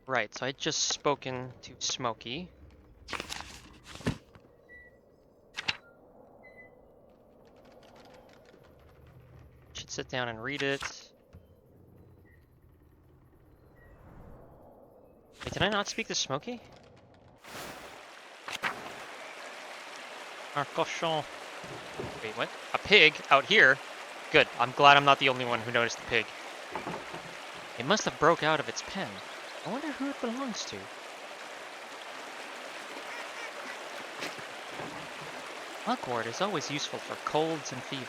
Right, so I just spoken to Smokey. Should sit down and read it. Wait, did I not speak to Smokey? Un cochon. Wait, what? A pig? Out here? Good, I'm glad I'm not the only one who noticed the pig. It must have broke out of its pen. I wonder who it belongs to. Mugwort is always useful for colds and fevers.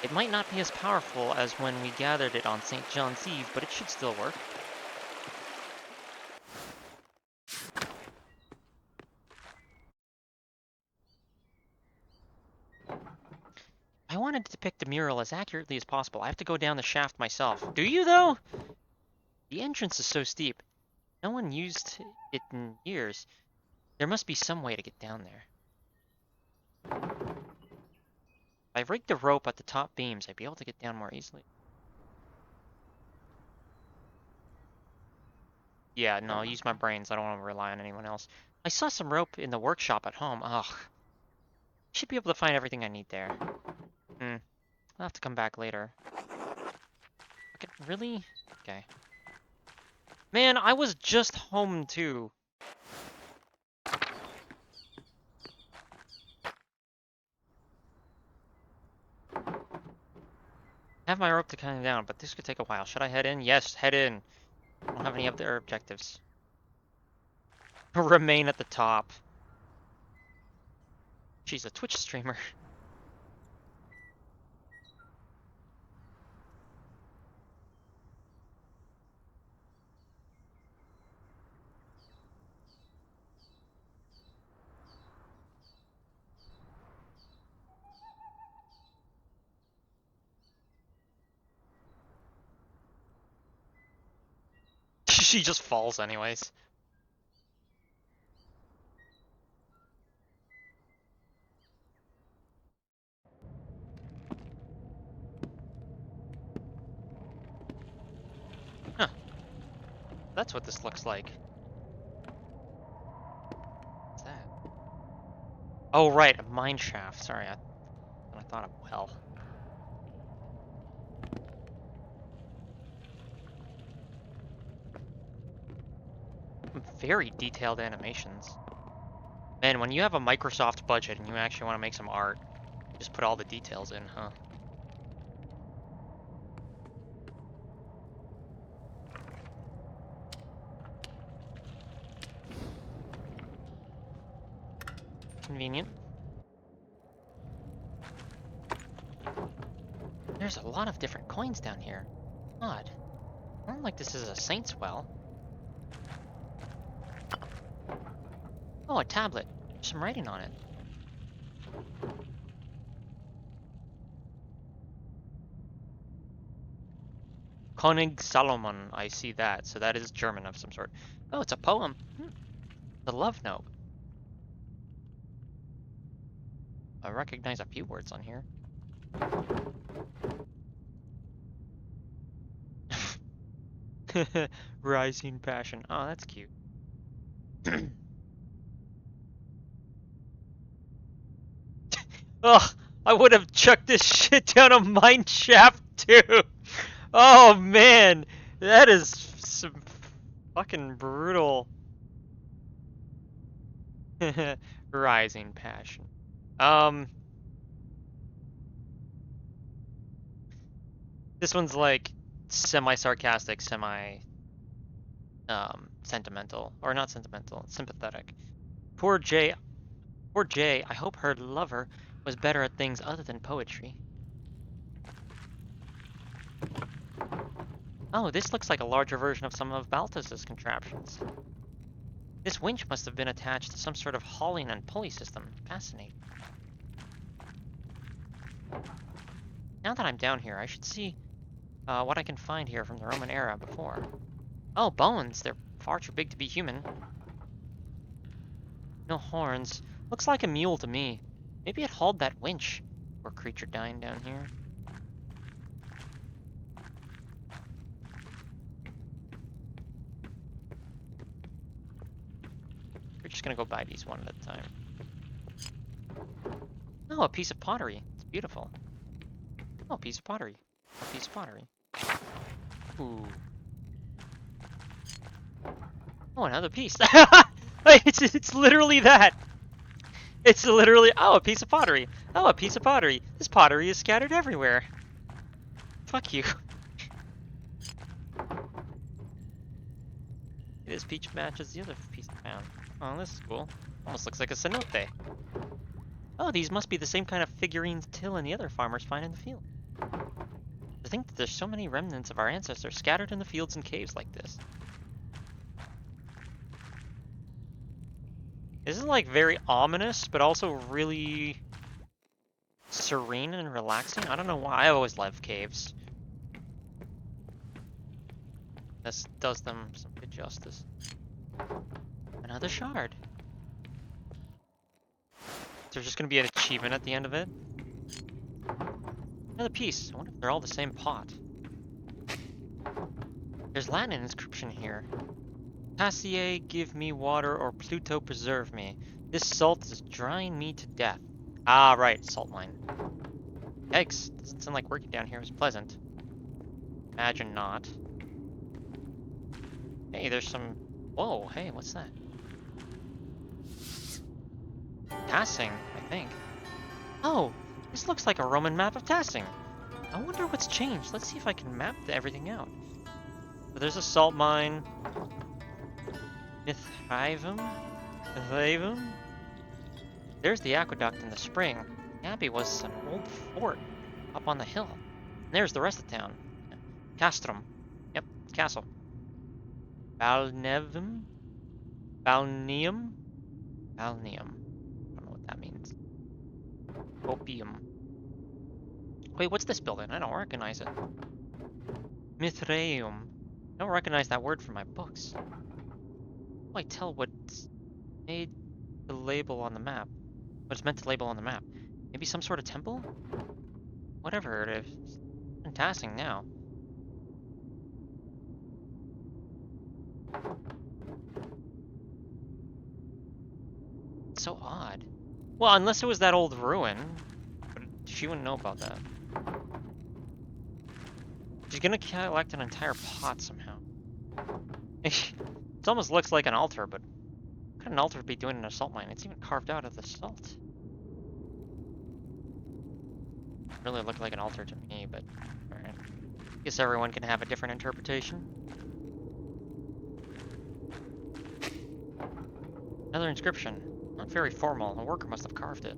It might not be as powerful as when we gathered it on St. John's Eve, but it should still work. I wanted to depict the mural as accurately as possible. I have to go down the shaft myself. Do you, though? The entrance is so steep. No one used it in years. There must be some way to get down there. If I rigged the rope at the top beams, I'd be able to get down more easily. Yeah, no, I'll use my brains. I don't want to rely on anyone else. I saw some rope in the workshop at home. Ugh. Should be able to find everything I need there. I'll have to come back later. Okay, really? Okay. Man, I was just home too. I have my rope to come down, but this could take a while. Should I head in? Yes, head in. I don't have any other objectives. Remain at the top. She's a Twitch streamer. She just falls anyways. Huh. That's what this looks like. What's that? Oh, right, a mine shaft. Sorry, I thought of well. Very detailed animations. Man, when you have a Microsoft budget and you actually want to make some art, just put all the details in, huh? Convenient. There's a lot of different coins down here. Odd. I don't like this is a saint's well. Oh, a tablet. There's some writing on it. König Salomon, I see that. So that is German of some sort. Oh, it's a poem. The love note. I recognize a few words on here. Rising passion. Oh, that's cute. Ugh, I would have chucked this shit down a mine shaft too. Oh man, that is some fucking brutal. Rising passion. This one's like semi-sarcastic, sentimental, or not sentimental, sympathetic. Poor Jay, I hope her lover was better at things other than poetry. Oh, this looks like a larger version of some of Balthus's contraptions. This winch must have been attached to some sort of hauling and pulley system. Fascinating. Now that I'm down here, I should see what I can find here from the Roman era before. Oh, bones! They're far too big to be human. No horns. Looks like a mule to me. Maybe it hauled that winch. Poor creature dying down here. just gonna go buy these one at a time. Oh, a piece of pottery. It's beautiful. Oh, a piece of pottery. A piece of pottery. Ooh. Oh, another piece. It's literally that. It's literally, oh, a piece of pottery. Oh, a piece of pottery. This pottery is scattered everywhere. Fuck you. This peach matches the other piece I found. Oh, this is cool. Almost looks like a cenote. Oh, these must be the same kind of figurines Till and the other farmers find in the field. To think that there's so many remnants of our ancestors scattered in the fields and caves like this. This is like very ominous, but also really serene and relaxing. I don't know why. I always love caves. This does them some good justice. Another shard. Is there just going to be an achievement at the end of it? Another piece. I wonder if they're all the same pot. There's Latin inscription here. Passier, give me water, or Pluto, preserve me. This salt is drying me to death. Ah, right, salt mine. Yikes, doesn't sound like working down here was pleasant. Imagine not. Hey, there's some... Whoa, hey, what's that? Tassing, I think. Oh, this looks like a Roman map of Tassing. I wonder what's changed. Let's see if I can map everything out. So there's a salt mine. Mithraevum? There's the aqueduct in the spring. The abbey was an old fort up on the hill. And there's the rest of town. Castrum. Yep, castle. Balneum? Balneum? Balneum. I don't know what that means. Opium. Wait, what's this building? I don't recognize it. Mithraeum. I don't recognize that word from my books. How do I tell what's made the label on the map? What it's meant to label on the map? Maybe some sort of temple? Whatever it is. Fantastic now. It's so odd. Well, unless it was that old ruin. But she wouldn't know about that. She's gonna collect an entire pot somehow. It almost looks like an altar, but what could an altar be doing in a salt mine? It's even carved out of the salt. Really looked like an altar to me, but alright. Guess everyone can have a different interpretation. Another inscription. Not very formal. A worker must have carved it.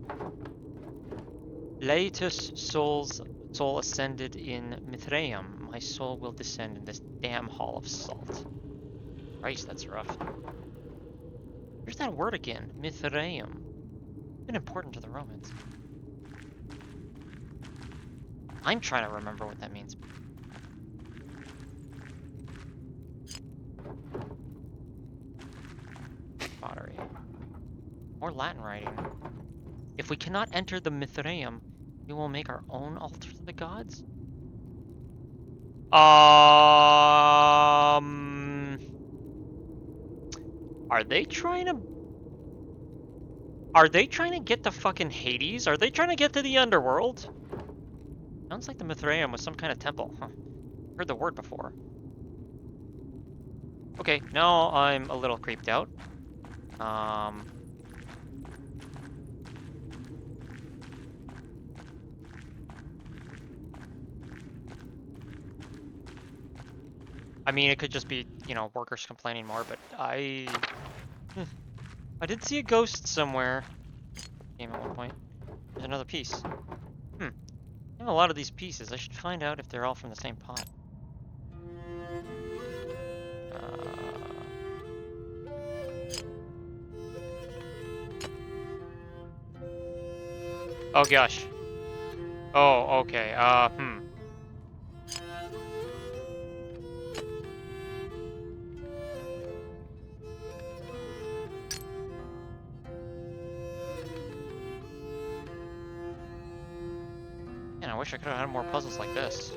Laetus soul ascended in Mithraeum. My soul will descend in this damn hall of salt. Christ, that's rough. Here's that word again. Mithraeum. Been important to the Romans. I'm trying to remember what that means. Pottery. More Latin writing. If we cannot enter the Mithraeum, we will make our own altar to the gods? Are they trying to get to fucking Hades? Are they trying to get to the underworld? Sounds like the Mithraeum was some kind of temple. Huh. Heard the word before. Okay, now I'm a little creeped out. I mean, it could just be, you know, workers complaining more, but I did see a ghost somewhere. Game at one point. There's another piece. I have a lot of these pieces. I should find out if they're all from the same pot. Oh gosh. Oh, okay. Man, I wish I could have had more puzzles like this.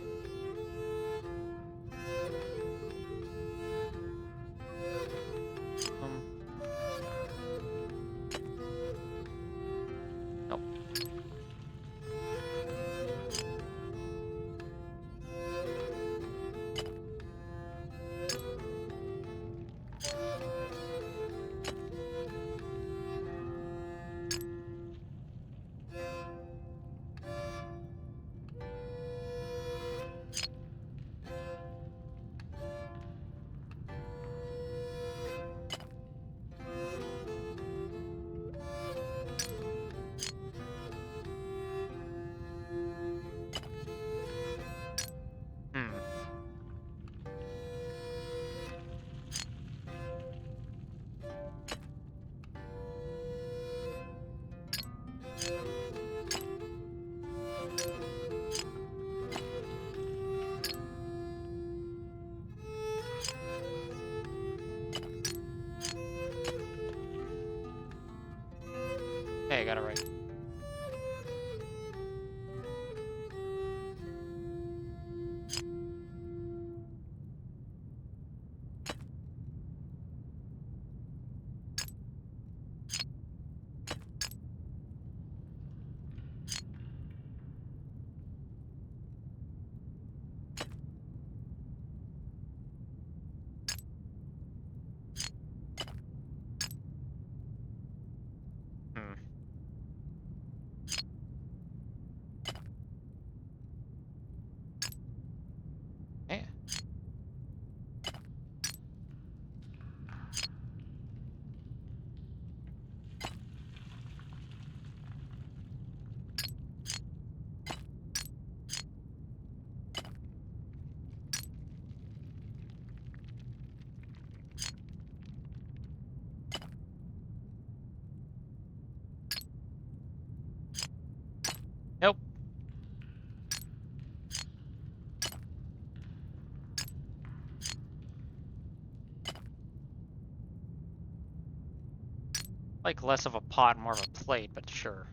Like less of a pot, more of a plate, but sure.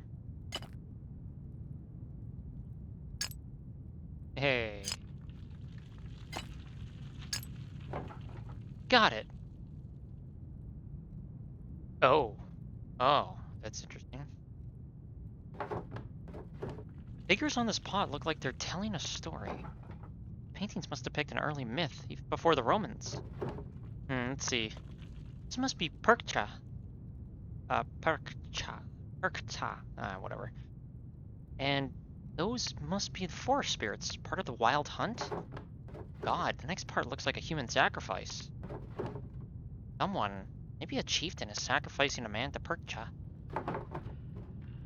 Hey. Got it. Oh. Oh, that's interesting. Figures on this pot look like they're telling a story. Paintings must depict an early myth, even before the Romans. Let's see. This must be Perkcha. Perkcha. Whatever. And those must be the forest spirits, part of the wild hunt? God, the next part looks like a human sacrifice. Someone, maybe a chieftain, is sacrificing a man to Perkcha.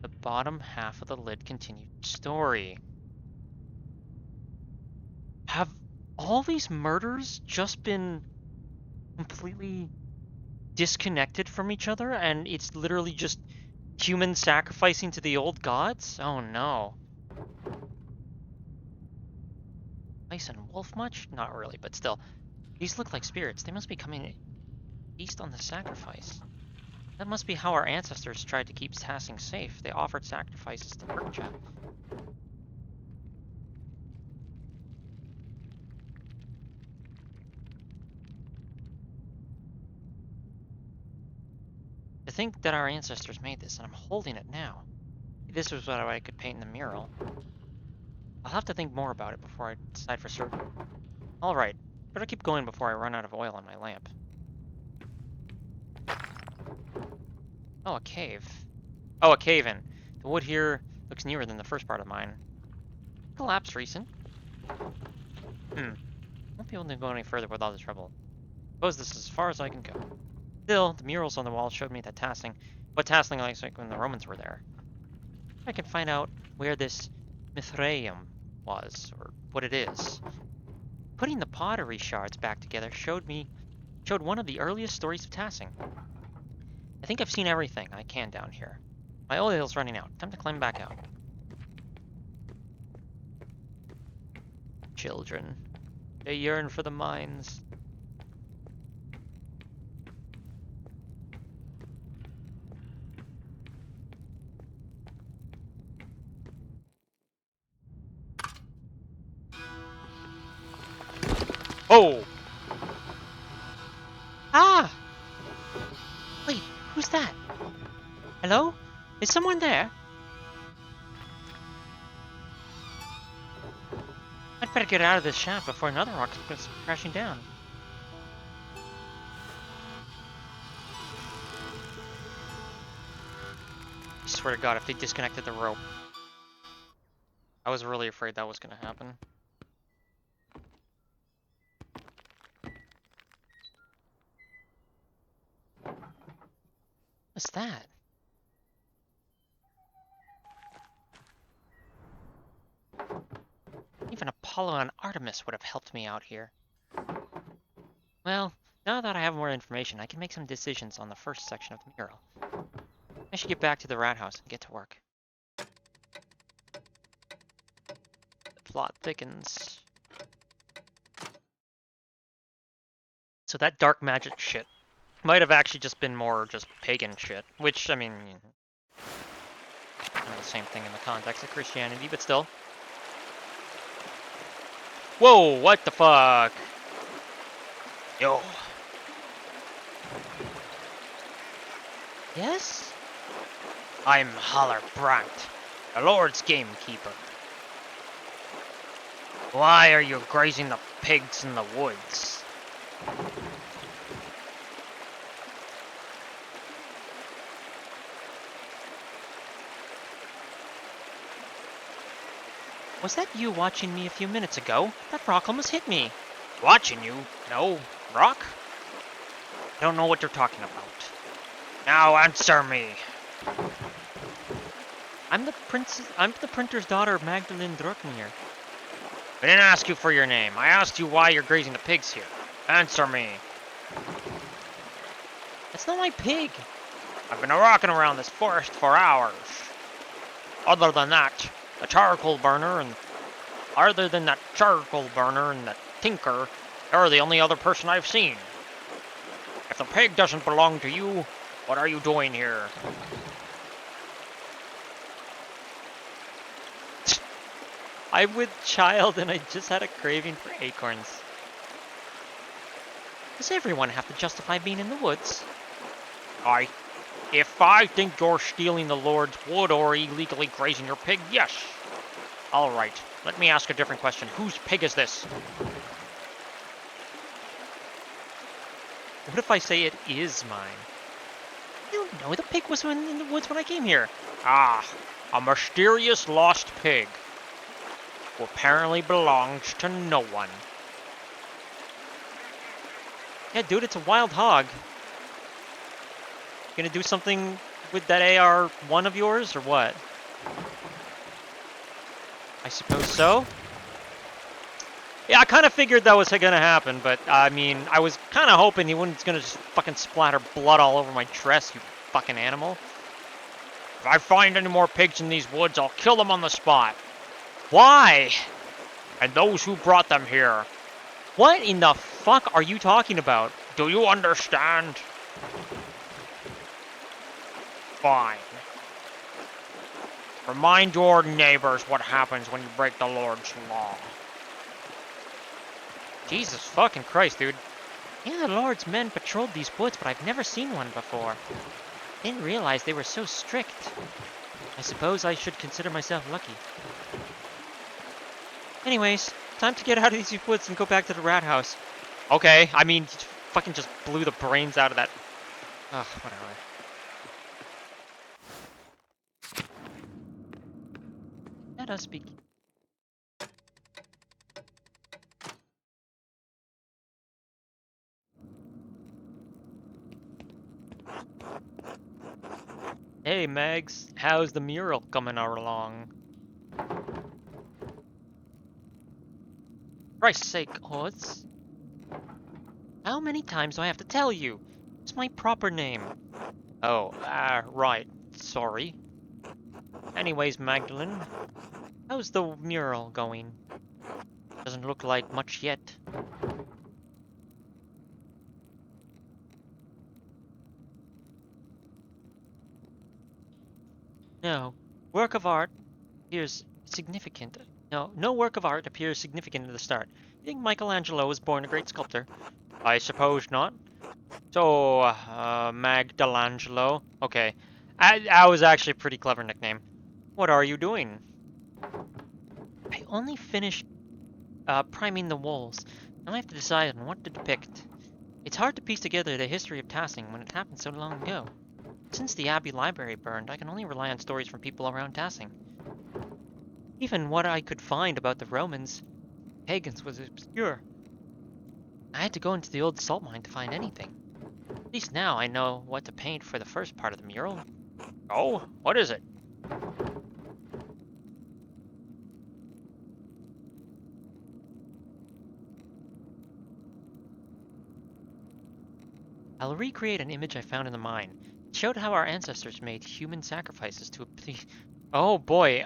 The bottom half of the lid continued story. Have all these murders just been completely disconnected from each other, and it's literally just humans sacrificing to the old gods? Oh no. Mice and wolf much? Not really, but still. These look like spirits. They must be coming to feast on the sacrifice. That must be how our ancestors tried to keep Tassing safe. They offered sacrifices to Perkcha. To think that our ancestors made this, and I'm holding it now. This was what I could paint in the mural. I'll have to think more about it before I decide for certain. Alright, better keep going before I run out of oil on my lamp. Oh, a cave. Oh, a cave-in. The wood here looks newer than the first part of mine. Collapse recent. Won't be able to go any further with all the trouble. Suppose this is as far as I can go. Still, the murals on the wall showed me that what Tassing looks like when the Romans were there. I can find out where this Mithraeum was, or what it is. Putting the pottery shards back together showed one of the earliest stories of Tassing. I think I've seen everything I can down here. My oil's running out. Time to climb back out. Children. They yearn for the mines. Oh! Ah! Wait, who's that? Hello? Is someone there? I'd better get out of this shaft before another rock comes crashing down. I swear to God, if they disconnected the rope. I was really afraid that was gonna happen. What's that? Even Apollo and Artemis would have helped me out here. Well, now that I have more information, I can make some decisions on the first section of the mural. I should get back to the rat house and get to work. The plot thickens. So that dark magic shit might have actually just been more just pagan shit, which, I mean, kind of the same thing in the context of Christianity, but still. Whoa, what the fuck? Yo. Yes? I'm Haller Brandt, the Lord's gamekeeper. Why are you grazing the pigs in the woods? Was that you watching me a few minutes ago? That rock almost hit me. Watching you? No. Rock? I don't know what you're talking about. Now answer me. I'm the printer's daughter, Magdalene Druckmere. I didn't ask you for your name. I asked you why you're grazing the pigs here. Answer me. That's not my pig. I've been rocking around this forest for hours. Other than that charcoal burner and the tinker, you're the only other person I've seen. If the pig doesn't belong to you, What are you doing here? I'm with child and I just had a craving for acorns. Does everyone have to justify being in the woods? If I think you're stealing the Lord's wood or illegally grazing your pig, yes. All right, let me ask a different question. Whose pig is this? What if I say it is mine? I don't know, the pig was in the woods when I came here. Ah, a mysterious lost pig who apparently belongs to no one. Yeah, dude, it's a wild hog. Gonna do something with that AR-1 of yours, or what? I suppose so. Yeah, I kind of figured that was gonna happen, but I mean, I was kind of hoping he wasn't gonna just fucking splatter blood all over my dress, you fucking animal. If I find any more pigs in these woods, I'll kill them on the spot. Why? And those who brought them here. What in the fuck are you talking about? Do you understand? Fine. Remind your neighbors what happens when you break the Lord's law. Jesus fucking Christ, dude. Yeah, the Lord's men patrolled these woods, but I've never seen one before. Didn't realize they were so strict. I suppose I should consider myself lucky. Anyways, time to get out of these woods and go back to the rat house. Okay, I mean, fucking just blew the brains out of that. Ugh, whatever. Let us begin. Hey, Megs, how's the mural coming along? Christ's sake, Oz. How many times do I have to tell you? It's my proper name. Oh, right. Sorry. Anyways, Magdalene, how's the mural going? Doesn't look like much yet. No. Work of art appears significant. No work of art appears significant at the start. You think Michelangelo was born a great sculptor? I suppose not. So, Magdalangelo. Okay. That was actually a pretty clever nickname. What are you doing? I only finished priming the walls. Now I have to decide on what to depict. It's hard to piece together the history of Tassing when it happened so long ago. Since the Abbey library burned, I can only rely on stories from people around Tassing. Even what I could find about the Romans, pagans, was obscure. I had to go into the old salt mine to find anything. At least now I know what to paint for the first part of the mural. Oh, what is it? I'll recreate an image I found in the mine. It showed how our ancestors made human sacrifices to appease... Oh boy,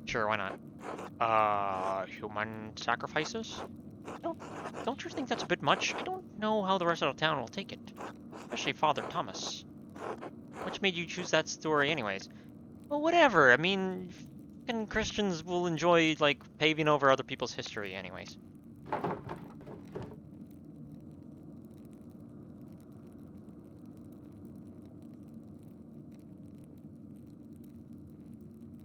Sure, why not? Human sacrifices? Don't you think that's a bit much? I don't know how the rest of the town will take it. Especially Father Thomas. Which made you choose that story anyways? Well, whatever, I mean... And Christians will enjoy, like, paving over other people's history anyways.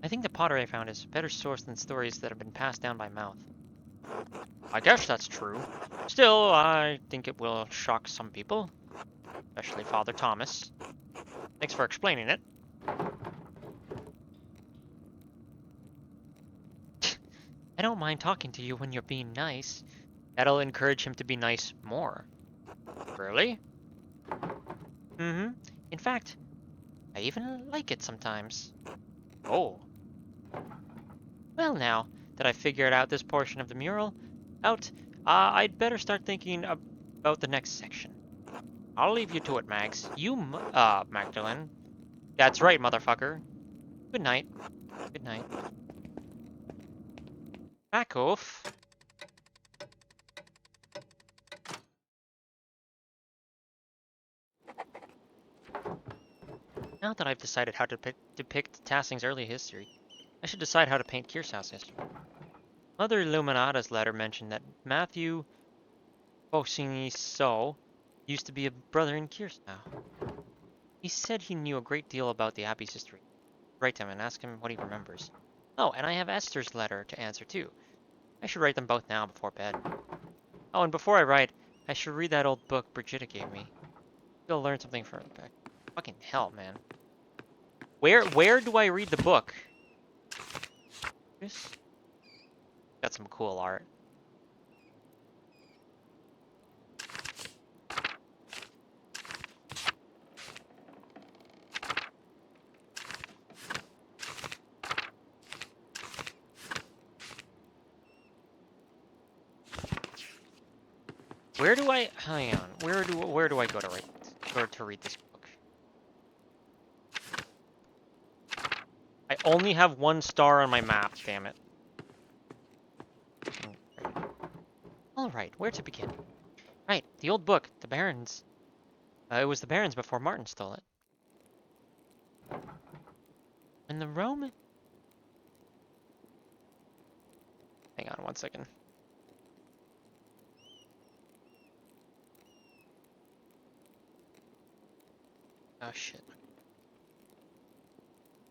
I think the pottery I found is a better source than stories that have been passed down by mouth. I guess that's true. Still, I think it will shock some people. Especially Father Thomas. Thanks for explaining it. I don't mind talking to you when you're being nice. That'll encourage him to be nice more. Really? Mm-hmm. In fact, I even like it sometimes. Oh. Well now, that I've figured out this portion of the mural I'd better start thinking about the next section. I'll leave you to it, Mags. Magdalene. That's right, motherfucker. Good night. Good night. Back off. Now that I've decided how to depict Tassing's early history, I should decide how to paint Kirsau's history. Mother Illuminata's letter mentioned that Matthew Bosiniso used to be a brother in Kirsau. He said he knew a great deal about the Abbey's history. Write him and ask him what he remembers. Oh, and I have Esther's letter to answer too. I should write them both now before bed. Oh, and before I write, I should read that old book Brigitta gave me. You'll learn something from it. Fucking hell, man. Where do I read the book? This got some cool art. Where do I hang on? Where do I go to read this book? I only have 1 star on my map, damn it. Alright, where to begin? Right, the old book, the Barons. It was the Barons before Martin stole it. And the Roman... Hang on 1 second. Oh shit.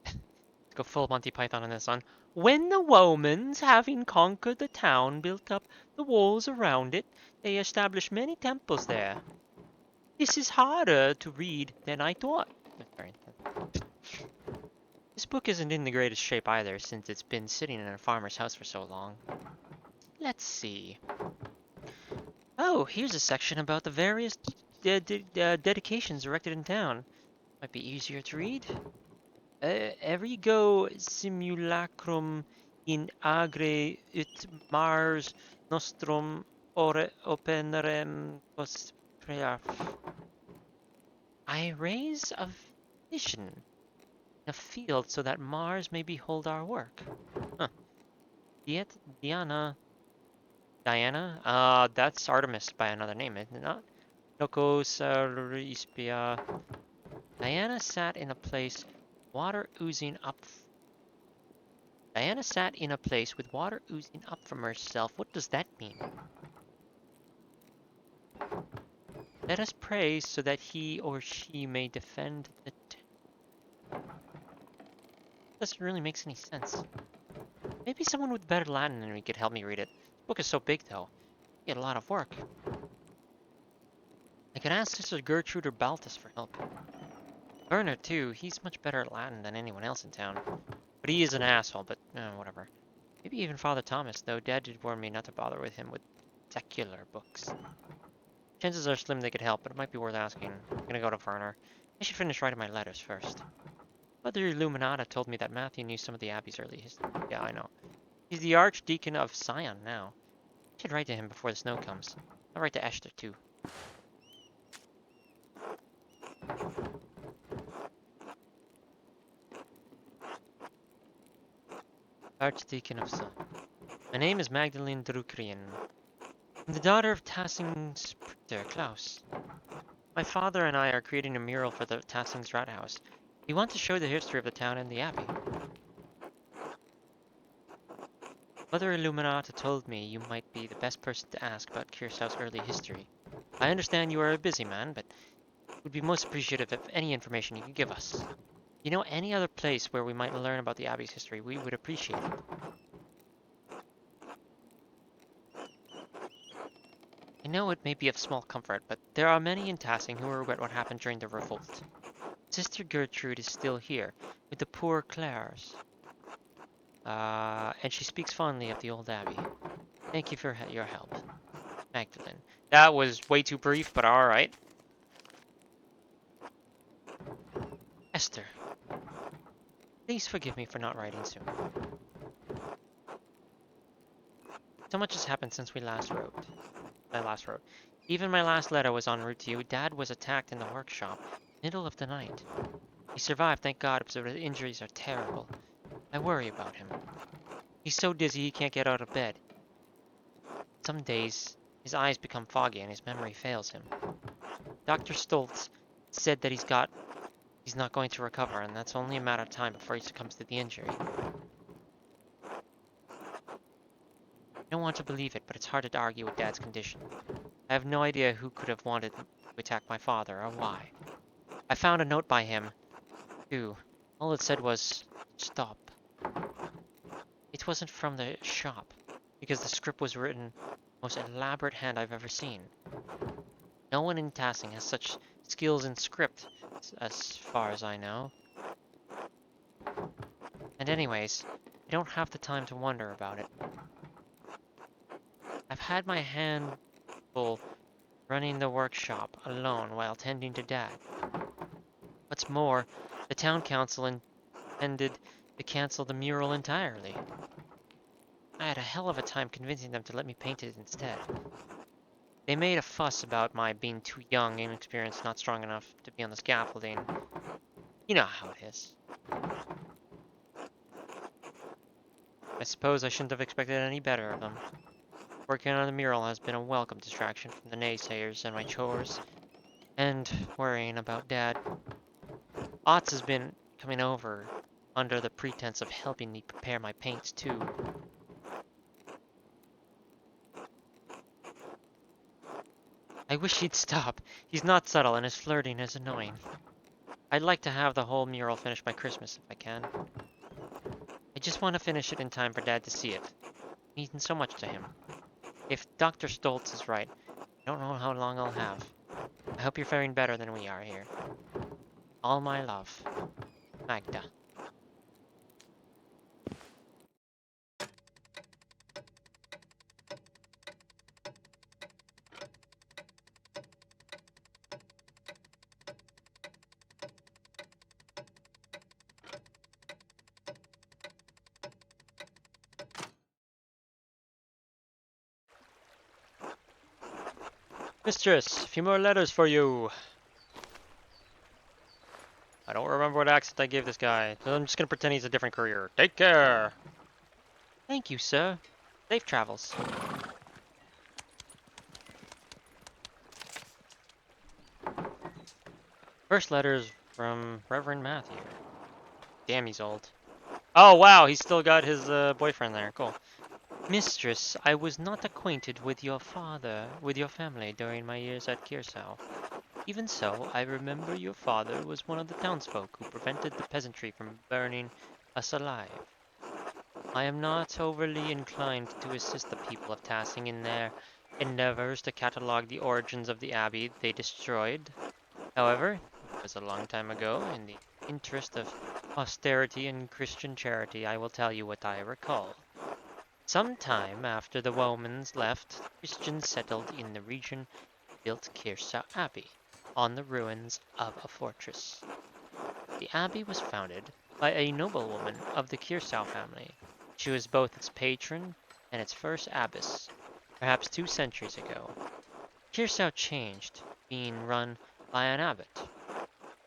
Let's go full Monty Python on this one. When the Romans, having conquered the town, built up the walls around it, they established many temples there. This is harder to read than I thought. This book isn't in the greatest shape either, since it's been sitting in a farmer's house for so long. Let's see. Oh, here's a section about the various dedications erected in town. Might be easier to read. Ergo simulacrum in agre ut Mars nostrum ore openerem post prayer. I raise a vision in a field so that Mars may behold our work. Huh. Diana? That's Artemis by another name, isn't it not? Locos Ispia. Diana sat in a place water oozing up. Diana sat in a place with water oozing up from herself. What does that mean? Let us pray so that he or she may defend the doesn't really make any sense. Maybe someone with better Latin than me could help me read it. The book is so big though. You get a lot of work. I could ask Sister Gertrude or Balthus for help. Werner too, he's much better at Latin than anyone else in town. But he is an asshole, but whatever. Maybe even Father Thomas, though Dad did warn me not to bother with him with secular books. Chances are slim they could help, but it might be worth asking. I'm gonna go to Werner. I should finish writing my letters first. Mother Illuminata told me that Matthew knew some of the Abbey's early history. Yeah, I know. He's the Archdeacon of Sion now. I should write to him before the snow comes. I'll write to Esther too. Archdeacon of Sion. My name is Magdalene Drukrien. I'm the daughter of Tassing's Priester, Klaus. My father and I are creating a mural for the Tassing's Rat House. We want to show the history of the town and the Abbey. Mother Illuminata told me you might be the best person to ask about Kirsau's early history. I understand you are a busy man, but would be most appreciative of any information you can give us. You know any other place where we might learn about the Abbey's history, we would appreciate it. I know it may be of small comfort, but there are many in Tassing who regret what happened during the revolt. Sister Gertrude is still here, with the poor Clares. And she speaks fondly of the old Abbey. Thank you for your help. Magdalene. That was way too brief, but alright. Esther. Please forgive me for not writing soon. So much has happened since I last wrote. Even my last letter was en route to you. Dad was attacked in the workshop, middle of the night. He survived, thank God, but the injuries are terrible. I worry about him. He's so dizzy he can't get out of bed. Some days, his eyes become foggy and his memory fails him. Dr. Stoltz said that he's got He's not going to recover, and that's only a matter of time before he succumbs to the injury. I don't want to believe it, but it's hard to argue with Dad's condition. I have no idea who could have wanted to attack my father, or why. I found a note by him, too. All it said was, "Stop." It wasn't from the shop, because the script was written in the most elaborate hand I've ever seen. No one in Tassing has such skills in script, as far as I know. And anyways, I don't have the time to wonder about it. I've had my hand full running the workshop alone while tending to Dad. What's more, the town council intended to cancel the mural entirely. I had a hell of a time convincing them to let me paint it instead. They made a fuss about my being too young, inexperienced, not strong enough to be on the scaffolding. You know how it is. I suppose I shouldn't have expected any better of them. Working on the mural has been a welcome distraction from the naysayers and my chores, and worrying about Dad. Otts has been coming over under the pretense of helping me prepare my paints too. I wish he'd stop. He's not subtle and his flirting is annoying. I'd like to have the whole mural finished by Christmas if I can. I just want to finish it in time for Dad to see it. It means so much to him. If Dr. Stoltz is right, I don't know how long I'll have. I hope you're faring better than we are here. All my love, Magda. Mistress, a few more letters for you. I don't remember what accent I gave this guy, so I'm just gonna pretend he's a different career. Take care! Thank you, sir. Safe travels. First letter is from Reverend Matthew. Damn, he's old. Oh, wow, he's still got his boyfriend there. Cool. Mistress, I was not acquainted with your family during my years at Kirsau. Even so, I remember your father was one of the townsfolk who prevented the peasantry from burning us alive. I am not overly inclined to assist the people of Tassing in their endeavors to catalogue the origins of the abbey they destroyed. However, it was a long time ago. In the interest of austerity and Christian charity, I will tell you what I recall. Some time after the Womans left, Christians settled in the region and built Kirsau Abbey, on the ruins of a fortress. The abbey was founded by a noblewoman of the Kirsau family. She was both its patron and its first abbess, perhaps 2 centuries ago. Kirsau changed, being run by an abbot.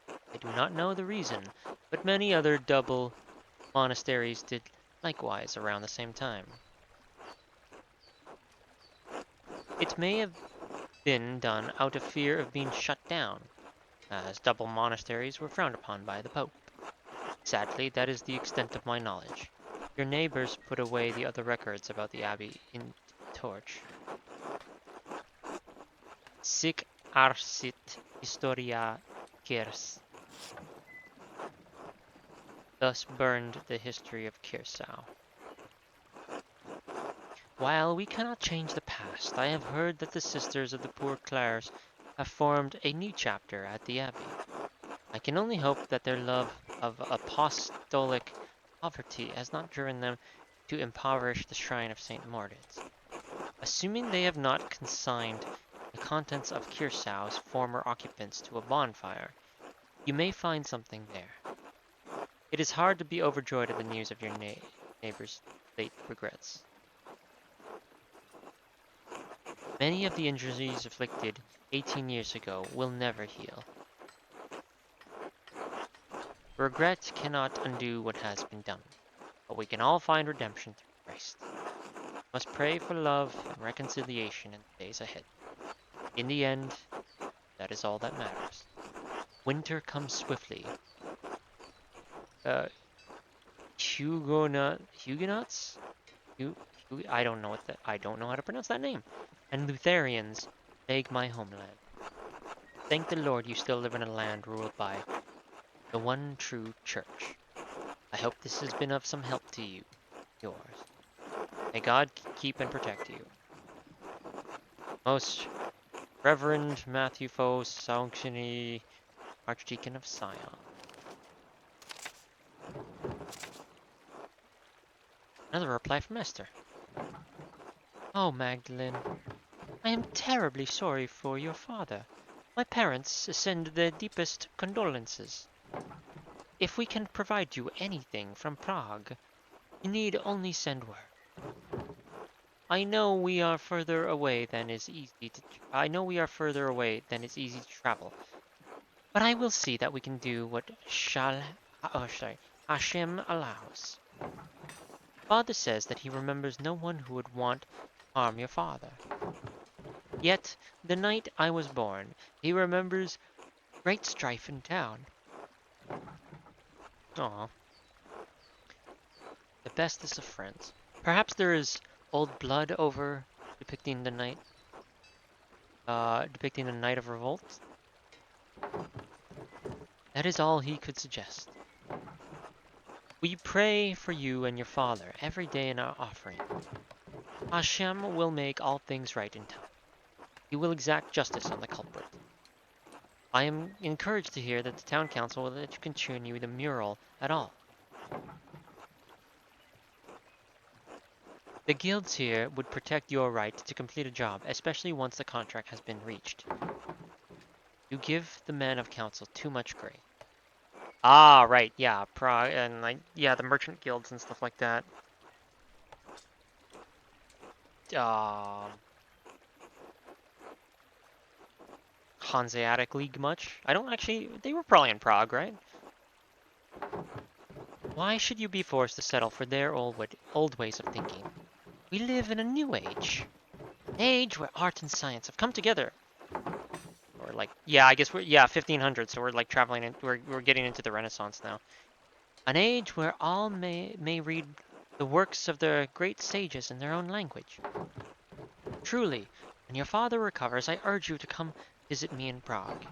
I do not know the reason, but many other double monasteries did likewise around the same time. It may have been done out of fear of being shut down, as double monasteries were frowned upon by the Pope. Sadly, that is the extent of my knowledge. Your neighbors put away the other records about the abbey in torch. Sic arsit historia Kirs. Thus burned the history of Kirsau. While we cannot change the past, I have heard that the Sisters of the Poor Clares have formed a new chapter at the Abbey. I can only hope that their love of apostolic poverty has not driven them to impoverish the shrine of St. Mordred's. Assuming they have not consigned the contents of Kirsau's former occupants to a bonfire, you may find something there. It is hard to be overjoyed at the news of your neighbor's late regrets. Many of the injuries afflicted 18 years ago will never heal. Regret cannot undo what has been done, but we can all find redemption through Christ. We must pray for love and reconciliation in the days ahead. In the end, that is all that matters. Winter comes swiftly. Uh, Huguenots? I don't know I don't know how to pronounce that name. And Lutherans plague my homeland. Thank the Lord you still live in a land ruled by the one true church. I hope this has been of some help to you. Yours. May God keep and protect you. Most Reverend Matthew Foe, Sanctiony, Archdeacon of Sion. Another reply from Esther. Oh, Magdalene, I am terribly sorry for your father. My parents send their deepest condolences. If we can provide you anything from Prague, you need only send word. I know we are further away than is easy to travel, but I will see that we can do what Hashem allows. Father says that he remembers no one who would want to harm your father. Yet, the night I was born, he remembers great strife in town. Aw. The bestest of friends. Perhaps there is old blood over depicting the night of revolt. That is all he could suggest. We pray for you and your father every day in our offering. Hashem will make all things right in time. He will exact justice on the culprit. I am encouraged to hear that the town council will let you continue the mural at all. The guilds here would protect your right to complete a job, especially once the contract has been reached. You give the men of council too much grace. Ah, right, yeah, Prague, and the merchant guilds and stuff like that. Hanseatic League much? I don't actually, they were probably in Prague, right? Why should you be forced to settle for their old ways of thinking? We live in a new age. An age where art and science have come together. Or I guess 1500, so we're traveling in, we're getting into the Renaissance now. An age where all may read the works of the great sages in their own language. Truly, when your father recovers, I urge you to come visit me in Prague.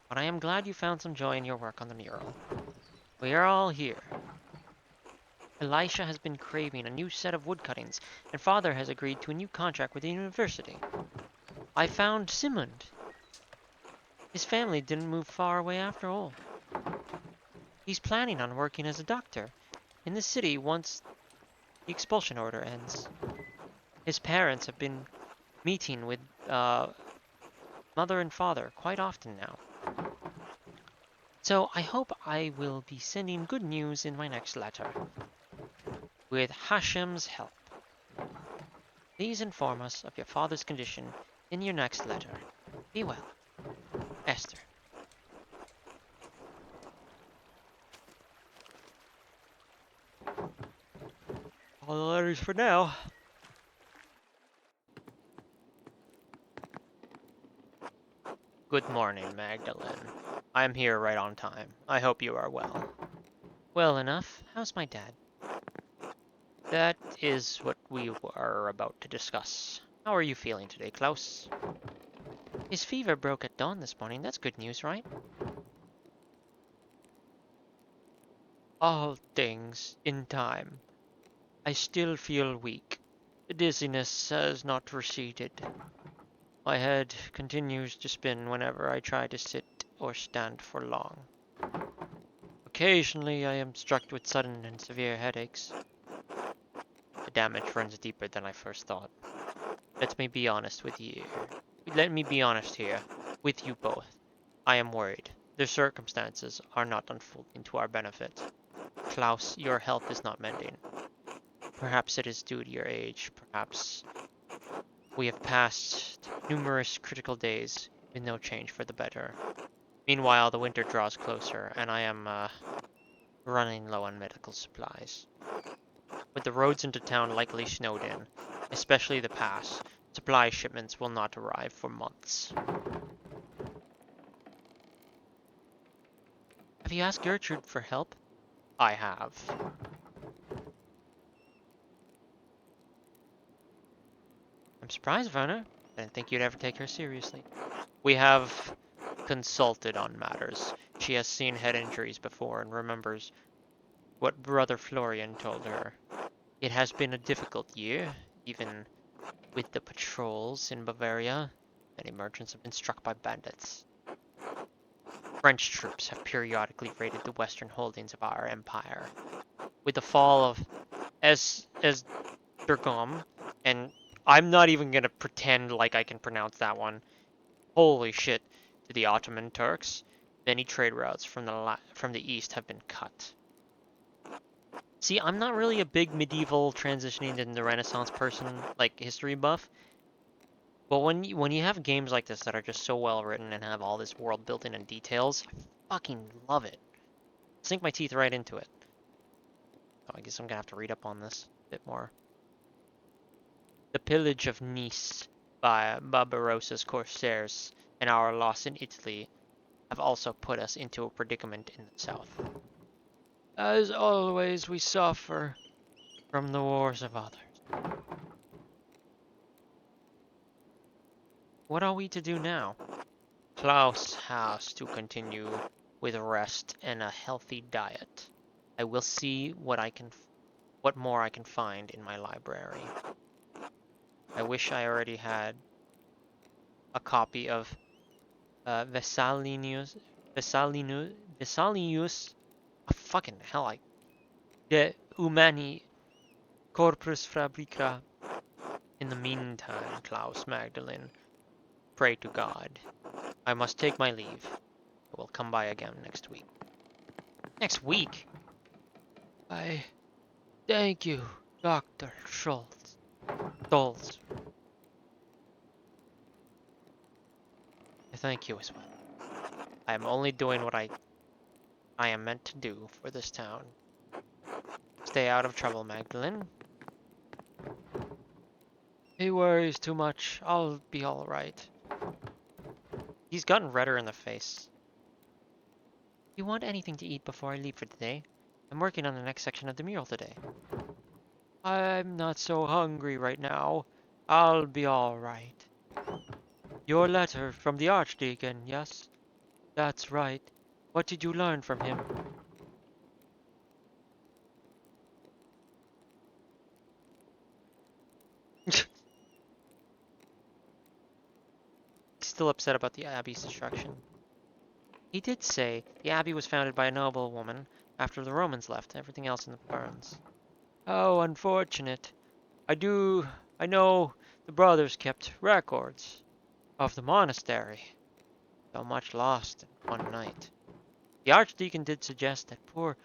But I am glad you found some joy in your work on the mural. We are all here. Elisha has been craving a new set of woodcuttings, and father has agreed to a new contract with the university. I found Simond. His family didn't move far away after all. He's planning on working as a doctor in the city once the expulsion order ends. His parents have been meeting with mother and father quite often now. So I hope I will be sending good news in my next letter. With Hashem's help. Please inform us of your father's condition in your next letter. Be well. Esther. All the letters for now. Good morning, Magdalene. I am here right on time. I hope you are well. Well enough. How's my dad? That is what we were about to discuss. How are you feeling today, Klaus? His fever broke at dawn this morning. That's good news, right? All things in time. I still feel weak. The dizziness has not receded. My head continues to spin whenever I try to sit or stand for long. Occasionally I am struck with sudden and severe headaches. The damage runs deeper than I first thought. Let me be honest here. With you both. I am worried. The circumstances are not unfolding to our benefit. Klaus, your health is not mending. Perhaps it is due to your age. Perhaps we have passed numerous critical days with no change for the better. Meanwhile, the winter draws closer, and I am running low on medical supplies. With the roads into town likely snowed in, especially the pass, supply shipments will not arrive for months. Have you asked Gertrude for help? I have. I'm surprised, Werner. I didn't think you'd ever take her seriously. We have consulted on matters. She has seen head injuries before and remembers what Brother Florian told her. It has been a difficult year, even with the patrols in Bavaria. Many merchants have been struck by bandits. French troops have periodically raided the western holdings of our empire. With the fall of Esdergom, and I'm not even gonna pretend like I can pronounce that one. Holy shit! To the Ottoman Turks, many trade routes from the east have been cut. See, I'm not really a big medieval transitioning into the Renaissance person, like history buff. But when you have games like this that are just so well written and have all this world building and details, I fucking love it. Sink my teeth right into it. So I guess I'm gonna have to read up on this a bit more. The pillage of Nice by Barbarossa's corsairs and our loss in Italy have also put us into a predicament in the south. As always, we suffer from the wars of others. What are we to do now? Klaus has to continue with rest and a healthy diet. I will see what more I can find in my library. I wish I already had a copy of Vesalius. Oh, fucking hell! De Humani Corpus Fabrica. In the meantime, Klaus Magdalene, pray to God. I must take my leave. I will come by again next week. Next week? I thank you, Dr. Stolz. I thank you as well. I am only doing what I am meant to do for this town. Stay out of trouble, Magdalene. He worries too much. I'll be alright. He's gotten redder in the face. You want anything to eat before I leave for the day? I'm working on the next section of the mural today. I'm not so hungry right now. I'll be alright. Your letter from the Archdeacon, yes? That's right. What did you learn from him? Still upset about the abbey's destruction. He did say the abbey was founded by a noblewoman after the Romans left, everything else in the burns. How unfortunate. I know the brothers kept records of the monastery. So much lost in one night. The Archdeacon did suggest that poor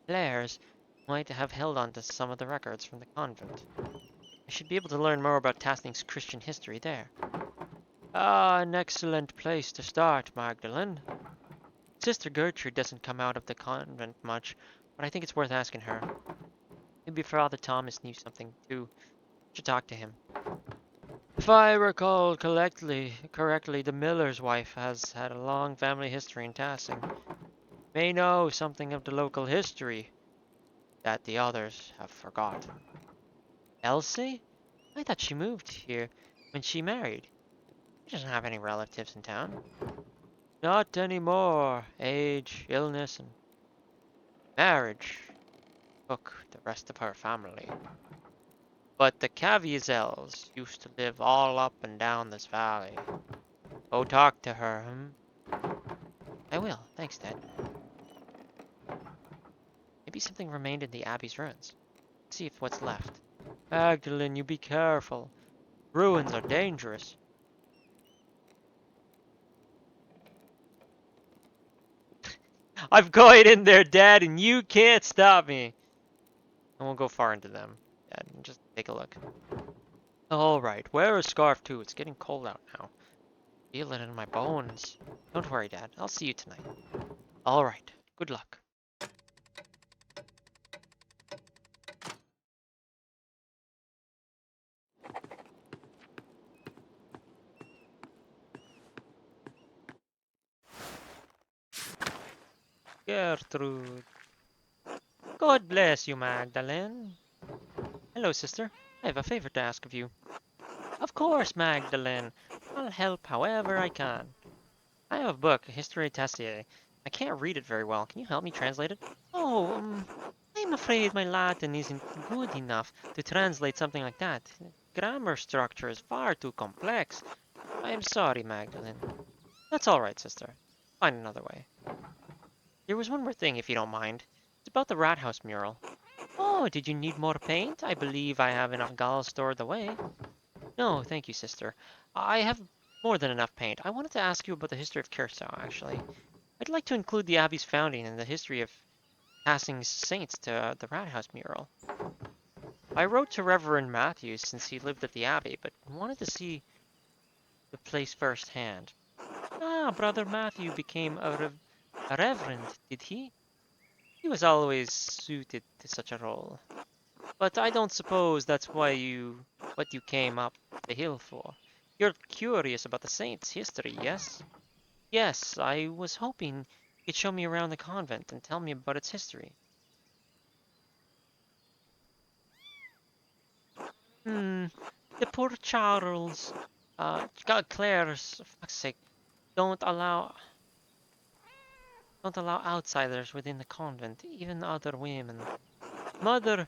Clares might have held on to some of the records from the convent. I should be able to learn more about Tasning's Christian history there. Ah, an excellent place to start, Magdalene. Sister Gertrude doesn't come out of the convent much, but I think it's worth asking her. Maybe Father Thomas knew something too. Should talk to him. If I recall correctly, the miller's wife has had a long family history in Tassing. May know something of the local history that the others have forgotten. Elsie? I thought she moved here when she married. She doesn't have any relatives in town. Not anymore. Age, illness, and marriage took the rest of her family. But the Caviezells used to live all up and down this valley. Go talk to her, I will. Thanks, Dad. Maybe something remained in the Abbey's ruins. Let's see if what's left. Magdalene, you be careful. Ruins are dangerous. I'm going in there, Dad, and you can't stop me. I won't go far into them, Dad. Just take a look. Alright, wear a scarf too. It's getting cold out now. Feel it in my bones. Don't worry, Dad. I'll see you tonight. Alright, good luck. Gertrude. God bless you, Magdalene. Hello, sister. I have a favor to ask of you. Of course, Magdalene. I'll help however I can. I have a book, a History Tessier. I can't read it very well. Can you help me translate it? Oh, I'm afraid my Latin isn't good enough to translate something like that. Grammar structure is far too complex. I'm sorry, Magdalene. That's all right, sister. Find another way. There was one more thing, if you don't mind. It's about the rat house mural. Oh, did you need more paint? I believe I have enough gall stored away. No, thank you, sister. I have more than enough paint. I wanted to ask you about the history of Curacao, actually. I'd like to include the abbey's founding and the history of passing saints to the rat house mural. I wrote to Reverend Matthews since he lived at the abbey, but wanted to see the place firsthand. Ah, Brother Matthew became a reverend, did he? He was always suited to such a role. But I don't suppose that's what you came up the hill for. You're curious about the saint's history, yes? Yes, I was hoping you'd show me around the convent and tell me about its history. Hmm, the poor Charles, Claire's, for fuck's sake, don't allow don't allow outsiders within the convent, even other women. Mother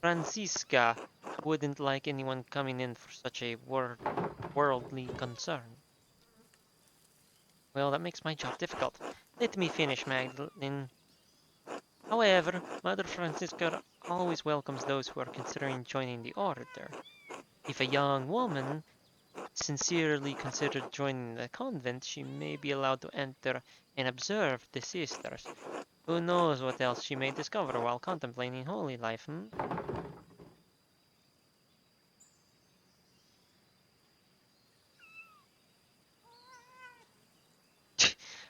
Francisca wouldn't like anyone coming in for such a worldly concern. Well, that makes my job difficult. Let me finish, Magdalene. However, Mother Francisca always welcomes those who are considering joining the order. If a young woman sincerely considered joining the convent, she may be allowed to enter and observe the sisters. Who knows what else she may discover while contemplating holy life, hmm?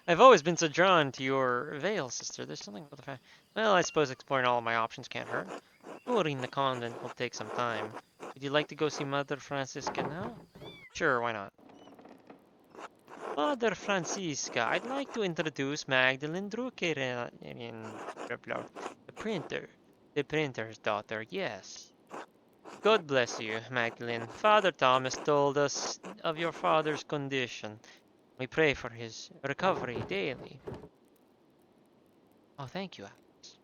I've always been so drawn to your veil, sister. There's something about the fact. Well, I suppose exploring all of my options can't hurt. Touring the convent will take some time. Would you like to go see Mother Francisca now? Sure, why not? Mother Francisca, I'd like to introduce Magdalene Drucker, the printer. The printer's daughter, yes. God bless you, Magdalene. Father Thomas told us of your father's condition. We pray for his recovery daily. Oh, thank you, Alex.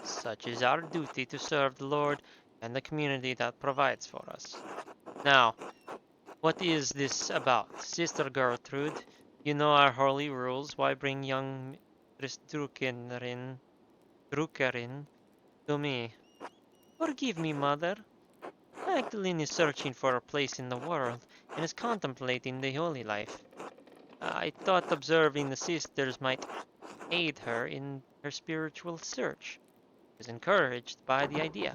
Such is our duty to serve the Lord and the community that provides for us. Now, what is this about? Sister Gertrude, you know our holy rules. Why bring young Mistress Druckerin to me? Forgive me, mother. Magdalene is searching for a place in the world and is contemplating the holy life. I thought observing the sisters might aid her in her spiritual search. I was encouraged by the idea.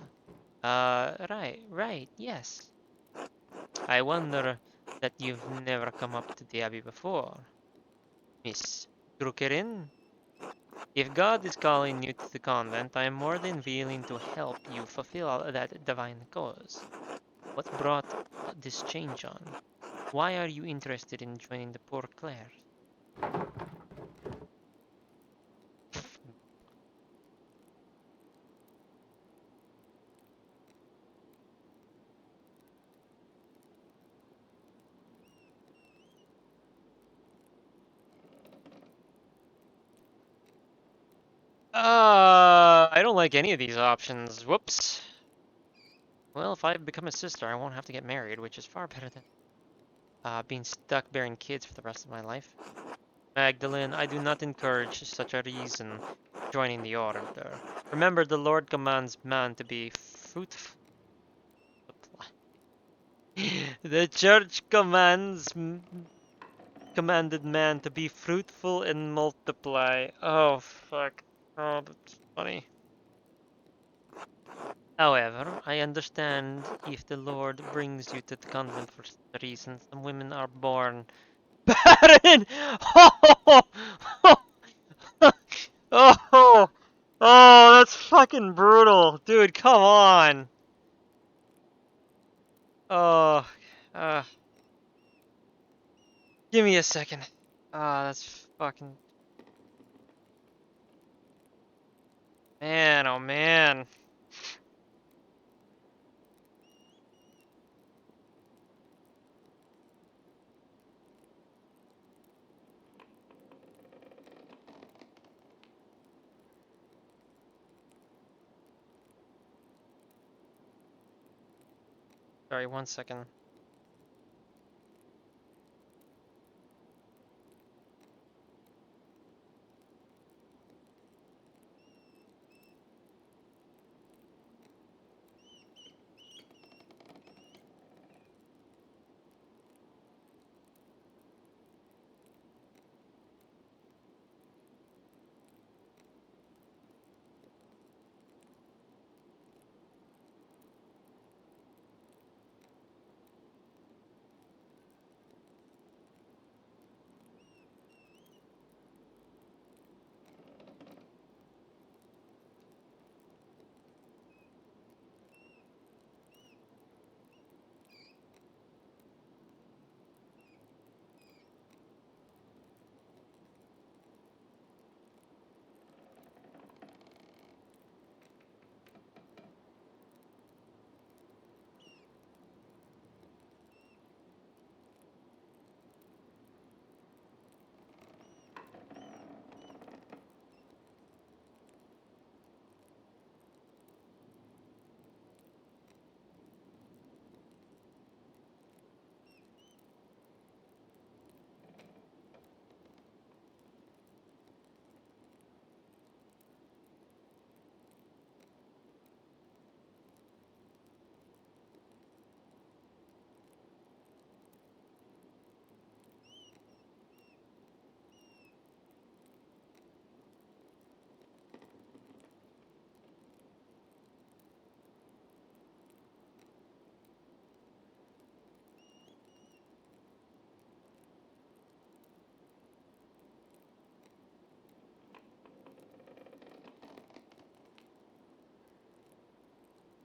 Right, yes. I wonder that you've never come up to the abbey before. Miss Druckerin, if God is calling you to the convent, I am more than willing to help you fulfill that divine cause. What brought this change on? Why are you interested in joining the poor Clare? I don't like any of these options. Whoops. Well, if I become a sister, I won't have to get married, which is far better than being stuck bearing kids for the rest of my life. Magdalene, I do not encourage such a reason for joining the order. Remember, the Lord commands man to be fruitful. The church commanded man to be fruitful and multiply. Oh, fuck. Oh, that's funny. However, I understand if the Lord brings you to the convent for such a reason. Some women are born barren! Oh, oh, oh, that's fucking brutal. Dude, come on. Oh, uh, give me a second. Ah, that's fucking... Man, oh man. Sorry, 1 second.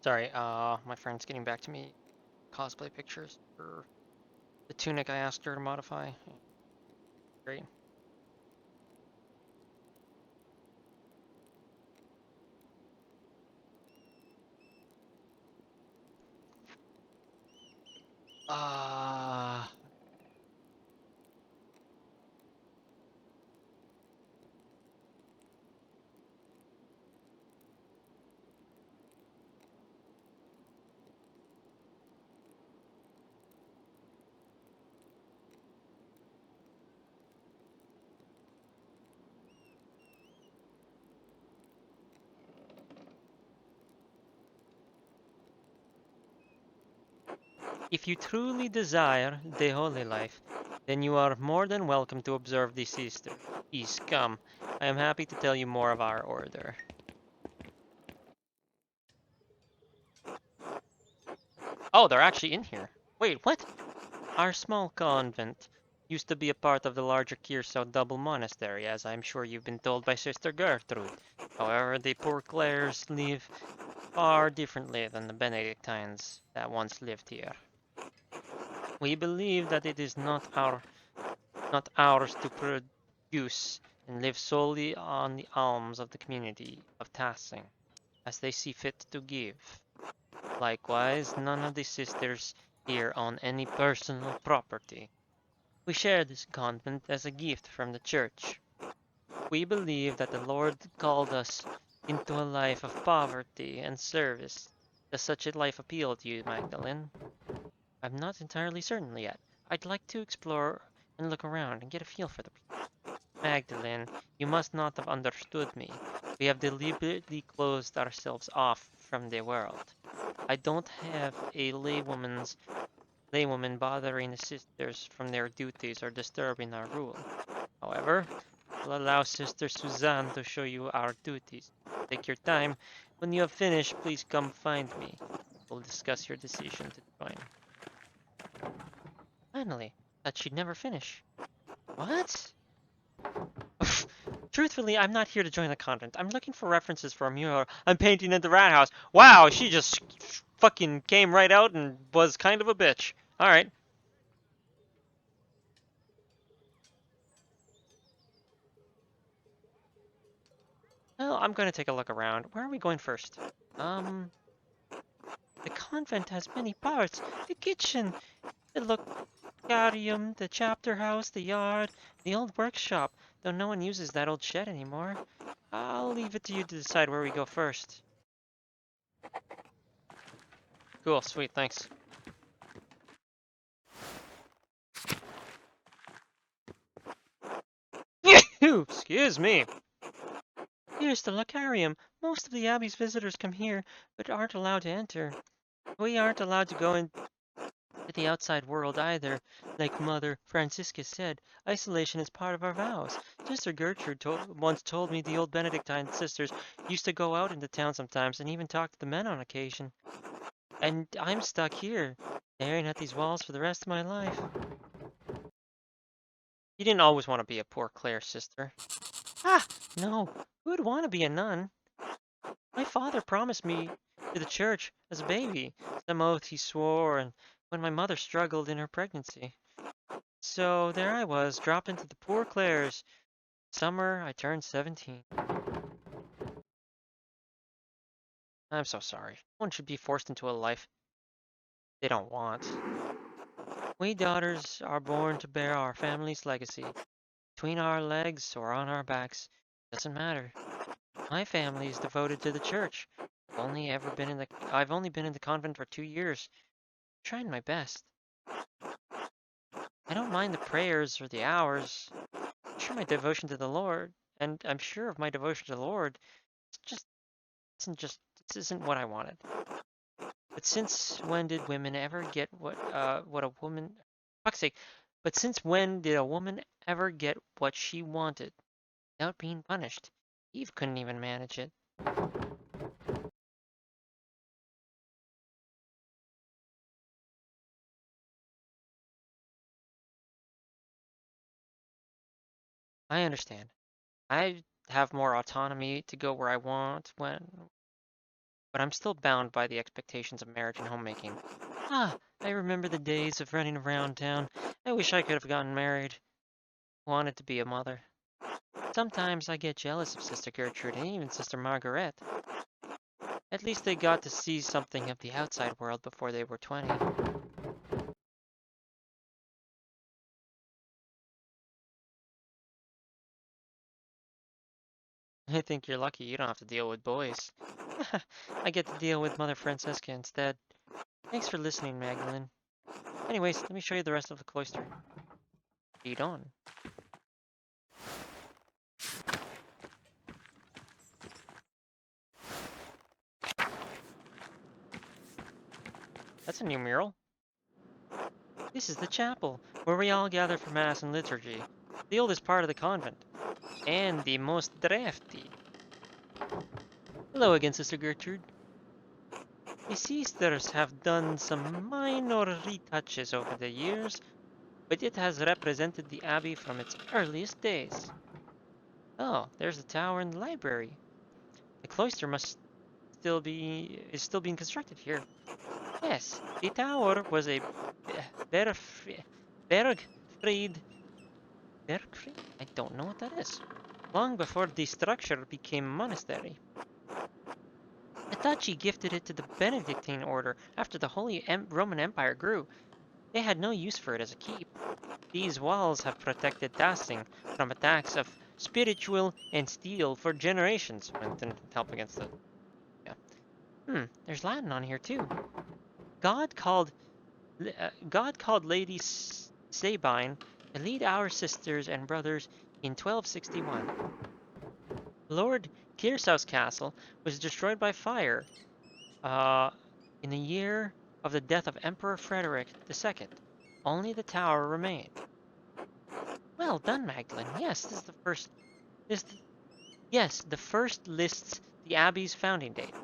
Sorry, my friend's getting back to me. Cosplay pictures for the tunic I asked her to modify. Great. Ah. If you truly desire the holy life, then you are more than welcome to observe this Easter. Please come. I am happy to tell you more of our order. Oh, they're actually in here. Wait, what? Our small convent used to be a part of the larger Kiersau double monastery, as I'm sure you've been told by Sister Gertrude. However, the poor Clares live far differently than the Benedictines that once lived here. We believe that it is not ours to produce and live solely on the alms of the community of Tassing, as they see fit to give. Likewise, none of the sisters here own any personal property. We share this convent as a gift from the church. We believe that the Lord called us into a life of poverty and service. Does such a life appeal to you, Magdalene? I'm not entirely certain yet. I'd like to explore and look around and get a feel for the people. Magdalene, you must not have understood me. We have deliberately closed ourselves off from the world. I don't have a laywoman bothering the sisters from their duties or disturbing our rule. However, we'll allow Sister Suzanne to show you our duties. Take your time. When you have finished, please come find me. We'll discuss your decision to join. Finally, that she'd never finish. What? Truthfully, I'm not here to join the convent. I'm looking for references for a mural I'm painting at the rat house. Wow, she just fucking came right out and was kind of a bitch. Alright. Well, I'm going to take a look around. Where are we going first? The convent has many parts. The kitchen, the locarium, the chapter house, the yard, the old workshop, though no one uses that old shed anymore. I'll leave it to you to decide where we go first. Cool, sweet, thanks. Excuse me. Here's the locarium. Most of the abbey's visitors come here, but aren't allowed to enter. We aren't allowed to go into the outside world either. Like Mother Francisca said, isolation is part of our vows. Sister Gertrude once told me the old Benedictine sisters used to go out into town sometimes and even talk to the men on occasion. And I'm stuck here, staring at these walls for the rest of my life. You didn't always want to be a poor Clare sister. Ah, no. Who would want to be a nun? My father promised me to the church as a baby, some oath he swore, and when my mother struggled in her pregnancy. So there I was, dropped into the poor Clares. Summer, I turned 17. I'm so sorry. No one should be forced into a life they don't want. We daughters are born to bear our family's legacy. Between our legs or on our backs, doesn't matter. My family is devoted to the church. I've only been in the convent for 2 years. Trying my best. I don't mind the prayers or the hours. I'm sure my devotion to the Lord, and I'm sure of my devotion to the Lord, it's just this isn't what I wanted. But since when did women ever get what a woman fuck's sake? But since when did a woman ever get what she wanted without being punished? Eve couldn't even manage it. I understand. I have more autonomy to go where I want but I'm still bound by the expectations of marriage and homemaking. Ah, I remember the days of running around town. I wish I could have gotten married. Wanted to be a mother. Sometimes I get jealous of Sister Gertrude and even Sister Margaret. At least they got to see something of the outside world before they were 20. I think you're lucky you don't have to deal with boys. I get to deal with Mother Francesca instead. Thanks for listening, Magdalene. Anyways, let me show you the rest of the cloister. Lead on. That's a new mural. This is the chapel, where we all gather for Mass and liturgy. The oldest part of the convent. And the most drafty. Hello again, Sister Gertrude. The sisters have done some minor retouches over the years, but it has represented the abbey from its earliest days. Oh, there's the tower and the library. The cloister is still being constructed here. Yes, the tower was a Bergfried. Bergfried? I don't know what that is. Long before the structure became a monastery. I thought she gifted it to the Benedictine order after the Holy Roman Empire grew. They had no use for it as a keep. These walls have protected Dasing from attacks of spiritual and steel for generations. When it didn't help against it. Yeah. There's Latin on here too. God called Lady Sabine to lead our sisters and brothers in 1261. Lord Kearsau's castle was destroyed by fire in the year of the death of Emperor Frederick II. Only the tower remained. Well done, Magdalene. Yes, this is the first. Yes, the first lists the abbey's founding date.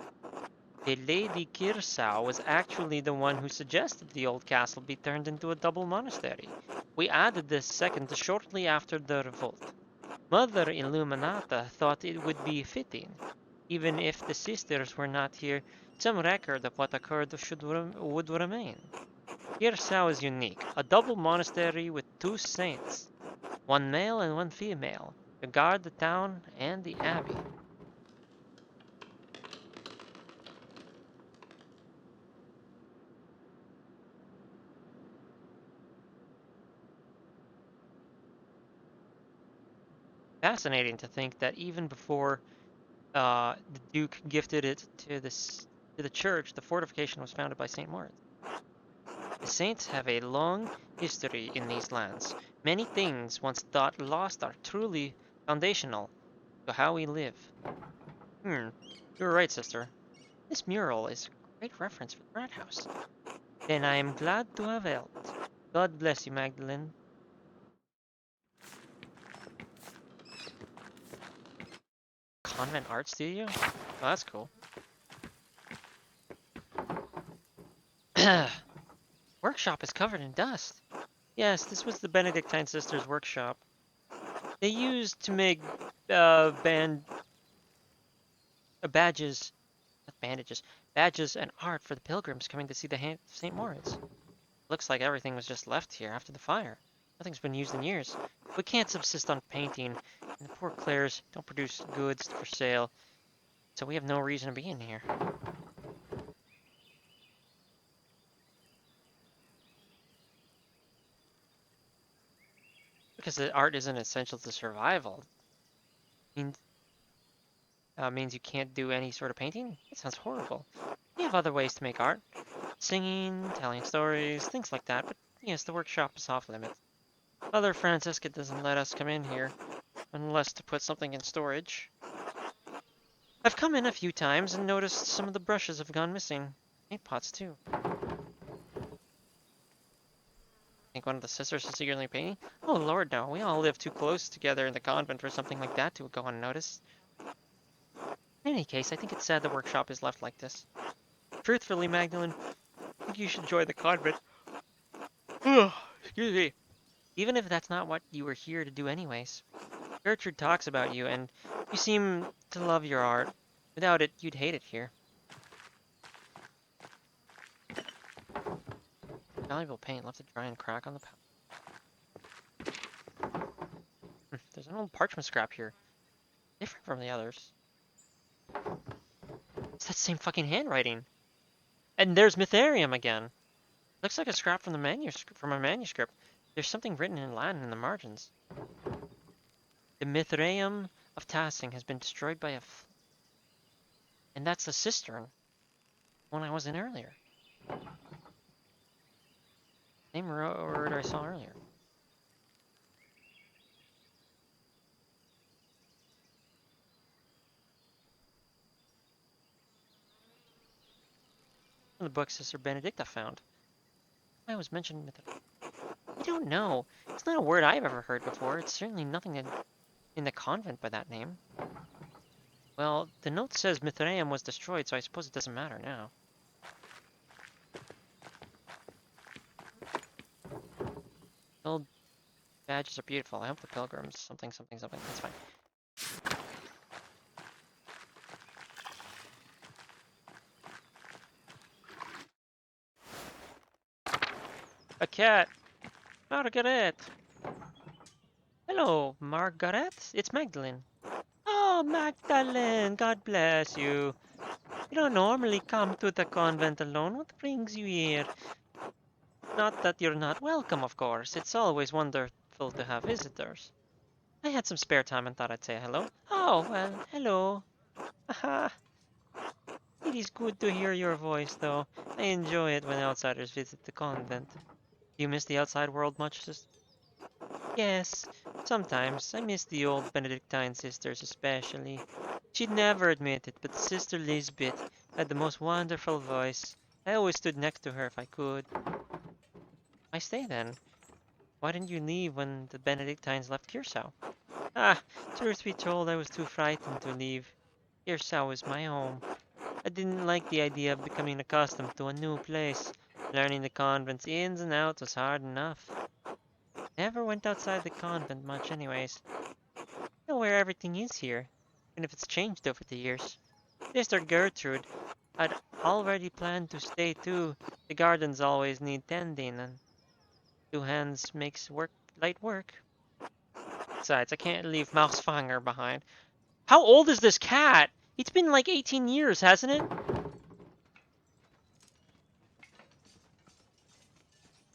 The Lady Kearsau was actually the one who suggested the old castle be turned into a double monastery. We added this second shortly after the revolt. Mother Illuminata thought it would be fitting. Even if the sisters were not here, some record of what occurred would remain. Kearsau is unique, a double monastery with 2 saints, one male and one female, to guard the town and the abbey. Fascinating to think that even before the Duke gifted it to the church, the fortification was founded by Saint Moritz. The saints have a long history in these lands. Many things once thought lost are truly foundational to how we live. You were right, sister. This mural is a great reference for the Rat House. Then I am glad to have helped. God bless you, Magdalene. Convent art studio? Oh, that's cool. Workshop is covered in dust. Yes, this was the Benedictine sisters' workshop. They used to make badges, not bandages, badges and art for the pilgrims coming to see the St. Moritz. Looks like everything was just left here after the fire. Nothing's been used in years. We can't subsist on painting, and the poor Clares don't produce goods for sale, so we have no reason to be in here. Because the art isn't essential to survival. Means you can't do any sort of painting? That sounds horrible. We have other ways to make art. Singing, telling stories, things like that, but yes, the workshop is off limits. Father Francisca doesn't let us come in here, unless to put something in storage. I've come in a few times and noticed some of the brushes have gone missing. Paint pots, too. Think one of the sisters is secretly painting? Oh lord, no. We all live too close together in the convent for something like that to go unnoticed. In any case, I think it's sad the workshop is left like this. Truthfully, Magdalene, I think you should join the convent. Excuse me. Even if that's not what you were here to do anyways. Gertrude talks about you, and you seem to love your art. Without it, you'd hate it here. Valuable paint left to dry and crack on the palette. There's an old parchment scrap here. Different from the others. It's that same fucking handwriting. And there's Mytharium again. Looks like a scrap from a manuscript. There's something written in Latin in the margins. The Mithraeum of Tassing has been destroyed by and that's the cistern. One I was in earlier. Same word I saw earlier. The book Sister Benedicta found. I was mentioning I don't know. It's not a word I've ever heard before. It's certainly nothing in the convent by that name. Well, the note says Mithraeum was destroyed, so I suppose it doesn't matter now. Old badges are beautiful. I hope the pilgrims something. That's fine. A cat! Margaret! Hello, Margaret. It's Magdalene. Oh, Magdalene, God bless you. You don't normally come to the convent alone. What brings you here? Not that you're not welcome, of course. It's always wonderful to have visitors. I had some spare time and thought I'd say hello. Oh, well, hello. Haha. It is good to hear your voice, though. I enjoy it when outsiders visit the convent. Do you miss the outside world much, sister? Yes, sometimes. I miss the old Benedictine sisters especially. She'd never admit it, but Sister Lisbeth had the most wonderful voice. I always stood next to her if I could. Why stay then? Why didn't you leave when the Benedictines left Curacao? Ah, truth be told, I was too frightened to leave. Curacao is my home. I didn't like the idea of becoming accustomed to a new place. Learning the convent's ins and outs was hard enough. Never went outside the convent much anyways. I know where everything is here, even if it's changed over the years. Sister Gertrude had already planned to stay too. The gardens always need tending, and 2 hands makes light work. Besides, I can't leave Mausfanger behind. How old is this cat? It's been like 18 years, hasn't it?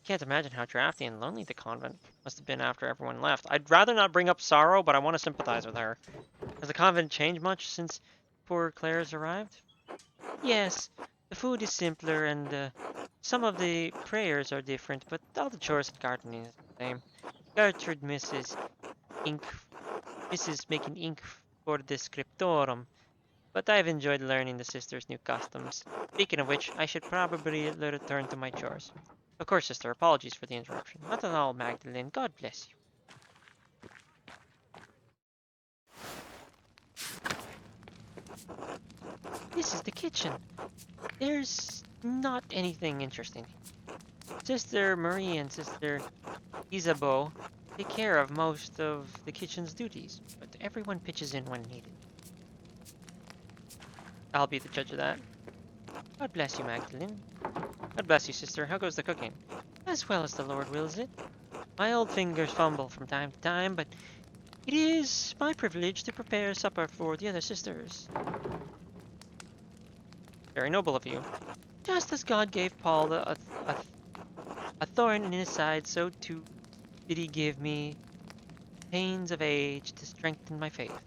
Can't imagine how drafty and lonely the convent Must have been after everyone left. I'd rather not bring up sorrow, but I want to sympathize with her. Has the convent changed much since poor Claire's arrived? Yes, the food is simpler and some of the prayers are different, but all the chores and gardening is the same. Gertrude ink, misses making ink for the scriptorum, but I've enjoyed learning the sisters' new customs. Speaking of which, I should probably return to my chores. Of course, sister, apologies for the interruption. Not at all, Magdalene. God bless you. This is the kitchen. There's not anything interesting. Sister Marie and Sister Isabeau take care of most of the kitchen's duties, but everyone pitches in when needed. I'll be the judge of that. God bless you, Magdalene. God bless you, sister. How goes the cooking? As well as the Lord wills it. My old fingers fumble from time to time, but it is my privilege to prepare supper for the other sisters. Very noble of you. Just as God gave Paul a thorn in his side, so too did he give me pains of age to strengthen my faith.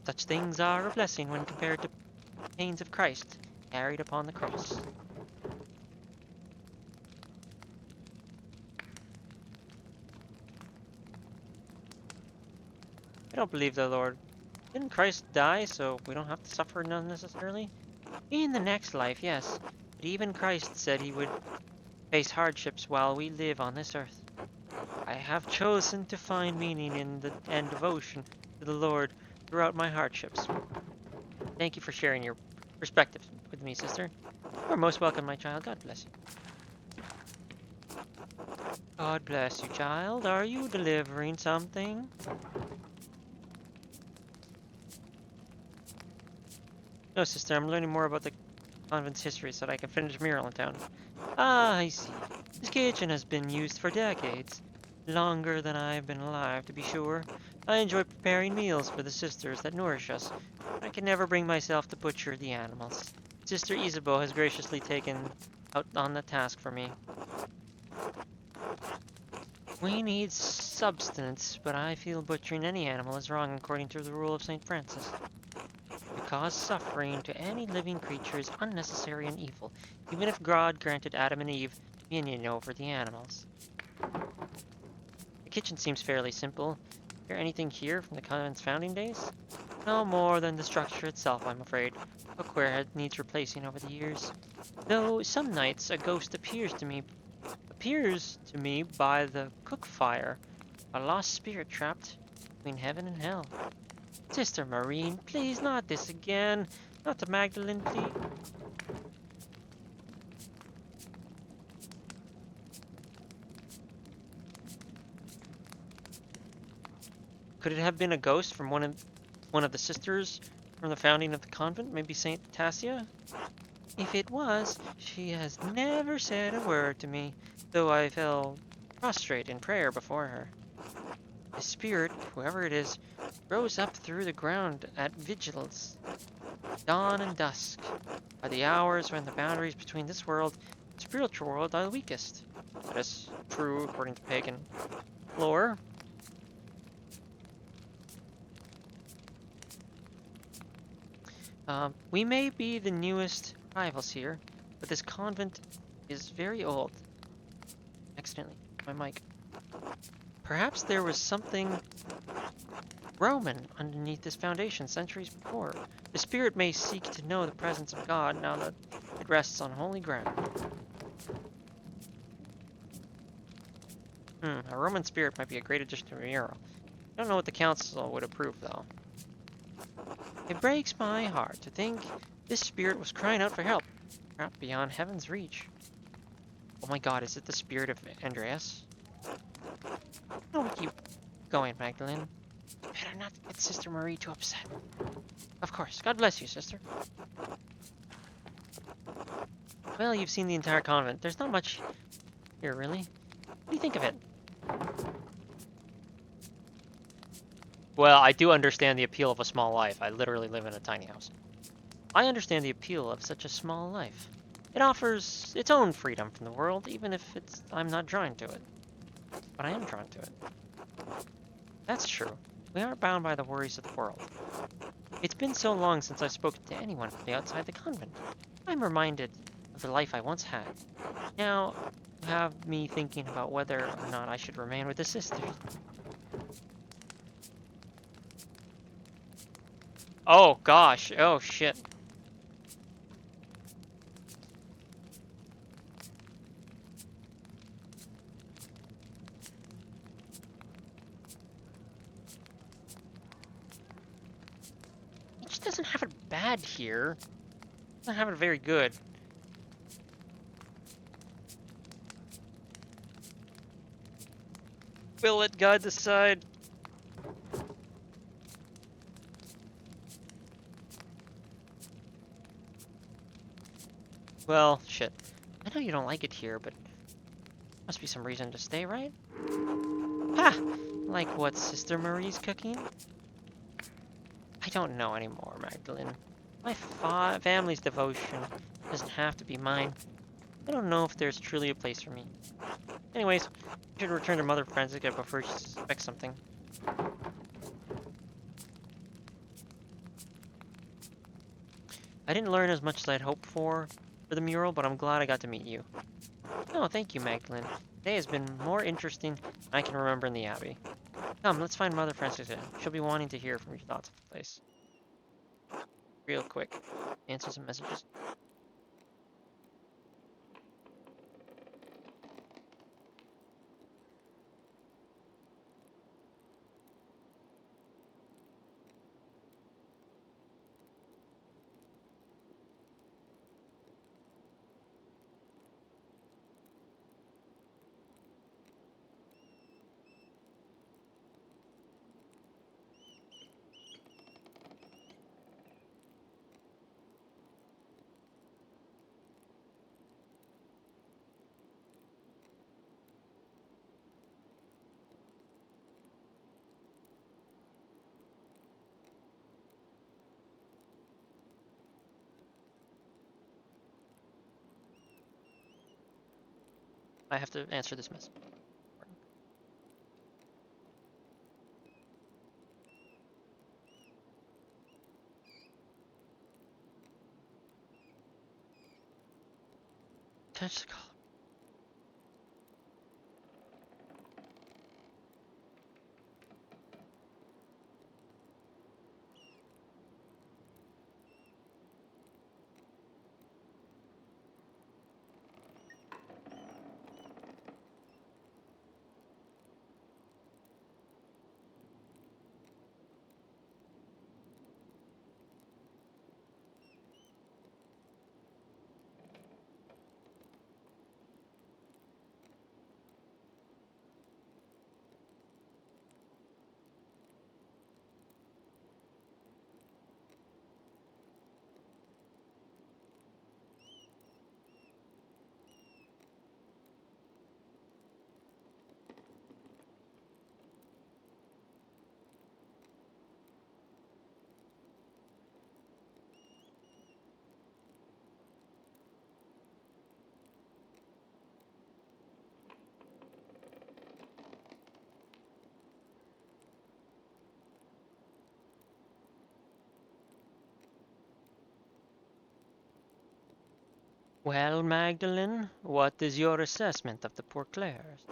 Such things are a blessing when compared to pains of Christ carried upon the cross. I don't believe the Lord. Didn't Christ die so we don't have to suffer unnecessarily? In the next life, yes. But even Christ said he would face hardships while we live on this earth. I have chosen to find meaning in and devotion to the Lord throughout my hardships. Thank you for sharing your perspective with me, sister. You are most welcome, my child. God bless you. God bless you, child. Are you delivering something? No, sister, I'm learning more about the convent's history so that I can finish mural in town. Ah, I see. This kitchen has been used for decades. Longer than I've been alive, to be sure. I enjoy preparing meals for the sisters that nourish us. I can never bring myself to butcher the animals. Sister Isabeau has graciously taken out on the task for me. We need substance, but I feel butchering any animal is wrong according to the rule of St. Francis. To cause suffering to any living creature is unnecessary and evil, even if God granted Adam and Eve dominion over the animals. The kitchen seems fairly simple. Is there anything here from the convent's founding days? No more than the structure itself, I'm afraid. Cookware needs replacing over the years. Though some nights a ghost appears to me by the cook fire, a lost spirit trapped between heaven and hell. Sister Marine, please, not this again. Not to Magdalene, please. Could it have been a ghost from one of the sisters from the founding of the convent? Maybe Saint Tassia? If it was, she has never said a word to me, though I fell prostrate in prayer before her. The spirit, whoever it is, rose up through the ground at vigils. Dawn and dusk are the hours when the boundaries between this world and the spiritual world are the weakest. That is true according to pagan lore. We may be the newest arrivals here, but this convent is very old. Accidentally, my mic. Perhaps there was something Roman underneath this foundation centuries before. The spirit may seek to know the presence of God now that it rests on holy ground. A Roman spirit might be a great addition to a mural. I don't know what the council would approve, though. It breaks my heart to think this spirit was crying out for help, trapped beyond heaven's reach. Oh my god, is it the spirit of Andreas? Don't keep going, Magdalene. Better not get Sister Marie too upset. Of course. God bless you, sister. Well, you've seen the entire convent. There's not much here, really. What do you think of it? Well, I do understand the appeal of a small life. I literally live in a tiny house. I understand the appeal of such a small life. It offers its own freedom from the world, even if I'm not drawn to it. but I am drawn to it. That's true. We aren't bound by the worries of the world. It's been so long since I've spoken to anyone from the outside the convent. I'm reminded of the life I once had. Now, you have me thinking about whether or not I should remain with the sisters. Oh gosh, oh shit. It just doesn't have it bad here. It doesn't have it very good. Will it guide the side? Well, shit. I know you don't like it here, but must be some reason to stay, right? Ha! Like what Sister Marie's cooking? I don't know anymore, Magdalene. My family's devotion doesn't have to be mine. I don't know if there's truly a place for me. Anyways, I should return to Mother Francisca before she suspects something. I didn't learn as much as I'd hoped for the mural, but I'm glad I got to meet you. Oh, thank you, Magdalene. Today has been more interesting than I can remember in the abbey. Come, let's find Mother Francisca. She'll be wanting to hear from your thoughts of the place. Real quick. Answer some messages. I have to answer this message. Touch the collar. Well, Magdalene, what is your assessment of the poor Clares?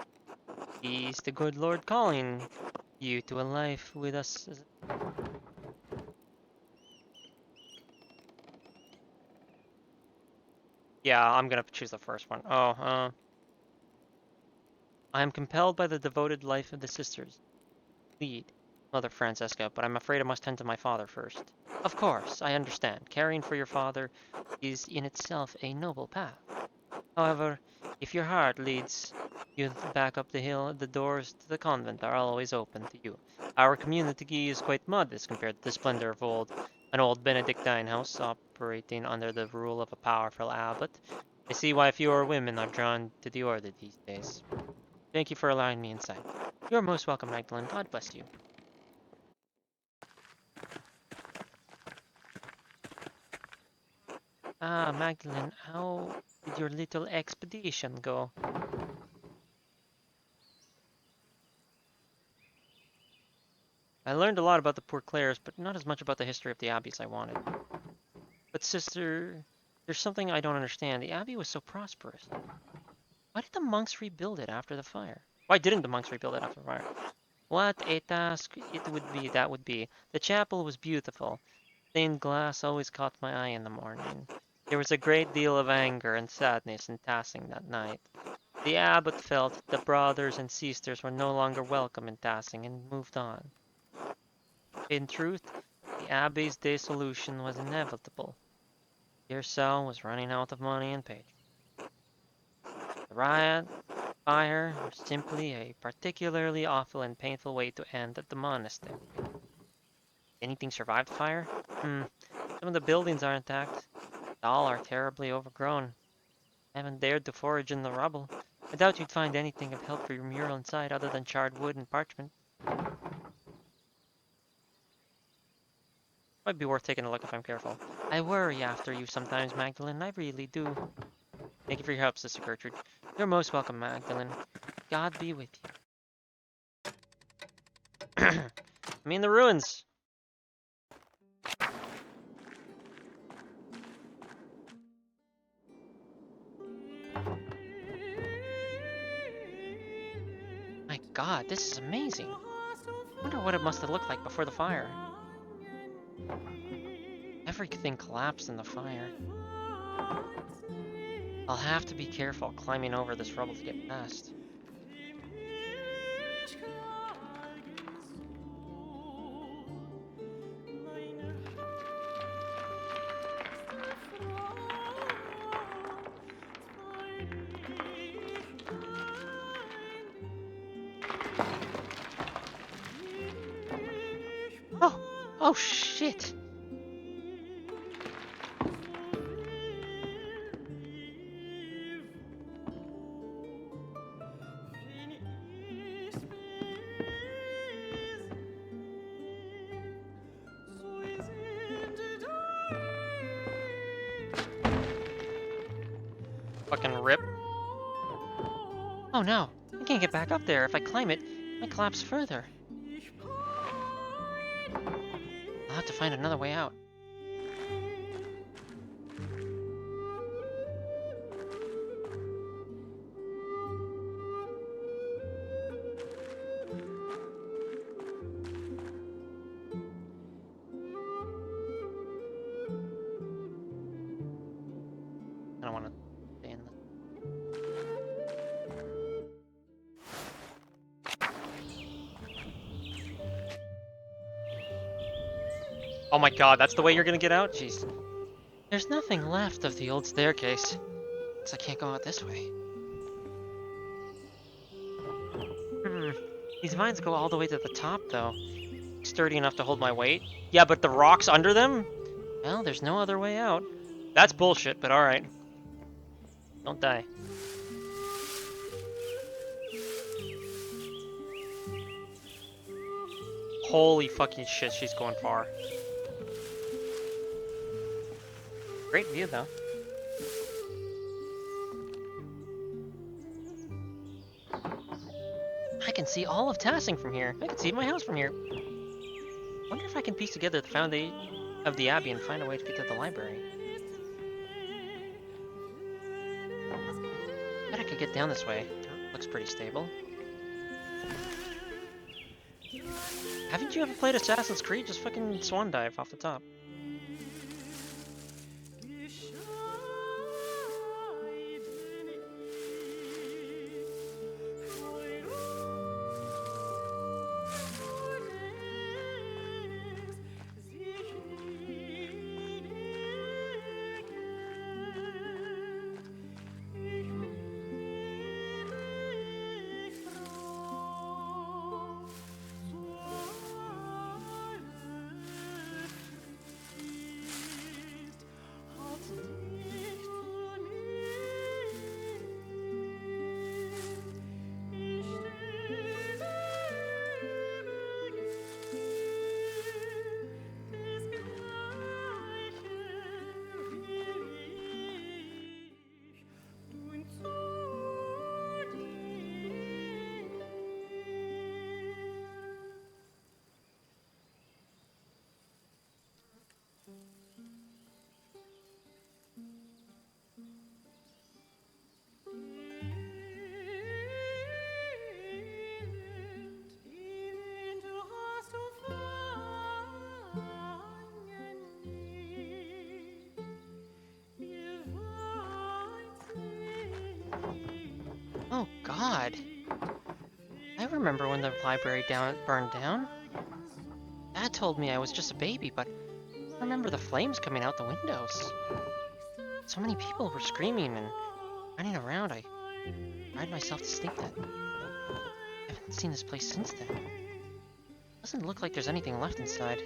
Is the good Lord calling you to a life with us? Yeah, I'm gonna choose the first one. Oh, I am compelled by the devoted life of the sisters. Lead, Mother Francesca, but I'm afraid I must tend to my father first. Of course, I understand. Caring for your father is in itself a noble path. However, if your heart leads you back up the hill, the doors to the convent are always open to you. Our community is quite modest compared to the splendor of an old Benedictine house operating under the rule of a powerful abbot. I see why fewer women are drawn to the order these days. Thank you for allowing me inside. You're most welcome, Magdalene. God bless you. Ah, Magdalene, how did your little expedition go? I learned a lot about the poor Clares, but not as much about the history of the Abbey as I wanted. But sister, there's something I don't understand. The Abbey was so prosperous. Why did the monks rebuild it after the fire? Why didn't the monks rebuild it after the fire? What a task that would be. The chapel was beautiful. Stained glass always caught my eye in the morning. There was a great deal of anger and sadness in Tassing that night. The abbot felt the brothers and sisters were no longer welcome in Tassing and moved on. In truth, the abbey's dissolution was inevitable. Dear Cell was running out of money and patrons. The riot, fire, were simply a particularly awful and painful way to end at the monastery. Anything survived the fire? Some of the buildings are intact. All are terribly overgrown. I haven't dared to forage in the rubble. I doubt you'd find anything of help for your mural inside other than charred wood and parchment. Might be worth taking a look if I'm careful. I worry after you sometimes, Magdalene. I really do. Thank you for your help, Sister Gertrude. You're most welcome, Magdalene. God be with you. I'm in the ruins. My God, this is amazing. I wonder what it must have looked like before the fire. Everything collapsed in the fire. I'll have to be careful climbing over this rubble to get past. Oh shit! Fucking rip. Oh no, I can't get back up there. If I climb it, I might collapse further. I'll have to find another way out. I don't want to stay in the... Oh my God, that's the way you're gonna get out? Jeez. There's nothing left of the old staircase. Guess I can't go out this way. These vines go all the way to the top, though. Sturdy enough to hold my weight. Yeah, but the rocks under them? Well, there's no other way out. That's bullshit, but alright. Don't die. Holy fucking shit, she's going far. Great view, though. I can see all of Tassing from here. I can see my house from here. Wonder if I can piece together the foundation of the Abbey and find a way to get to the library. Bet I could get down this way. Looks pretty stable. Haven't you ever played Assassin's Creed? Just fucking swan dive off the top. Oh God. I remember when the library burned down. Dad told me I was just a baby, but I remember the flames coming out the windows. So many people were screaming and running around. I cried myself to sleep then. I haven't seen this place since then. Doesn't look like there's anything left inside.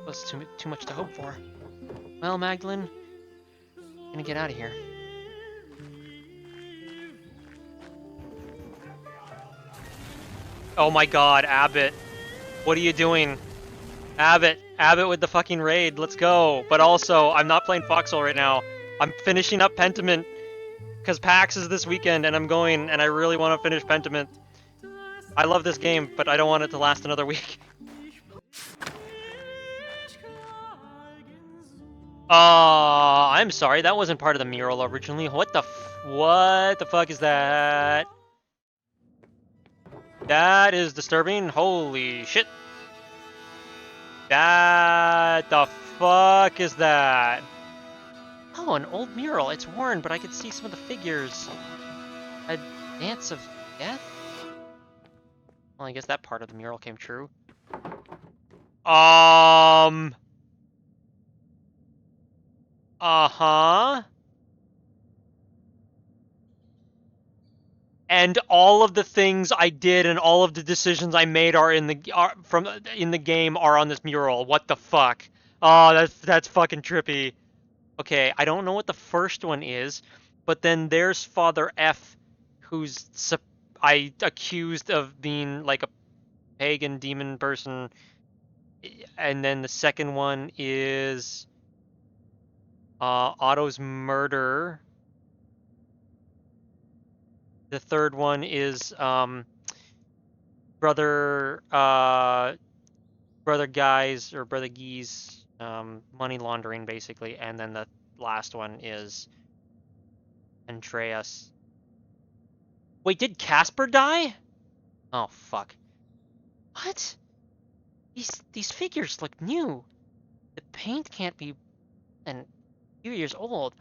Was too much to hope for. Well, Magdalene, I'm gonna get out of here. Oh my God, Abbott. What are you doing? Abbott with the fucking raid, let's go. But also, I'm not playing Foxhole right now. I'm finishing up Pentiment, because PAX is this weekend, and I'm going, and I really want to finish Pentiment. I love this game, but I don't want it to last another week. I'm sorry, that wasn't part of the mural originally. What the fuck is that? That is disturbing. Holy shit. That the fuck is that? Oh, an old mural. It's worn, but I could see some of the figures. A dance of death? Well, I guess that part of the mural came true. Uh-huh. And all of the things I did and all of the decisions I made are in the game are on this mural. What the fuck? Oh, that's fucking trippy. Okay, I don't know what the first one is, but then there's Father F, who's I accused of being like a pagan demon person, and then the second one is Otto's murder. The third one is brother Guy's or brother Guy's money laundering basically, and then the last one is Andreas. Wait, did Casper die? Oh fuck. What? These figures look new. The paint can't be a few years old.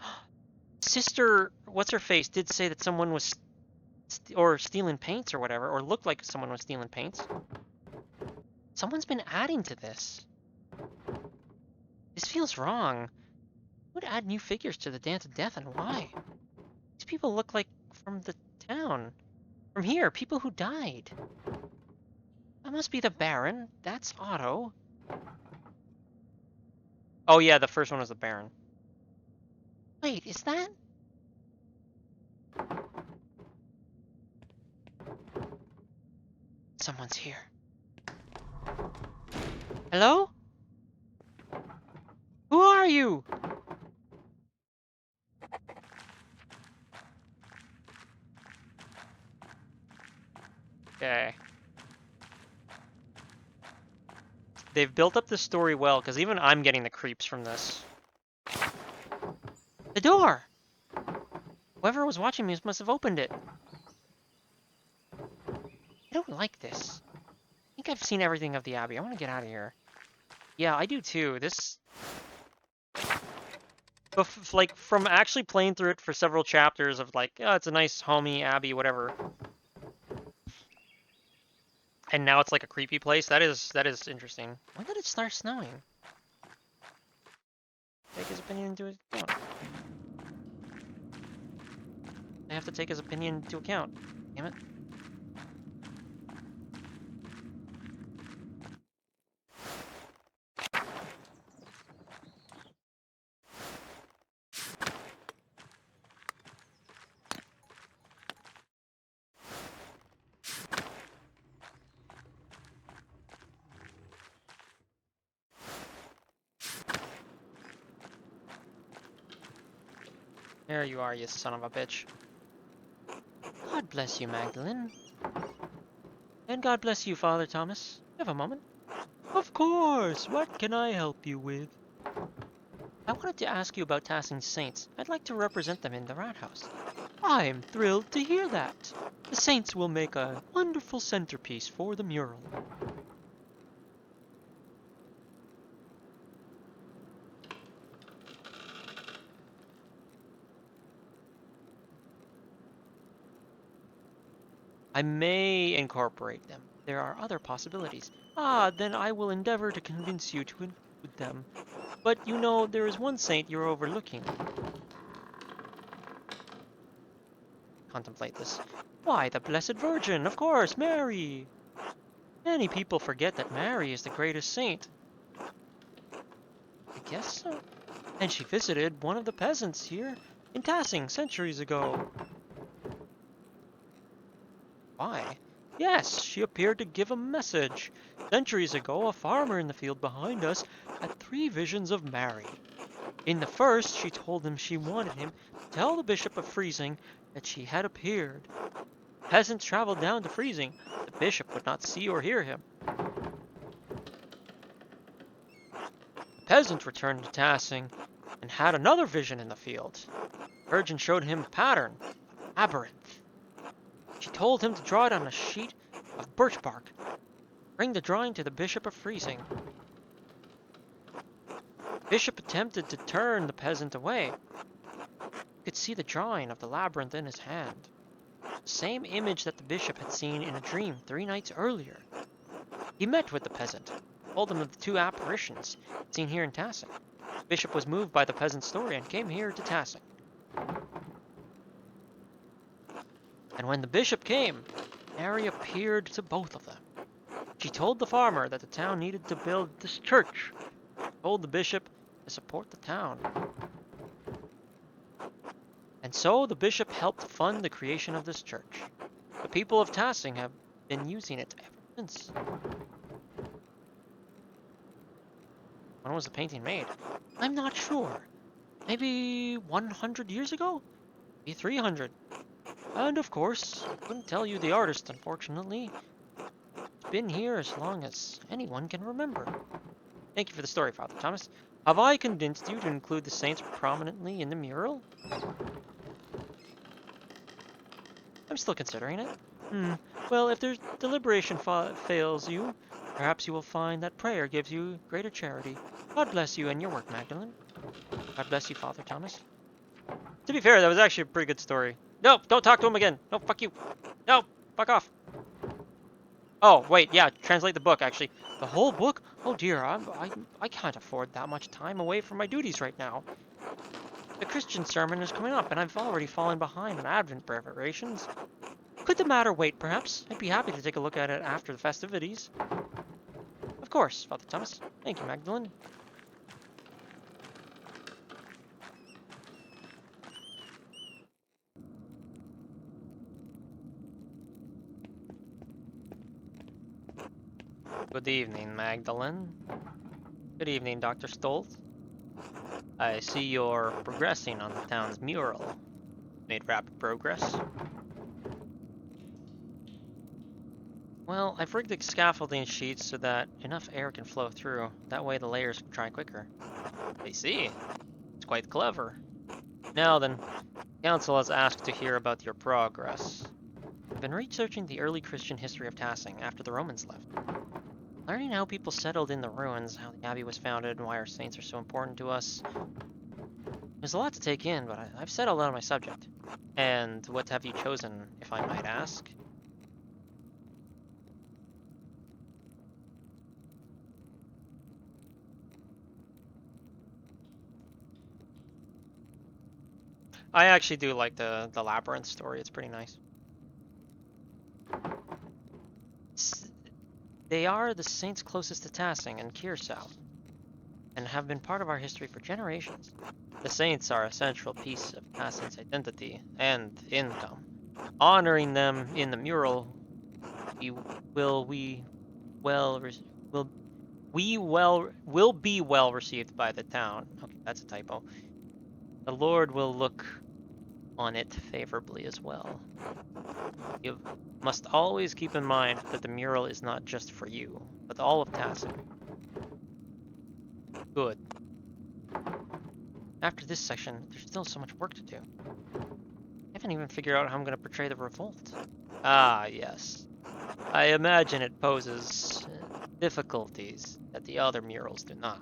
Sister, what's her face, did say that someone was stealing paints or whatever, or looked like someone was stealing paints. Someone's been adding to this. This feels wrong. Who would add new figures to the Dance of Death and why? These people look like from the town. From here, people who died. That must be the Baron. That's Otto. Oh yeah, the first one was the Baron. Wait, is that? Someone's here. Hello? Who are you? Okay. They've built up the story well, because even I'm getting the creeps from this. The door! Whoever was watching me must have opened it. I don't like this. I think I've seen everything of the Abbey. I want to get out of here. Yeah, I do too. This... like, from actually playing through it for several chapters of like, oh, it's a nice, homey Abbey, whatever. And now it's like a creepy place. That is interesting. When did it start snowing? Take his opinion into account. I have to take his opinion into account. Damn it. There you are, you son of a bitch. God bless you, Magdalene. And God bless you, Father Thomas. You have a moment? Of course! What can I help you with? I wanted to ask you about tassing saints. I'd like to represent them in the rat house. I'm thrilled to hear that. The saints will make a wonderful centerpiece for the mural. I may incorporate them. There are other possibilities. Ah, then I will endeavor to convince you to include them. But you know, there is one saint you're overlooking. Contemplate this. Why, the Blessed Virgin, of course, Mary! Many people forget that Mary is the greatest saint. I guess so. And she visited one of the peasants here in Tassing centuries ago. Why? Yes, she appeared to give a message. Centuries ago, a farmer in the field behind us had 3 visions of Mary. In the first, she told him she wanted him to tell the Bishop of Freising that she had appeared. Peasants traveled down to Freising. The bishop would not see or hear him. The peasant returned to Tassing and had another vision in the field. The Virgin showed him a pattern, a labyrinth. She told him to draw it on a sheet of birch bark. Bring the drawing to the Bishop of Freising. The bishop attempted to turn the peasant away. You could see the drawing of the labyrinth in his hand. The same image that the bishop had seen in a dream 3 nights earlier. He met with the peasant, told him of the 2 apparitions seen here in Tassing. The bishop was moved by the peasant's story and came here to Tassing. And when the bishop came, Mary appeared to both of them. She told the farmer that the town needed to build this church. She told the bishop to support the town. And so the bishop helped fund the creation of this church. The people of Tassing have been using it ever since. When was the painting made? I'm not sure. Maybe 100 years ago? Maybe 300. And of course, I couldn't tell you the artist, unfortunately. It's been here as long as anyone can remember. Thank you for the story, Father Thomas. Have I convinced you to include the saints prominently in the mural? I'm still considering it. Well, if their deliberation fails you, perhaps you will find that prayer gives you greater charity. God bless you and your work, Magdalene. God bless you, Father Thomas. To be fair, that was actually a pretty good story. No, don't talk to him again. No, fuck you. No, fuck off. Oh, wait, yeah, translate the book, actually. The whole book? Oh dear, I can't afford that much time away from my duties right now. The Christian sermon is coming up, and I've already fallen behind on Advent preparations. Could the matter wait, perhaps? I'd be happy to take a look at it after the festivities. Of course, Father Thomas. Thank you, Magdalene. Good evening, Magdalene. Good evening, Dr. Stolt. I see you're progressing on the town's mural. Made rapid progress. Well, I've rigged the scaffolding sheets so that enough air can flow through. That way the layers can dry quicker. I see. It's quite clever. Now then, Council has asked to hear about your progress. I've been researching the early Christian history of Tassing after the Romans left. Learning how people settled in the ruins, how the abbey was founded, and why our saints are so important to us. There's a lot to take in, but I've settled on my subject. And what have you chosen, if I might ask? I actually do like the labyrinth story. It's pretty nice. They are the saints closest to Tassing and Kiersau, and have been part of our history for generations. The saints are a central piece of Tassing's identity and income. Honoring them in the mural will be well received by the town. Okay, that's a typo. The Lord will look on it favorably as well. You must always keep in mind that the mural is not just for you, but all of Tassing. Good. After this section, there's still so much work to do. I haven't even figured out how I'm going to portray the revolt. Ah, yes. I imagine it poses difficulties that the other murals do not.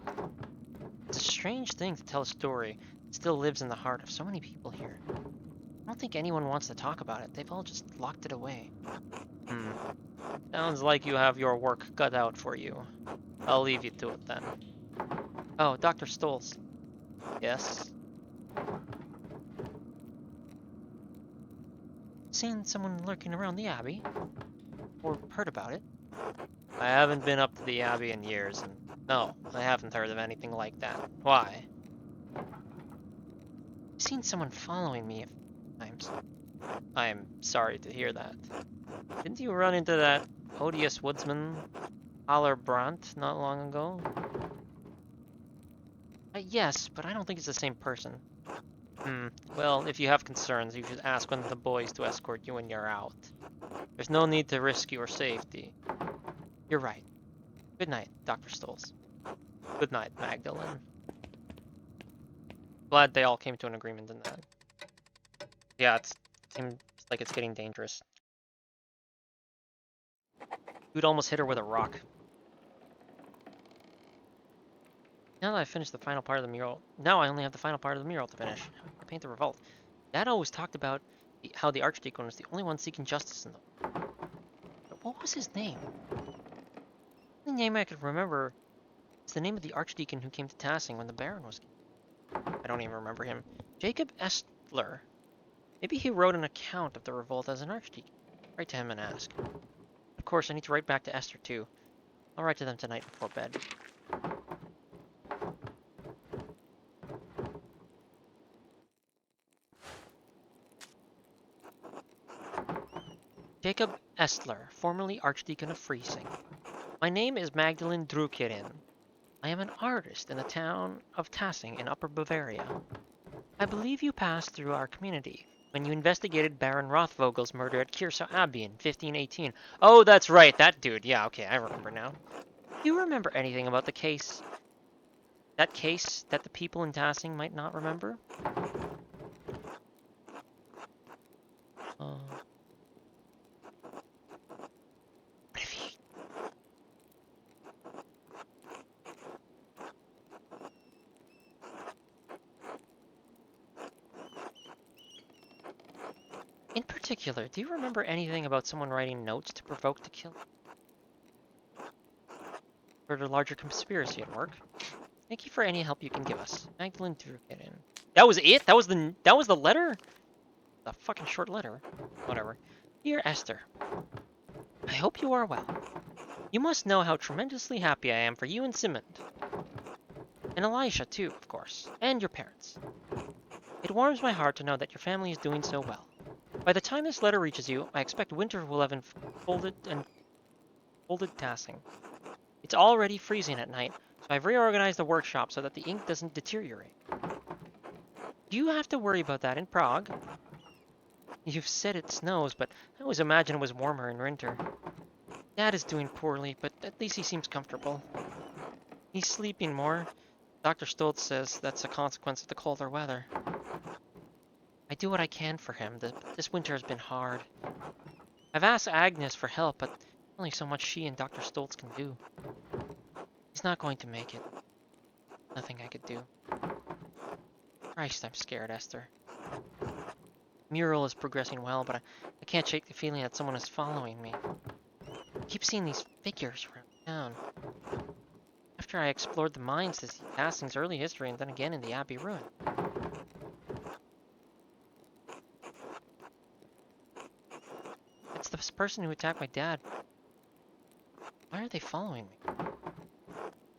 It's a strange thing to tell a story that still lives in the heart of so many people here. I don't think anyone wants to talk about it. They've all just locked it away. Sounds like you have your work cut out for you. I'll leave you to it then. Oh, Dr. Stolz. Yes? Seen someone lurking around the Abbey? Or heard about it? I haven't been up to the Abbey in years, and no, I haven't heard of anything like that. Why? I've seen someone following me a few times. I am sorry to hear that. Didn't you run into that odious woodsman, Brandt, not long ago? Yes, but I don't think it's the same person. Well, if you have concerns, you should ask one of the boys to escort you when you're out. There's no need to risk your safety. You're right. Good night, Dr. Stolz. Good night, Magdalene. Glad they all came to an agreement in that. Yeah, it seems like it's getting dangerous. Dude almost hit her with a rock. Now that I've finished the final part of the mural, now I only have the final part of the mural to finish. I paint the revolt. Dad always talked about how the Archdeacon was the only one seeking justice in them. But what was his name? The only name I could remember is the name of the Archdeacon who came to Tassing when the Baron was killed. I don't even remember him. Jacob Estler. Maybe he wrote an account of the revolt as an Archdeacon. Write to him and ask. Of course, I need to write back to Esther too. I'll write to them tonight before bed. Jacob Estler, formerly Archdeacon of Freising. My name is Magdalene Druckerin. I am an artist in the town of Tassing in Upper Bavaria. I believe you passed through our community when you investigated Baron Rothvogel's murder at Kiersau Abbey in 1518. Oh, that's right, that dude. Yeah, okay, I remember now. Do you remember anything about the case? That case that the people in Tassing might not remember? What if he... In particular, do you remember anything about someone writing notes to provoke to kill? Or the larger conspiracy at work? Thank you for any help you can give us. Magdalene Druckerin. That was it? That was the letter? A fucking short letter. Whatever. Dear Esther, I hope you are well. You must know how tremendously happy I am for you and Simond. And Elisha too, of course. And your parents. It warms my heart to know that your family is doing so well. By the time this letter reaches you, I expect winter will have unfolded Tassing. It's already freezing at night, so I've reorganized the workshop so that the ink doesn't deteriorate. Do you have to worry about that in Prague? You've said it snows, but I always imagined it was warmer in winter. Dad is doing poorly, but at least he seems comfortable. He's sleeping more. Dr. Stolz says that's a consequence of the colder weather. I do what I can for him. This winter has been hard. I've asked Agnes for help, but only so much she and Dr. Stolz can do. He's not going to make it. Nothing I could do. Christ, I'm scared, Esther. Mural is progressing well, but I can't shake the feeling that someone is following me. I keep seeing these figures around town. After I explored the mines to see Tassing's early history and then again in the Abbey ruin. It's the person who attacked my dad. Why are they following me?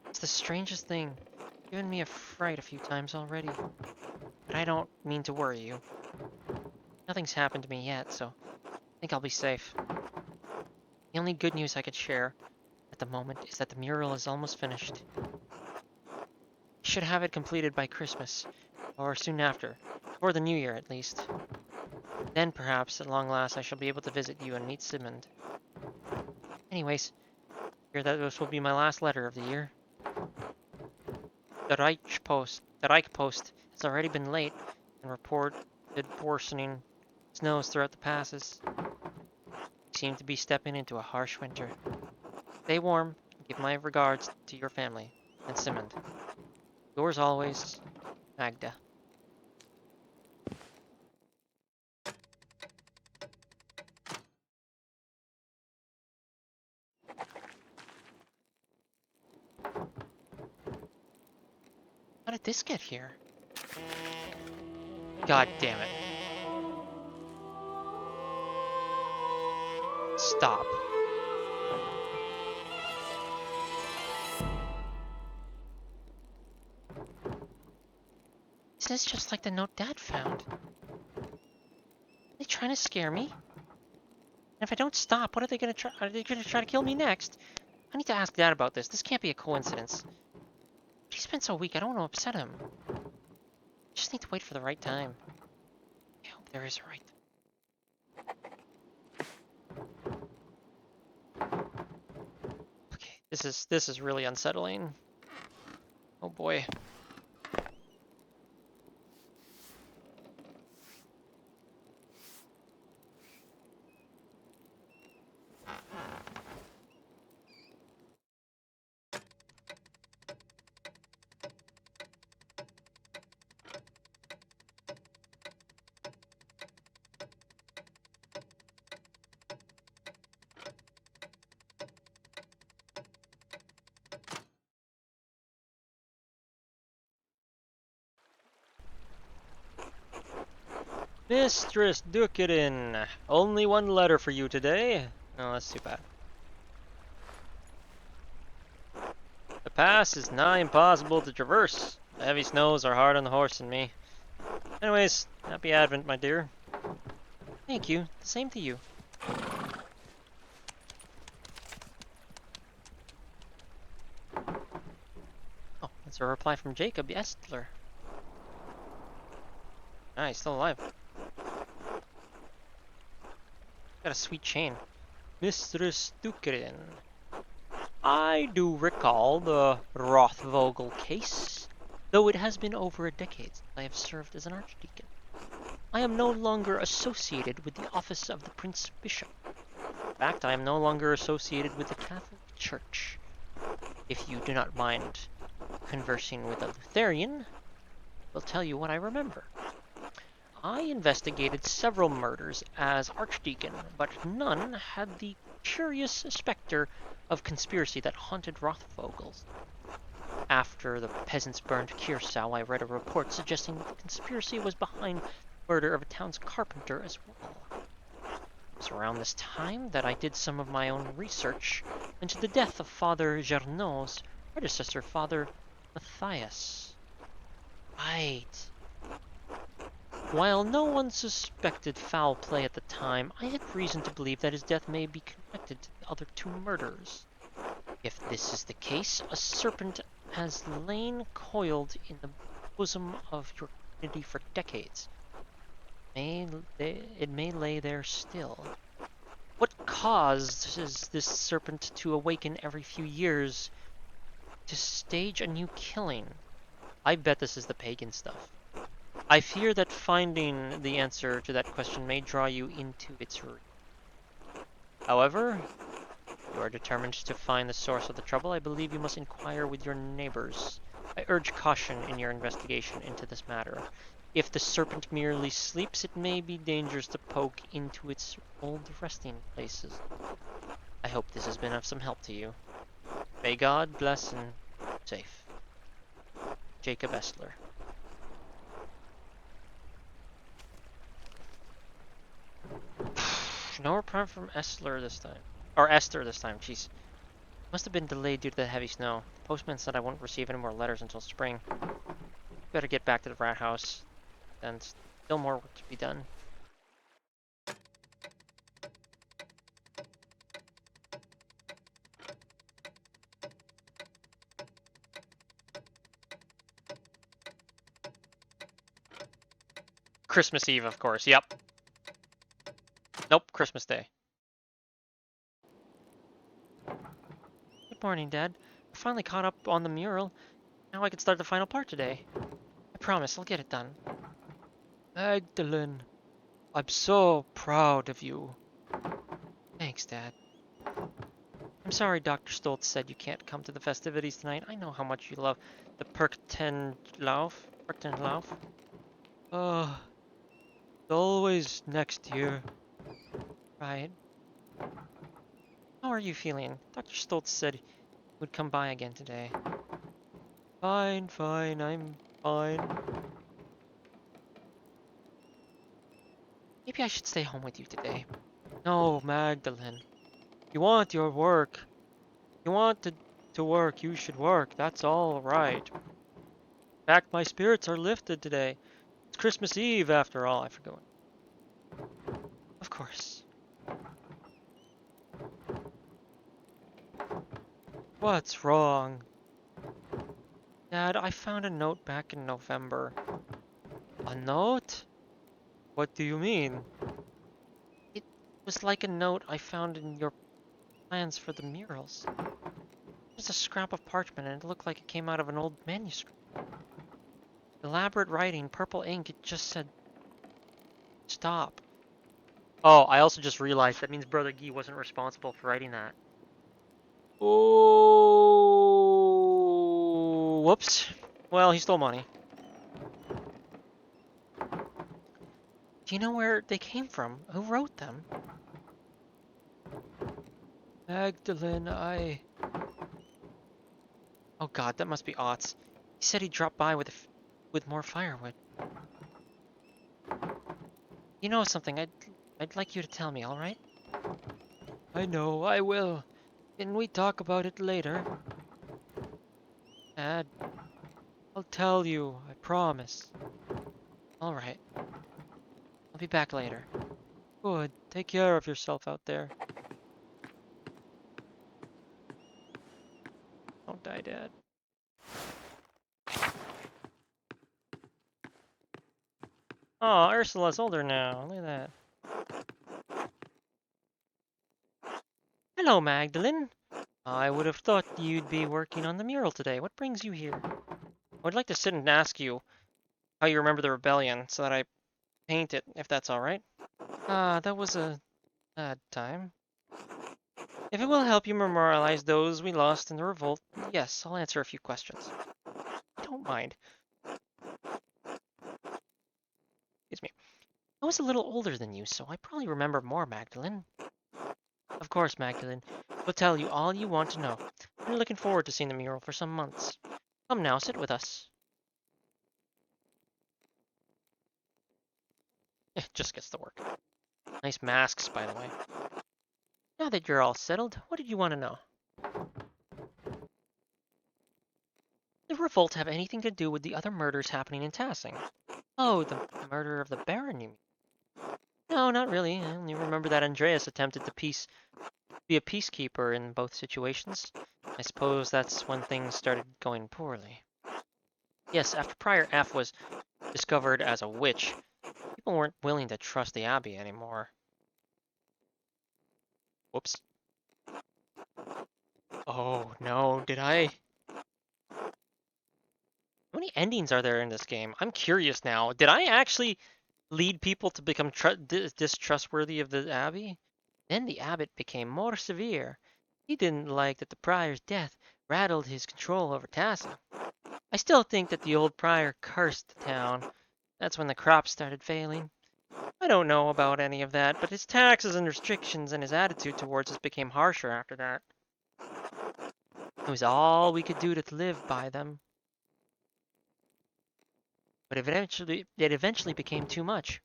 It's the strangest thing. Given me a fright a few times already. But I don't mean to worry you. Nothing's happened to me yet, so I think I'll be safe. The only good news I could share at the moment is that the mural is almost finished. I should have it completed by Christmas, or soon after, or the New Year at least. Then perhaps, at long last, I shall be able to visit you and meet Simond. Anyways, I hear that this will be my last letter of the year. The Reich Post has already been late and reported worsening snows throughout the passes. We seem to be stepping into a harsh winter. Stay warm and give my regards to your family and Simond. Yours always, Magda. How did this get here? God damn it. Stop. This is just like the note Dad found. Are they trying to scare me? And if I don't stop, what are they gonna try? Are they gonna try to kill me next? I need to ask Dad about this. This can't be a coincidence. He's been so weak, I don't want to upset him. I just need to wait for the right time. I hope there is a right time. Okay, this is really unsettling. Oh boy. Mistress Dukirin, only one letter for you today. Oh, that's too bad. The pass is nigh impossible to traverse. The heavy snows are hard on the horse and me. Anyways, happy Advent, my dear. Thank you. The same to you. Oh, that's a reply from Jacob Estler. Ah, he's still alive. Got a sweet chain. Mistress Dukirin. I do recall the Rothvogel case, though it has been over a decade since I have served as an archdeacon. I am no longer associated with the office of the Prince Bishop. In fact, I am no longer associated with the Catholic Church. If you do not mind conversing with a Lutheran, I'll tell you what I remember. I investigated several murders as archdeacon, but none had the curious specter of conspiracy that haunted Rothvogel's. After the peasants burned Kiersau, I read a report suggesting that the conspiracy was behind the murder of a town's carpenter as well. It was around this time that I did some of my own research into the death of Father Gernot's predecessor, Father Matthias. Right. While no one suspected foul play at the time, I had reason to believe that his death may be connected to the other two murders. If this is the case, a serpent has lain coiled in the bosom of your community for decades. It may lay there still. What causes this serpent to awaken every few years to stage a new killing? I bet this is the pagan stuff. I fear that finding the answer to that question may draw you into its root. However, if you are determined to find the source of the trouble, I believe you must inquire with your neighbors. I urge caution in your investigation into this matter. If the serpent merely sleeps, it may be dangerous to poke into its old resting places. I hope this has been of some help to you. May God bless and safe. Jacob Estler. No reply from Estler this time. Or Esther this time, jeez. Must have been delayed due to the heavy snow. The postman said I wouldn't receive any more letters until spring. Better get back to the rat house. And still more work to be done. Christmas Eve, of course, yep. Nope, Christmas Day. Good morning, Dad. I finally caught up on the mural. Now I can start the final part today. I promise I'll get it done. Magdalene, I'm so proud of you. Thanks, Dad. I'm sorry Dr. Stoltz said you can't come to the festivities tonight. I know how much you love the Perchtenlauf. Always next year. Right. How are you feeling? Dr. Stoltz said he would come by again today. Fine, fine, I'm fine. Maybe I should stay home with you today. No, Magdalene. You want your work. You want to work, you should work. That's all right. In fact, my spirits are lifted today. It's Christmas Eve, after all. I forgot. Of course. What's wrong? Dad, I found a note back in November. A note? What do you mean? It was like a note I found in your plans for the murals. It was a scrap of parchment and it looked like it came out of an old manuscript. Elaborate writing, purple ink, it just said, stop. Oh, I also just realized that means Brother Guy wasn't responsible for writing that. Oh, whoops. Well, he stole money. Do you know where they came from? Who wrote them? Magdalene, Oh god, that must be Otts. He said he'd drop by with more firewood. You know something, I'd like you to tell me, alright? I know, I will. Can we talk about it later? Dad, I'll tell you, I promise. Alright, I'll be back later. Good, take care of yourself out there. Don't die, Dad. Oh, Ursula's older now, look at that. Hello, Magdalene. I would have thought you'd be working on the mural today. What brings you here? I would like to sit and ask you how you remember the rebellion, so that I paint it, if that's alright. That was a bad time. If it will help you memorialize those we lost in the revolt, yes, I'll answer a few questions. I don't mind. Excuse me. I was a little older than you, so I probably remember more, Magdalene. Of course, Magdalene. We'll tell you all you want to know. I've been looking forward to seeing the mural for some months. Come now, sit with us. Just gets to work. Nice masks, by the way. Now that you're all settled, what did you want to know? Did the revolt have anything to do with the other murders happening in Tassing? Oh, the murder of the Baron, you mean? No, not really. I only remember that Andreas attempted to be a peacekeeper in both situations. I suppose that's when things started going poorly. Yes, after Prior F was discovered as a witch, people weren't willing to trust the abbey anymore. Whoops. Oh, no, did I? How many endings are there in this game? I'm curious now. Did I actually lead people to become distrustworthy of the abbey? Then the abbot became more severe. He didn't like that the prior's death rattled his control over Tassa. I still think that the old prior cursed the town. That's when the crops started failing. I don't know about any of that, but his taxes and restrictions and his attitude towards us became harsher after that. It was all we could do to live by them. But it eventually became too much.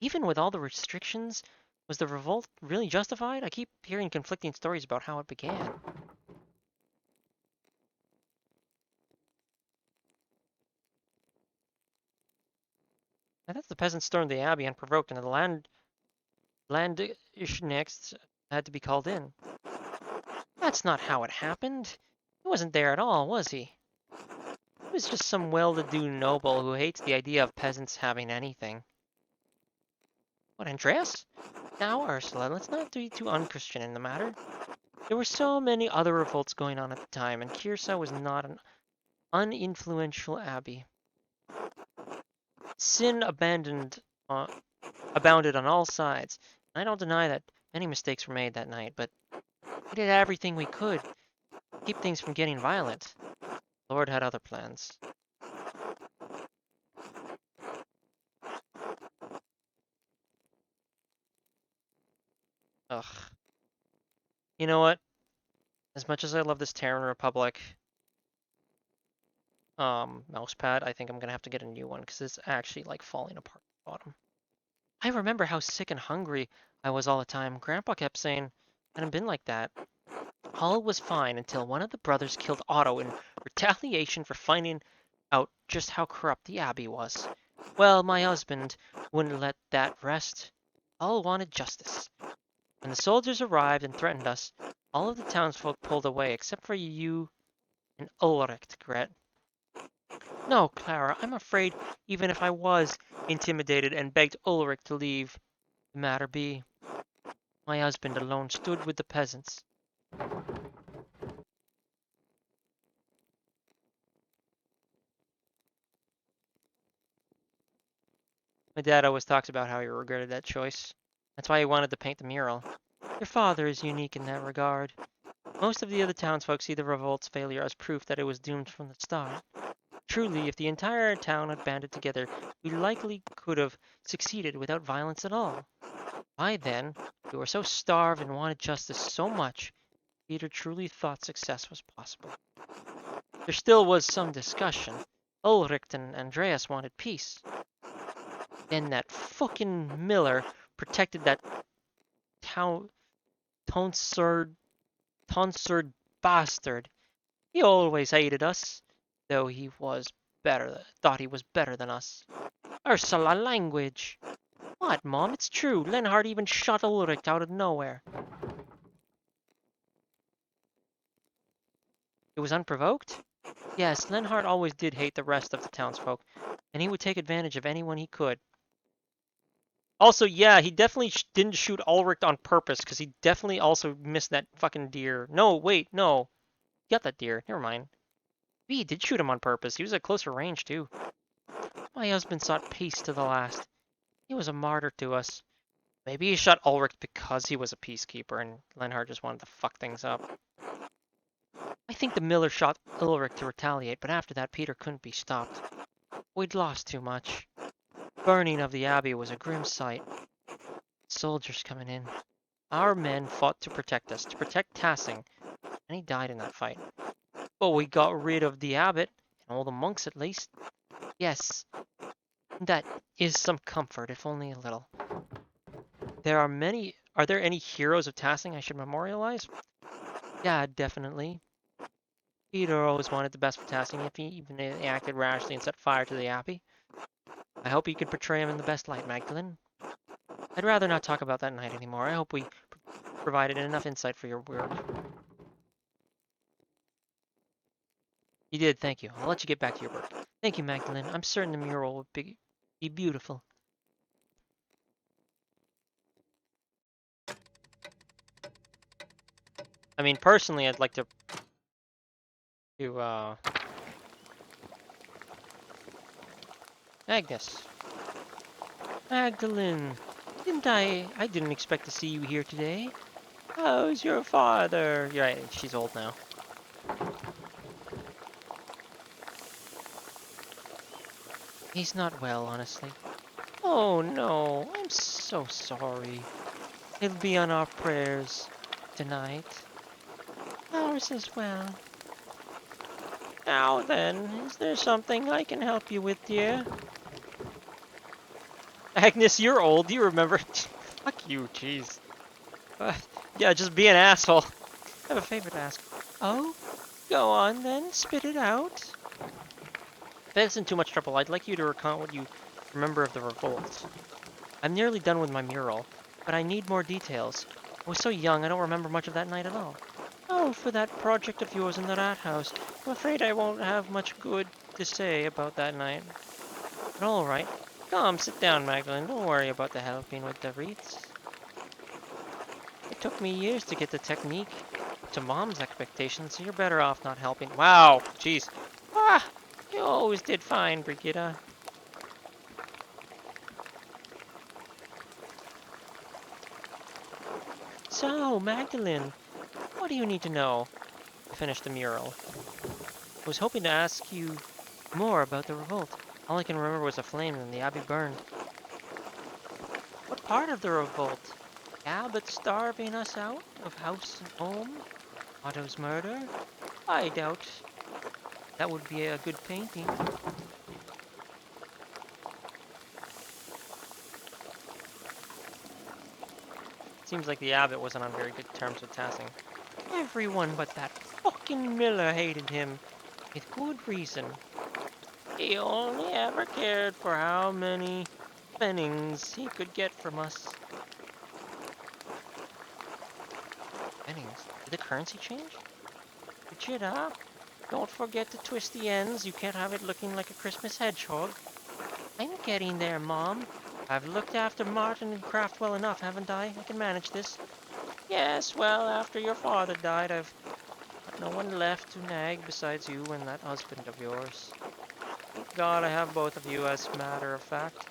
Even with all the restrictions, was the revolt really justified? I keep hearing conflicting stories about how it began. I thought the peasants stormed the abbey unprovoked and the Landsknechts had to be called in. That's not how it happened. He wasn't there at all, was he? He was just some well-to-do noble who hates the idea of peasants having anything. What, Andreas? Now, Ursula, let's not be too unchristian in the matter. There were so many other revolts going on at the time, and Kyrsa was not an uninfluential abbey. Sin abounded on all sides. I don't deny that many mistakes were made that night, but we did everything we could to keep things from getting violent. The Lord had other plans. Ugh. You know what? As much as I love this Terran Republic, mouse pad. I think I'm gonna have to get a new one because it's actually like falling apart at the bottom. I remember how sick and hungry I was all the time. Grandpa kept saying, hadn't been like that. All was fine until one of the brothers killed Otto in retaliation for finding out just how corrupt the abbey was. Well, my husband wouldn't let that rest. All wanted justice. When the soldiers arrived and threatened us, all of the townsfolk pulled away except for you and Ulrich, Gret. No, Clara, I'm afraid even if I was intimidated and begged Ulrich to leave the matter be, my husband alone stood with the peasants. My dad always talks about how he regretted that choice. That's why he wanted to paint the mural. Your father is unique in that regard. Most of the other townsfolk see the revolt's failure as proof that it was doomed from the start. Truly, if the entire town had banded together, we likely could have succeeded without violence at all. Why then, we were so starved and wanted justice so much, Peter truly thought success was possible. There still was some discussion. Ulrich and Andreas wanted peace. Then that fucking Miller protected that town tonsured bastard. He always hated us, though he was thought he was better than us. Ursula language! What, Mom? It's true. Lenhard even shot Ulrich out of nowhere. It was unprovoked? Yes, Lenhard always did hate the rest of the townsfolk, and he would take advantage of anyone he could. Also, yeah, he definitely didn't shoot Ulrich on purpose, because he definitely also missed that fucking deer. No, wait, no. He got that deer. Never mind. He did shoot him on purpose. He was at closer range, too. My husband sought peace to the last. He was a martyr to us. Maybe he shot Ulrich because he was a peacekeeper, and Lenhard just wanted to fuck things up. I think the miller shot Ulrich to retaliate, but after that, Peter couldn't be stopped. We'd lost too much. Burning of the abbey was a grim sight. Soldiers coming in. Our men fought to protect us, to protect Tassing, and he died in that fight. But we got rid of the abbot, and all the monks at least. Yes, that is some comfort, if only a little. Are there any heroes of Tassing I should memorialize? Yeah, definitely. Theodore always wanted the best for Tassing, if he even acted rashly and set fire to the abbey. I hope you can portray him in the best light, Magdalene. I'd rather not talk about that night anymore. I hope we provided enough insight for your work. You did, thank you. I'll let you get back to your work. Thank you, Magdalene. I'm certain the mural will be beautiful. I mean, personally, I'd like to Agnes. Magdalene, I didn't expect to see you here today. How's your father? You're right, she's old now. He's not well, honestly. Oh no, I'm so sorry. He'll be on our prayers tonight. Ours as well. Now then, is there something I can help you with, dear? Agnes, you're old, you remember? Fuck you, jeez. Yeah, just be an asshole. I have a favor to ask. Oh? Go on then, spit it out. If that's in too much trouble, I'd like you to recount what you remember of the revolt. I'm nearly done with my mural, but I need more details. I was so young, I don't remember much of that night at all. Oh, for that project of yours in the rat house. I'm afraid I won't have much good to say about that night. But all right. Come, sit down, Magdalene. Don't worry about the helping with the wreaths. It took me years to get the technique to Mom's expectations, so you're better off not helping. Wow, jeez. Ah, you always did fine, Brigitte. So, Magdalene, what do you need to know to finish the mural? I was hoping to ask you more about the revolt. All I can remember was a flame and the abbey burned. What part of the revolt? The abbot starving us out of house and home? Otto's murder? I doubt That would be a good painting. Seems like the abbot wasn't on very good terms with Tassing. Everyone but that fucking miller hated him, with good reason. He only ever cared for how many pfennigs he could get from us. Pfennigs? Did the currency change? Switch it up. Don't forget to twist the ends. You can't have it looking like a Christmas hedgehog. I'm getting there, Mom. I've looked after Martin and Kraft well enough, haven't I? I can manage this. Yes, well, after your father died, I've got no one left to nag besides you and that husband of yours. Thank God I have both of you, as a matter of fact.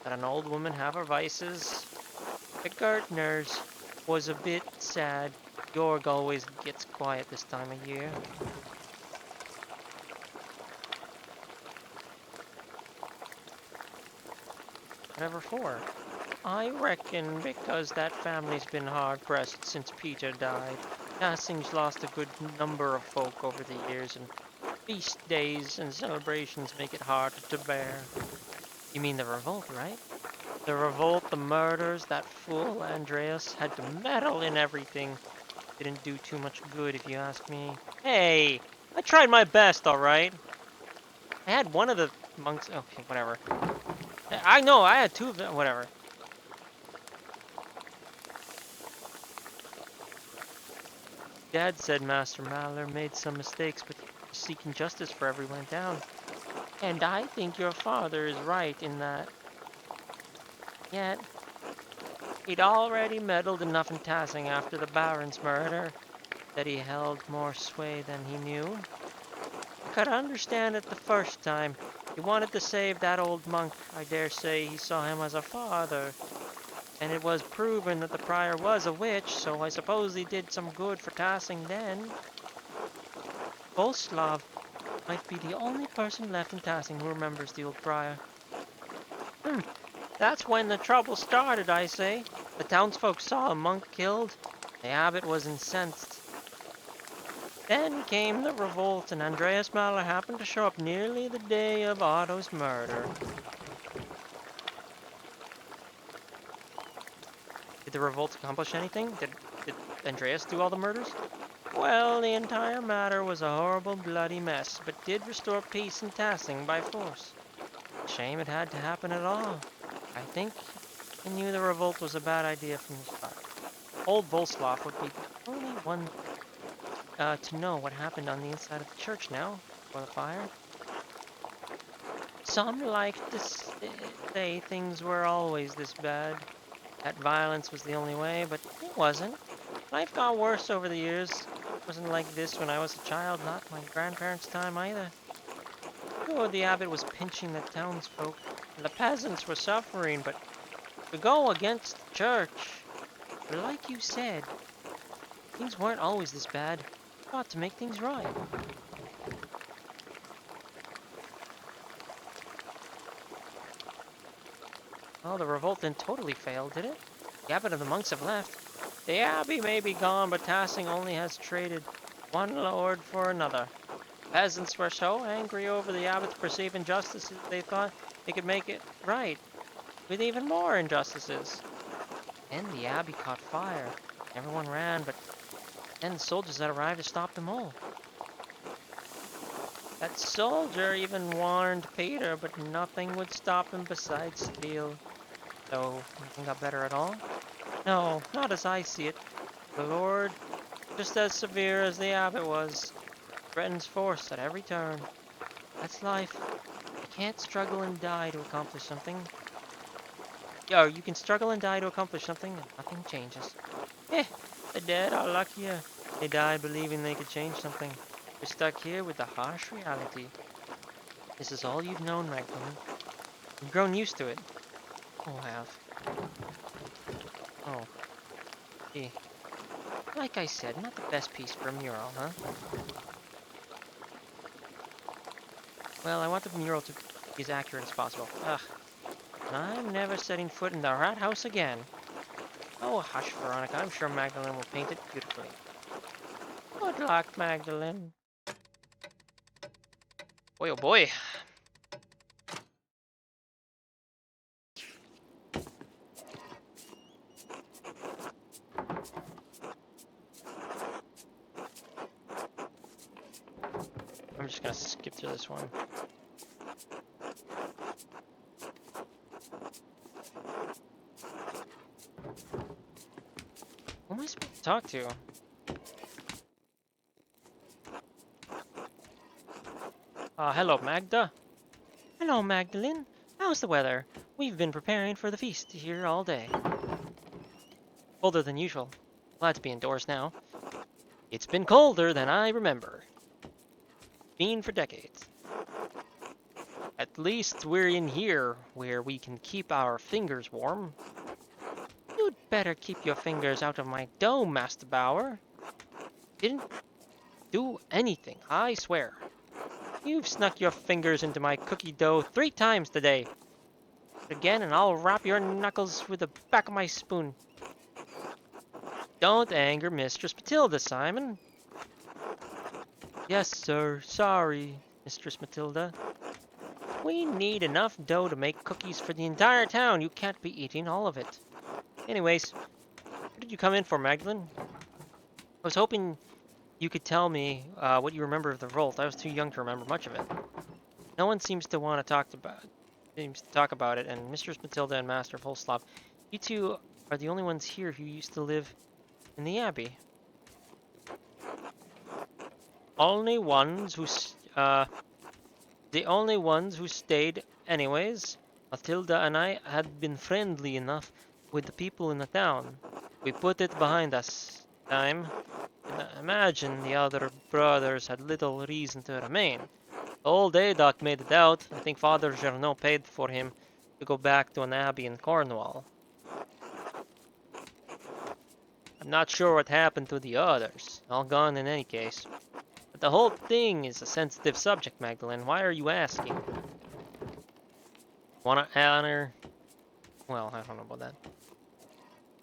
Let an old woman have her vices. The gardeners was a bit sad. Georg always gets quiet this time of year. Whatever for? I reckon because that family's been hard-pressed since Peter died. Tassing's lost a good number of folk over the years, and feast days and celebrations make it harder to bear. You mean the revolt, right? The revolt, the murders, that fool Andreas had to meddle in everything. Didn't do too much good if you ask me. Hey! I tried my best, alright? I had one of the monks... Okay, whatever. I know, I had two of them. Whatever. Dad said Master Maller made some mistakes, but he's seeking justice for everyone in town. And I think your father is right in that. Yet, he'd already meddled enough in Tassing after the Baron's murder that he held more sway than he knew. I could understand it the first time. He wanted to save that old monk. I dare say he saw him as a father. And it was proven that the prior was a witch, so I suppose he did some good for Tassing then. Boleslav might be the only person left in Tassing who remembers the old prior. That's when the trouble started, I say. The townsfolk saw a monk killed. The abbot was incensed. Then came the revolt, and Andreas Mahler happened to show up nearly the day of Otto's murder. Did the revolt accomplish anything? Did Andreas do all the murders? Well, the entire matter was a horrible, bloody mess, but did restore peace in Tassing by force. Shame it had to happen at all. I think he knew the revolt was a bad idea from the start. Old Volslav would be the only one to know what happened on the inside of the church now, before the fire. Some liked to say things were always this bad. That violence was the only way, but it wasn't. Life got worse over the years. It wasn't like this when I was a child, not my grandparents' time either. Sure, the abbot was pinching the townsfolk, and the peasants were suffering, but to go against the church, but like you said, things weren't always this bad. We ought to make things right. Well, the revolt didn't totally fail, did it? The abbot and the monks have left. The abbey may be gone, but Tassing only has traded one lord for another. Peasants were so angry over the abbot's perceived injustices they thought they could make it right with even more injustices. Then the abbey caught fire. Everyone ran, but then the soldiers had arrived to stop them all. That soldier even warned Peter, but nothing would stop him besides steel. So, nothing got better at all? No, not as I see it. The Lord, just as severe as the abbot was, threatens force at every turn. That's life. You can't struggle and die to accomplish something. Yo, you can struggle and die to accomplish something, and nothing changes. The dead are luckier. They died believing they could change something. We're stuck here with the harsh reality. This is all you've known, Magdalene. You've grown used to it. Oh, I have. Oh. Gee. Like I said, not the best piece for a mural, huh? Well, I want the mural to be as accurate as possible. Ugh. And I'm never setting foot in the rat house again. Oh, hush, Veronica. I'm sure Magdalene will paint it beautifully. Good luck, Magdalene. Boy, oh boy. I'm just gonna skip through this one. Who am I supposed to talk to? Hello, Magda. Hello, Magdalene. How's the weather? We've been preparing for the feast here all day. Colder than usual. Glad to be indoors now. It's been colder than I remember. Been for decades. At least we're in here where we can keep our fingers warm. You'd better keep your fingers out of my dough, Master Bauer. Didn't do anything, I swear. You've snuck your fingers into my cookie dough 3 times today. Again, and I'll wrap your knuckles with the back of my spoon. Don't anger Mistress Matilda, Simon. Yes, sir. Sorry, Mistress Matilda. We need enough dough to make cookies for the entire town. You can't be eating all of it. Anyways, what did you come in for, Magdalene? I was hoping you could tell me what you remember of the revolt. I was too young to remember much of it. No one seems to want to talk about it, and Mistress Matilda and Master Volslav, you two are the only ones here who used to live in the abbey. The only ones who stayed anyways. Matilda and I had been friendly enough with the people in the town. We put it behind us. And I imagine the other brothers had little reason to remain. Old Adoc made it out. I think Father Journeau paid for him to go back to an abbey in Cornwall. I'm not sure what happened to the others. All gone in any case. But the whole thing is a sensitive subject, Magdalene. Why are you asking? Wanna honor... Well, I don't know about that.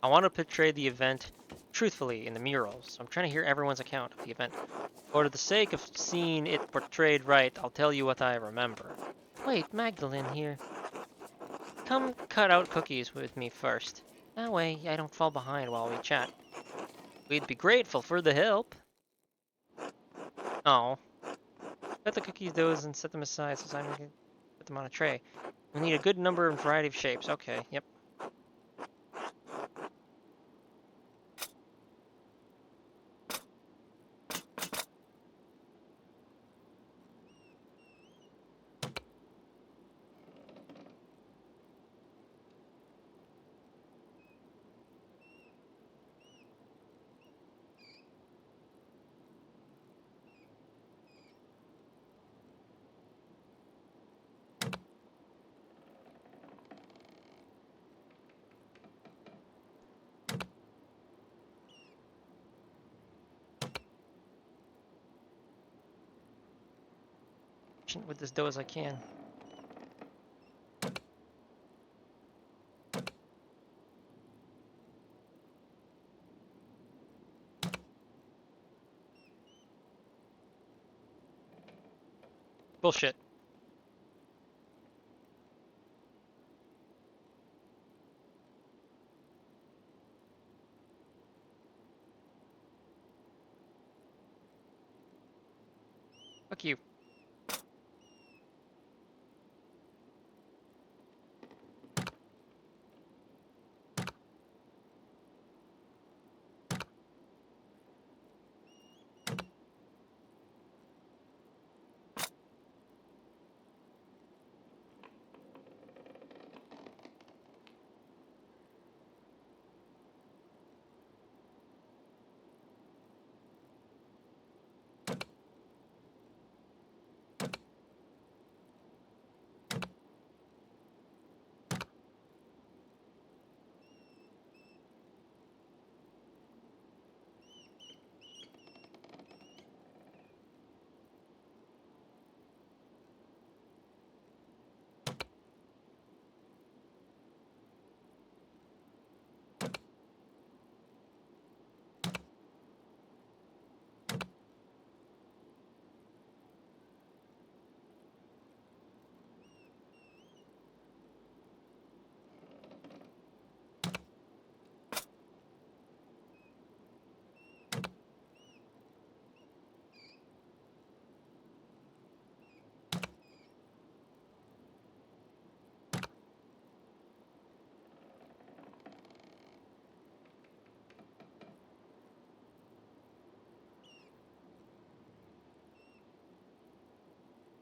I want to portray the event truthfully in the murals, so I'm trying to hear everyone's account of the event. For the sake of seeing it portrayed right, I'll tell you what I remember. Wait, Magdalene here. Come cut out cookies with me first. That way I don't fall behind while we chat. We'd be grateful for the help. Oh. Cut the cookies doughs and set them aside so Simon can put them on a tray. We'll need a good number and variety of shapes. Okay, yep. With this dough as I can. Bullshit. Fuck you.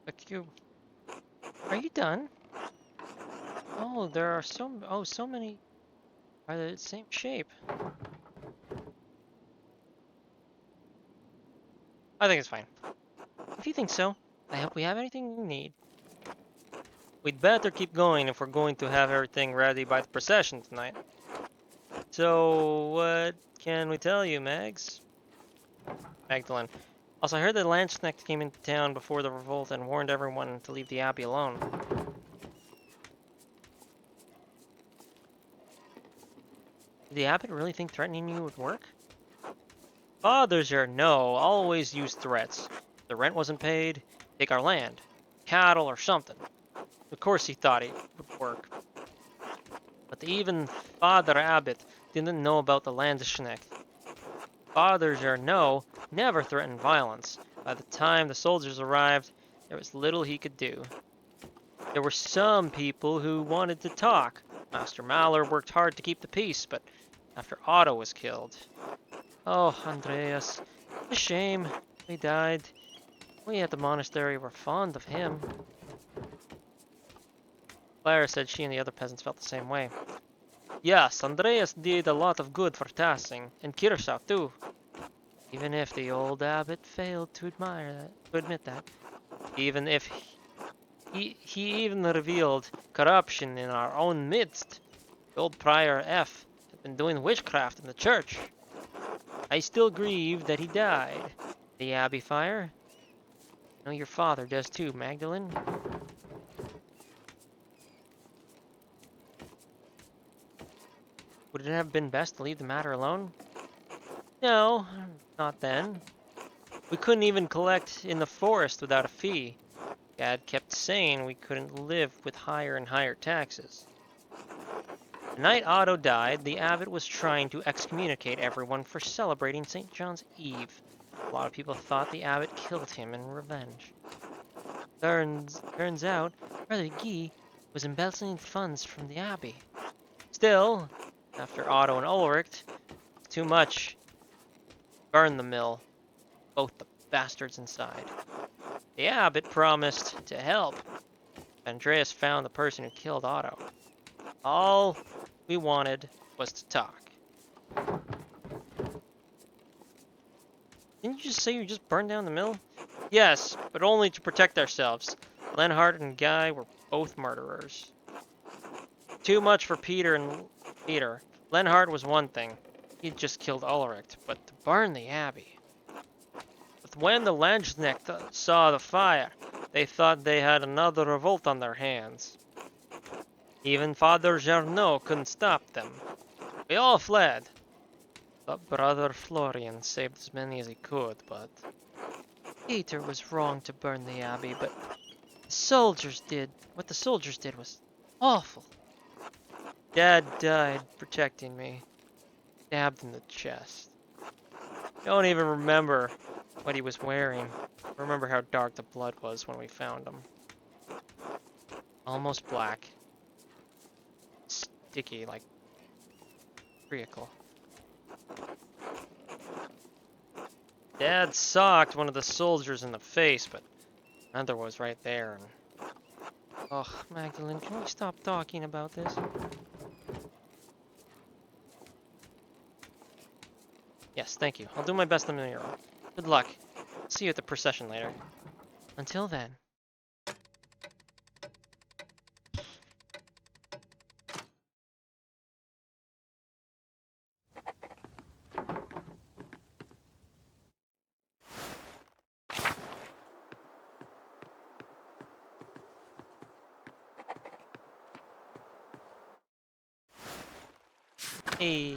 A cube. Are you done? Oh, there are so many are the same shape. I think it's fine. If you think so, I hope we have anything you need. We'd better keep going if we're going to have everything ready by the procession tonight. So, what can we tell you, Mags? Magdalene. Also, I heard that Landsknecht came into town before the revolt and warned everyone to leave the abbey alone. Did the abbot really think threatening you would work? Fathers here, no, always use threats. The rent wasn't paid, take our land, cattle, or something. Of course he thought it would work. But even Father Abbot didn't know about the Landsknecht. Fathers here, no, never threatened violence. By the time the soldiers arrived, there was little he could do. There were some people who wanted to talk. Master Maller worked hard to keep the peace, but after Otto was killed. Oh, Andreas, a shame. He died. We at the monastery were fond of him. Clara said she and the other peasants felt the same way. Yes, Andreas did a lot of good for Tassing, and Kirchhoff too. Even if the old abbot failed to admit that. Even if he even revealed corruption in our own midst. The old prior F had been doing witchcraft in the church. I still grieve that he died. The abbey fire? I know your father does too, Magdalene. Would it have been best to leave the matter alone? No, not then. We couldn't even collect in the forest without a fee. Dad kept saying we couldn't live with higher and higher taxes. The night Otto died, the abbot was trying to excommunicate everyone for celebrating St. John's Eve. A lot of people thought the abbot killed him in revenge. Turns out, Brother Guy was embezzling funds from the abbey. Still, after Otto and Ulrich, too much. Burn the mill. Both the bastards inside. The abbot promised to help. Andreas found the person who killed Otto. All we wanted was to talk. Didn't you just say you just burned down the mill? Yes, but only to protect ourselves. Lenhart and Guy were both murderers. Too much for Peter. Lenhart was one thing. He'd just killed Ulrich, but to burn the abbey. But when the Landsknecht saw the fire, they thought they had another revolt on their hands. Even Father Jarno couldn't stop them. We all fled. But Brother Florian saved as many as he could, but... Peter was wrong to burn the abbey, but what the soldiers did was awful. Dad died protecting me. Stabbed in the chest. I don't even remember what he was wearing. I remember how dark the blood was when we found him. Almost black. Sticky, like treacle. Dad socked one of the soldiers in the face, but another was right there. And... oh, Magdalene, can we stop talking about this? Yes, thank you. I'll do my best on the mural. Good luck. See you at the procession later. Until then. Hey.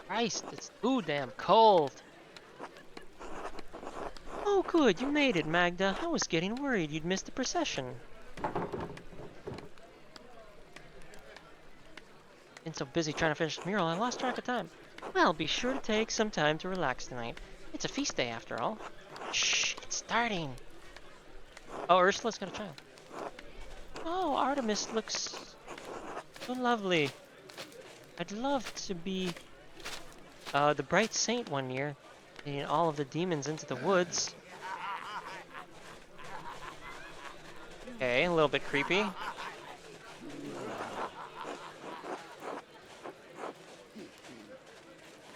Christ, it's too damn cold. Oh good, you made it, Magda. I was getting worried you'd miss the procession. Been so busy trying to finish the mural, I lost track of time. Well, be sure to take some time to relax tonight. It's a feast day after all. Shh, it's starting. Oh, Ursula's got a child. Oh, Artemis looks so lovely. I'd love to be the bright saint one year, leading all of the demons into the woods. Okay, a little bit creepy.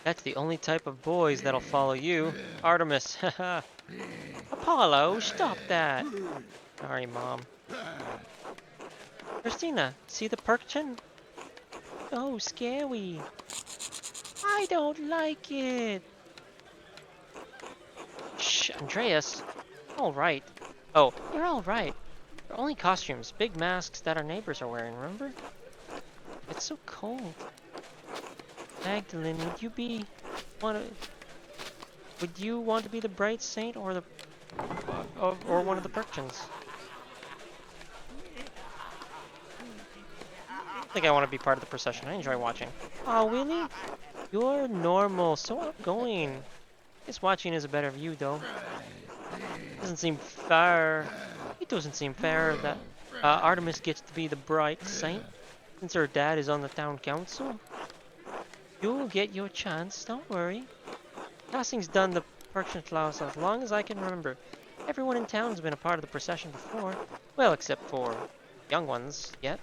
That's the only type of boys that'll follow you. Artemis, haha. Apollo, stop that. Sorry, Mom. Christina, see the perchin? Oh, scary. I don't like it. Shh, Andreas. All right. Oh, you're all right. They're only costumes, big masks that our neighbors are wearing, remember? It's so cold. Magdalene, would you want to be the bright saint or the or one of the Perchins? I think I want to be part of the procession. I enjoy watching. Oh, really? You're normal, so outgoing. Guess watching is a better view, though. Doesn't seem fair. It doesn't seem fair that Artemis gets to be the bright saint since her dad is on the town council. You'll get your chance, don't worry. Casting's done the Perchin Klaus as long as I can remember. Everyone in town's been a part of the procession before. Well, except for young ones, yet.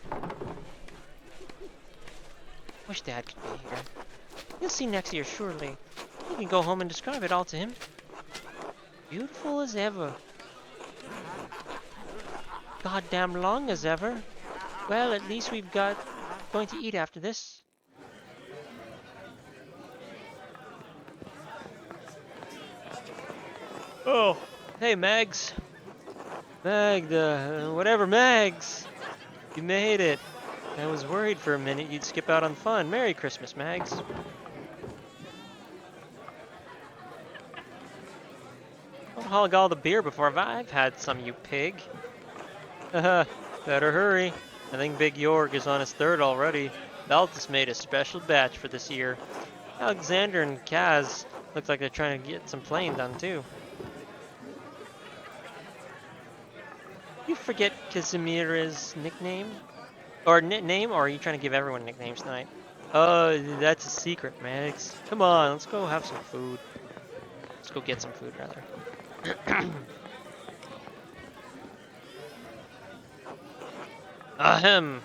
Wish Dad could be here. You'll see next year, surely. You can go home and describe it all to him. Beautiful as ever. Goddamn long as ever. Well, at least we've got going to eat after this. Oh, hey Mags. Whatever Mags. You made it. I was worried for a minute you'd skip out on fun. Merry Christmas, Mags. Don't hog all the beer before I've had some, you pig. Haha, better hurry. I think Big York is on his third already. Baltus made a special batch for this year. Alexander and Kaz look like they're trying to get some playing done too. You forget Kazimira's nickname? Or name, or are you trying to give everyone nicknames tonight? That's a secret, Max. Come on, let's go have some food. Let's go get some food, rather. Ahem.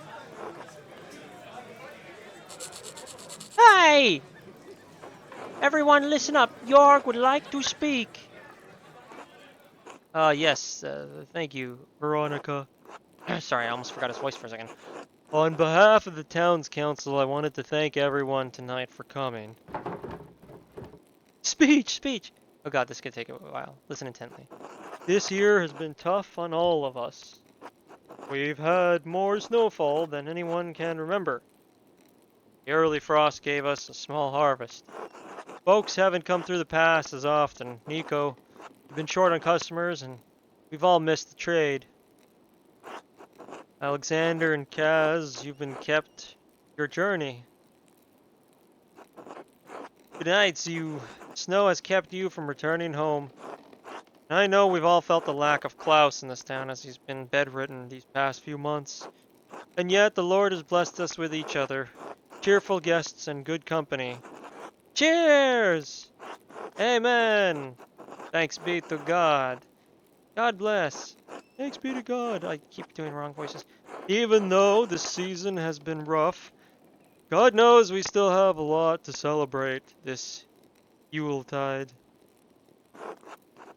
Hey! Everyone listen up. York would like to speak. Yes, thank you, Veronica. Sorry, I almost forgot his voice for a second. On behalf of the town's council, I wanted to thank everyone tonight for coming. Speech! Oh god, this could take a while. Listen intently. This year has been tough on all of us. We've had more snowfall than anyone can remember. The early frost gave us a small harvest. Folks haven't come through the pass as often. Nico, we've been short on customers and we've all missed the trade. Alexander and Kaz, you've been kept your journey. Good night, snow has kept you from returning home. And I know we've all felt the lack of Klaus in this town as he's been bedridden these past few months. And yet the Lord has blessed us with each other, cheerful guests and good company. Cheers! Amen! Thanks be to God. God bless. Thanks be to God. I keep doing wrong voices. Even though this season has been rough, God knows we still have a lot to celebrate this Yuletide.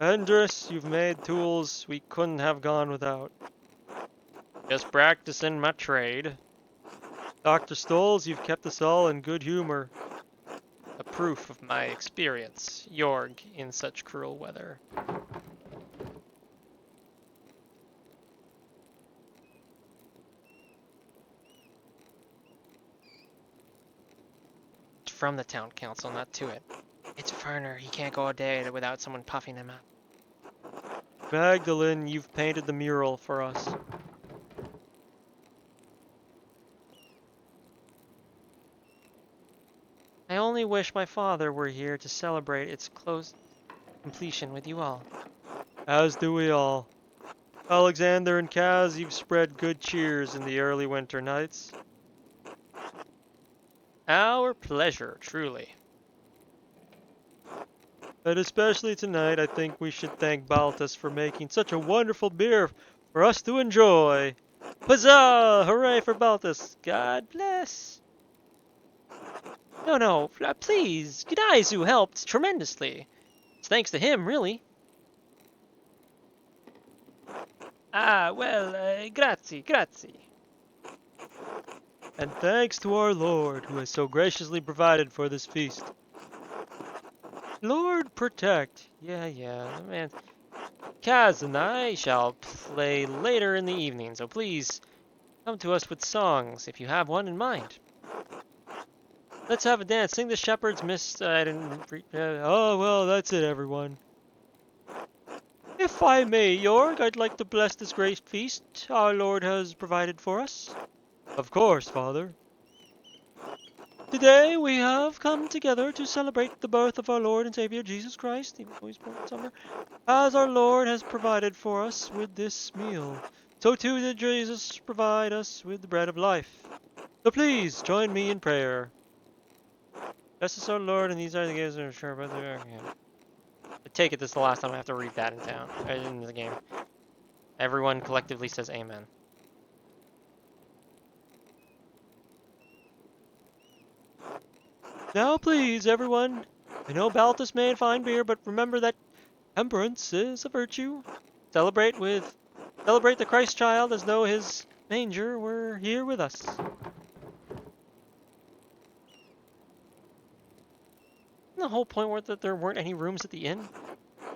Andreas, you've made tools we couldn't have gone without. Just practicing my trade. Dr. Stolz, you've kept us all in good humor. A proof of my experience, Jorg, in such cruel weather. It's from the town council, not to it. It's Ferner. He can't go a day without someone puffing him out. Magdalene, you've painted the mural for us. I only wish my father were here to celebrate its close completion with you all. As do we all. Alexander and Kaz, you've spread good cheers in the early winter nights. Our pleasure, truly. And especially tonight, I think we should thank Baltus for making such a wonderful beer for us to enjoy. Huzzah! Hooray for Balthus! God bless! No, please! Gudaizu helped tremendously. It's thanks to him, really. Grazie. And thanks to our Lord, who has so graciously provided for this feast. Lord protect. Yeah, man. Kaz and I shall play later in the evening, so please come to us with songs if you have one in mind. Let's have a dance. Sing the Shepherd's Miss. I didn't. Oh well, that's it, everyone. If I may, Jorg, I'd like to bless this great feast our Lord has provided for us. Of course, Father. Today we have come together to celebrate the birth of our Lord and Savior Jesus Christ, even though he's born in summer, as our Lord has provided for us with this meal. So too did Jesus provide us with the bread of life. So please join me in prayer. Bless us, our Lord, and these are the gifts that are sure about the I take it this is the last time I have to read that in town, in the game. Everyone collectively says amen. Now please, everyone. I know Balthus made fine beer, but remember that temperance is a virtue. Celebrate the Christ child as though his manger were here with us. The whole point was that there weren't any rooms at the inn.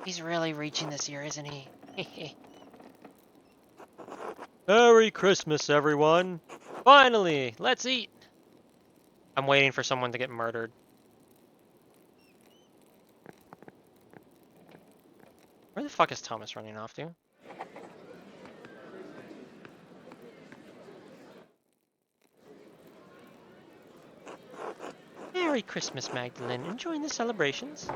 He's really reaching this year, isn't he? Merry Christmas, everyone. Finally, let's eat. I'm waiting for someone to get murdered. Where the fuck is Thomas running off to? Merry Christmas, Magdalene. Enjoying the celebrations?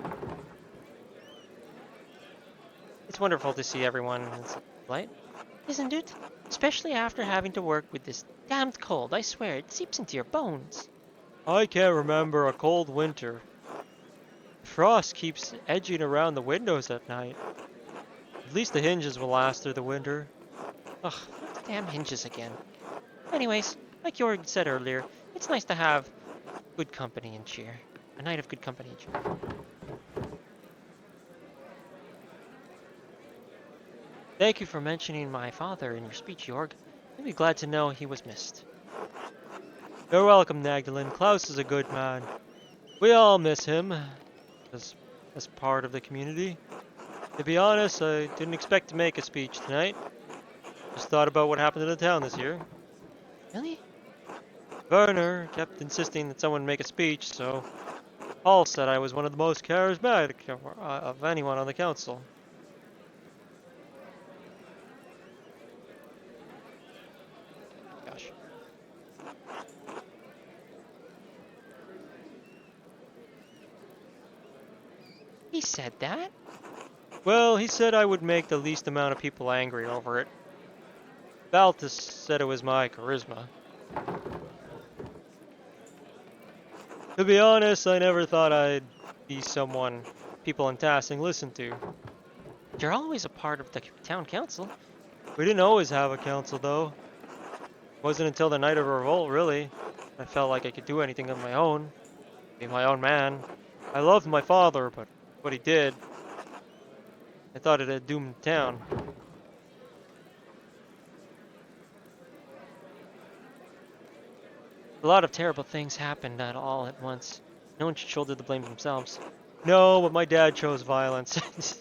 It's wonderful to see everyone in light, isn't it? Especially after having to work with this damned cold. I swear, it seeps into your bones. I can't remember a cold winter. Frost keeps edging around the windows at night. At least the hinges will last through the winter. Ugh, those damn hinges again. Anyways, like Jorg said earlier, it's nice to have good company and cheer. A night of good company and cheer. Thank you for mentioning my father in your speech, Jorg. I'd be glad to know he was missed. You're welcome, Magdalene. Klaus is a good man. We all miss him, as part of the community. To be honest, I didn't expect to make a speech tonight. Just thought about what happened to the town this year. Really? Werner kept insisting that someone make a speech, so Paul said I was one of the most charismatic of anyone on the council. Gosh. He said that? Well, he said I would make the least amount of people angry over it. Balthus said it was my charisma. To be honest, I never thought I'd be someone people in Tassing listened to. You're always a part of the town council. We didn't always have a council, though. It wasn't until the night of revolt, really. I felt like I could do anything on my own. Be my own man. I loved my father, but what he did, I thought it had doomed the town. A lot of terrible things happened all at once. No one should shoulder the blame themselves. No, but my dad chose violence.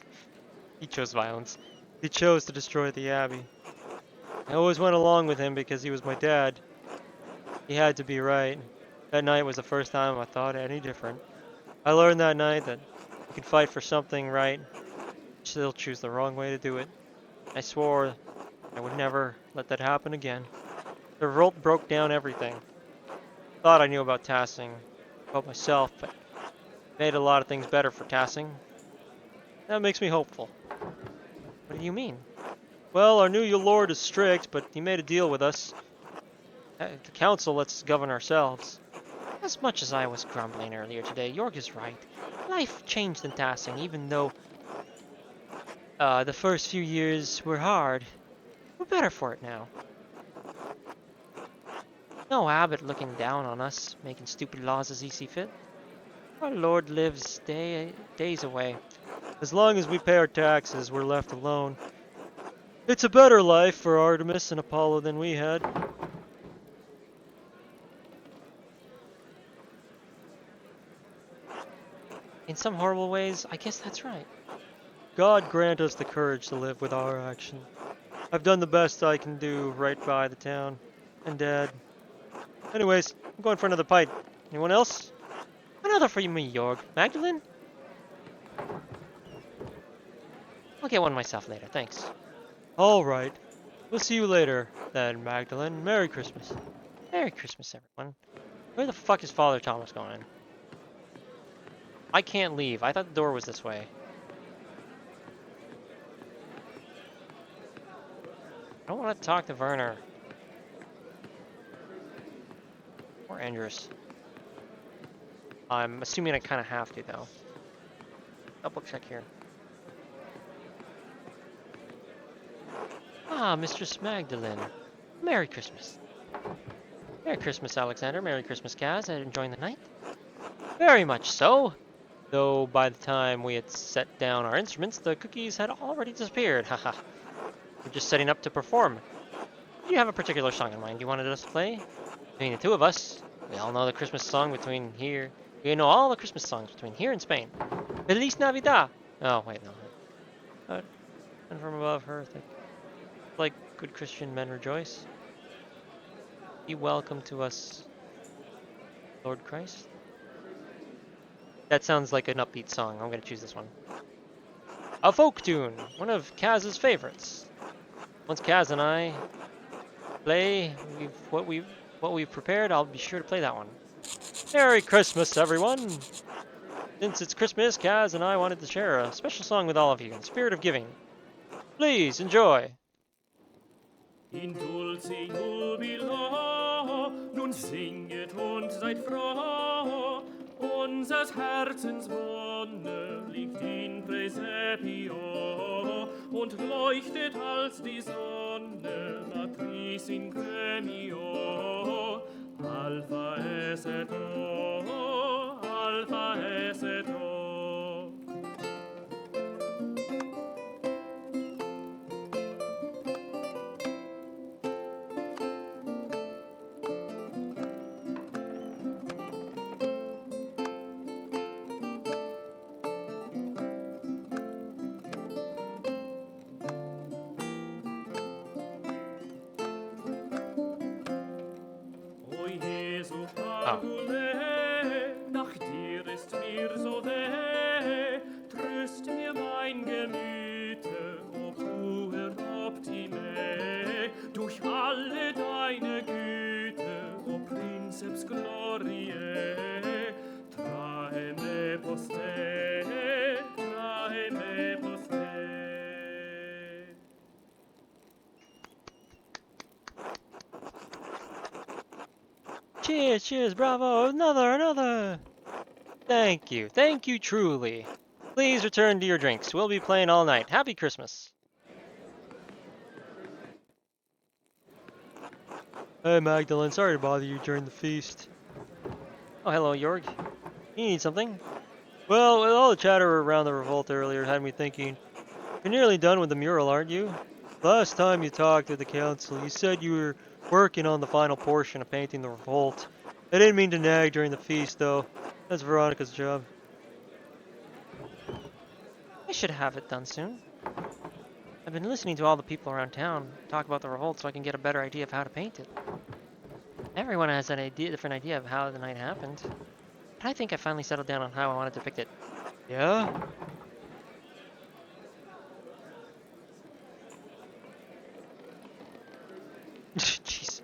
He chose violence. He chose to destroy the abbey. I always went along with him because he was my dad. He had to be right. That night was the first time I thought any different. I learned that night that you can fight for something right, still choose the wrong way to do it. I swore I would never let that happen again. The revolt broke down everything. Thought I knew about Tassing, about myself, but made a lot of things better for Tassing. That makes me hopeful. What do you mean? Well, our new lord is strict, but he made a deal with us. The council lets us govern ourselves. As much as I was grumbling earlier today, Jorg is right. Life changed in Tassing, even though the first few years were hard. We're better for it now. No abbot looking down on us, making stupid laws as he see fit. Our Lord lives days away. As long as we pay our taxes, we're left alone. It's a better life for Artemis and Apollo than we had. In some horrible ways, I guess that's right. God grant us the courage to live with our action. I've done the best I can do right by the town. And Dad. Anyways, I'm going for another pint. Anyone else? Another for me, Jorg. Magdalene? I'll get one myself later, thanks. Alright. We'll see you later, then, Magdalene. Merry Christmas. Merry Christmas, everyone. Where the fuck is Father Thomas going? I can't leave. I thought the door was this way. I don't want to talk to Werner. Or Andreas. I'm assuming I kind of have to, though. Double check here. Ah, Mistress Magdalene. Merry Christmas. Merry Christmas, Alexander. Merry Christmas, Kaz. Enjoying the night? Very much so. Though by the time we had set down our instruments, the cookies had already disappeared. Haha. We're just setting up to perform. Do you have a particular song in mind you wanted us to play? Between the two of us, we all know the Christmas song between here. We know all the Christmas songs between here and Spain. Feliz Navidad! Oh, wait, no. And from above her, like good Christian men rejoice. Be welcome to us, Lord Christ. That sounds like an upbeat song. I'm gonna choose this one. A folk tune, one of Kaz's favorites. Once Kaz and I play what we've prepared, I'll be sure to play that one. Merry Christmas, everyone! Since it's Christmas, Kaz and I wanted to share a special song with all of you in the spirit of giving. Please enjoy. In dulce jubilo, nun singet und seid froh, unsers Herzens Wonne liegt in Praesepio und leuchtet als die Sonne matris in gremio. Alpha es et O, Alpha es et O. Nach dir ist mir so weh, tröst mir mein Gemüte, o puer optime, durch alle deine Güte, o Princeps gloriae, trae me poste, trae me poste. Cheers, cheers, bravo, another! Thank you truly. Please return to your drinks. We'll be playing all night. Happy Christmas. Hey, Magdalene, sorry to bother you during the feast. Oh, hello, Jorg. You need something? Well, with all the chatter around the revolt earlier had me thinking, you're nearly done with the mural, aren't you? Last time you talked to the council, you said you were working on the final portion of painting the revolt. I didn't mean to nag during the feast, though. That's Veronica's job. I should have it done soon. I've been listening to all the people around town talk about the revolt so I can get a better idea of how to paint it. Everyone has an different idea of how the night happened. But I think I finally settled down on how I wanted to depict it. Yeah? Jeez.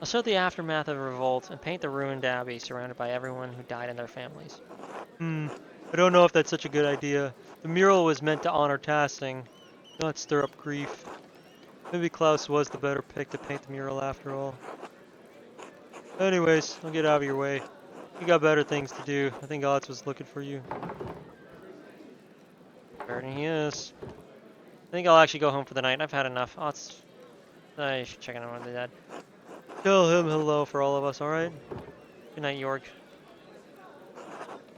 I'll show the aftermath of the revolt and paint the ruined abbey surrounded by everyone who died and their families. I don't know if that's such a good idea. The mural was meant to honor Tassing, not stir up grief. Maybe Klaus was the better pick to paint the mural after all. Anyways, I'll get out of your way. You You got better things to do. I think Oz was looking for you. There he is. I think I'll actually go home for the night. I've had enough. I should check in on the dad. Tell him hello for all of us, alright? Good night, York.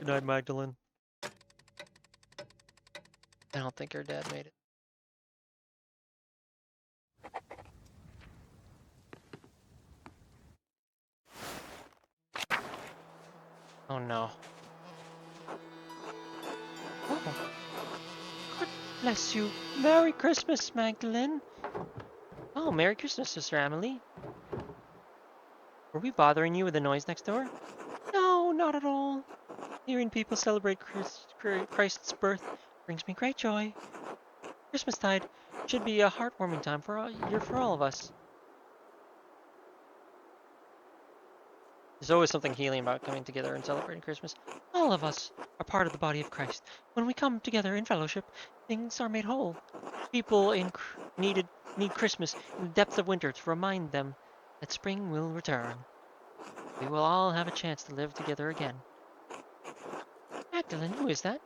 Good night, Magdalene. I don't think her dad made it. Oh no. Oh, God bless you. Merry Christmas, Magdalene. Oh, Merry Christmas, Sister Emily. Were we bothering you with the noise next door? No, not at all. Hearing people celebrate Christ's birth brings me great joy. Christmastide should be a heartwarming time for all of us. There's always something healing about coming together and celebrating Christmas. All of us are part of the body of Christ. When we come together in fellowship, things are made whole. People need Christmas in the depths of winter to remind them that spring will return. We will all have a chance to live together again. Magdalene, who is that?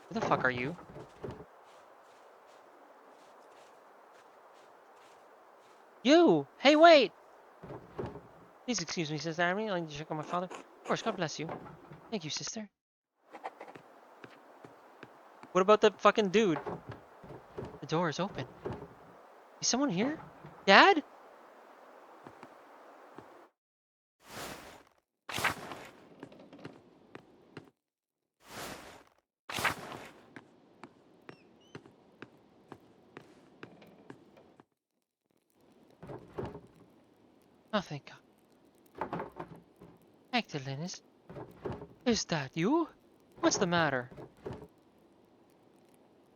Who the fuck are you? You! Hey, wait! Please excuse me, Sister Emily. I need to check on my father. Of course, God bless you. Thank you, sister. What about that fucking dude? The door is open. Is someone here? Dad? Oh, thank God. Magdalene, is that you? What's the matter?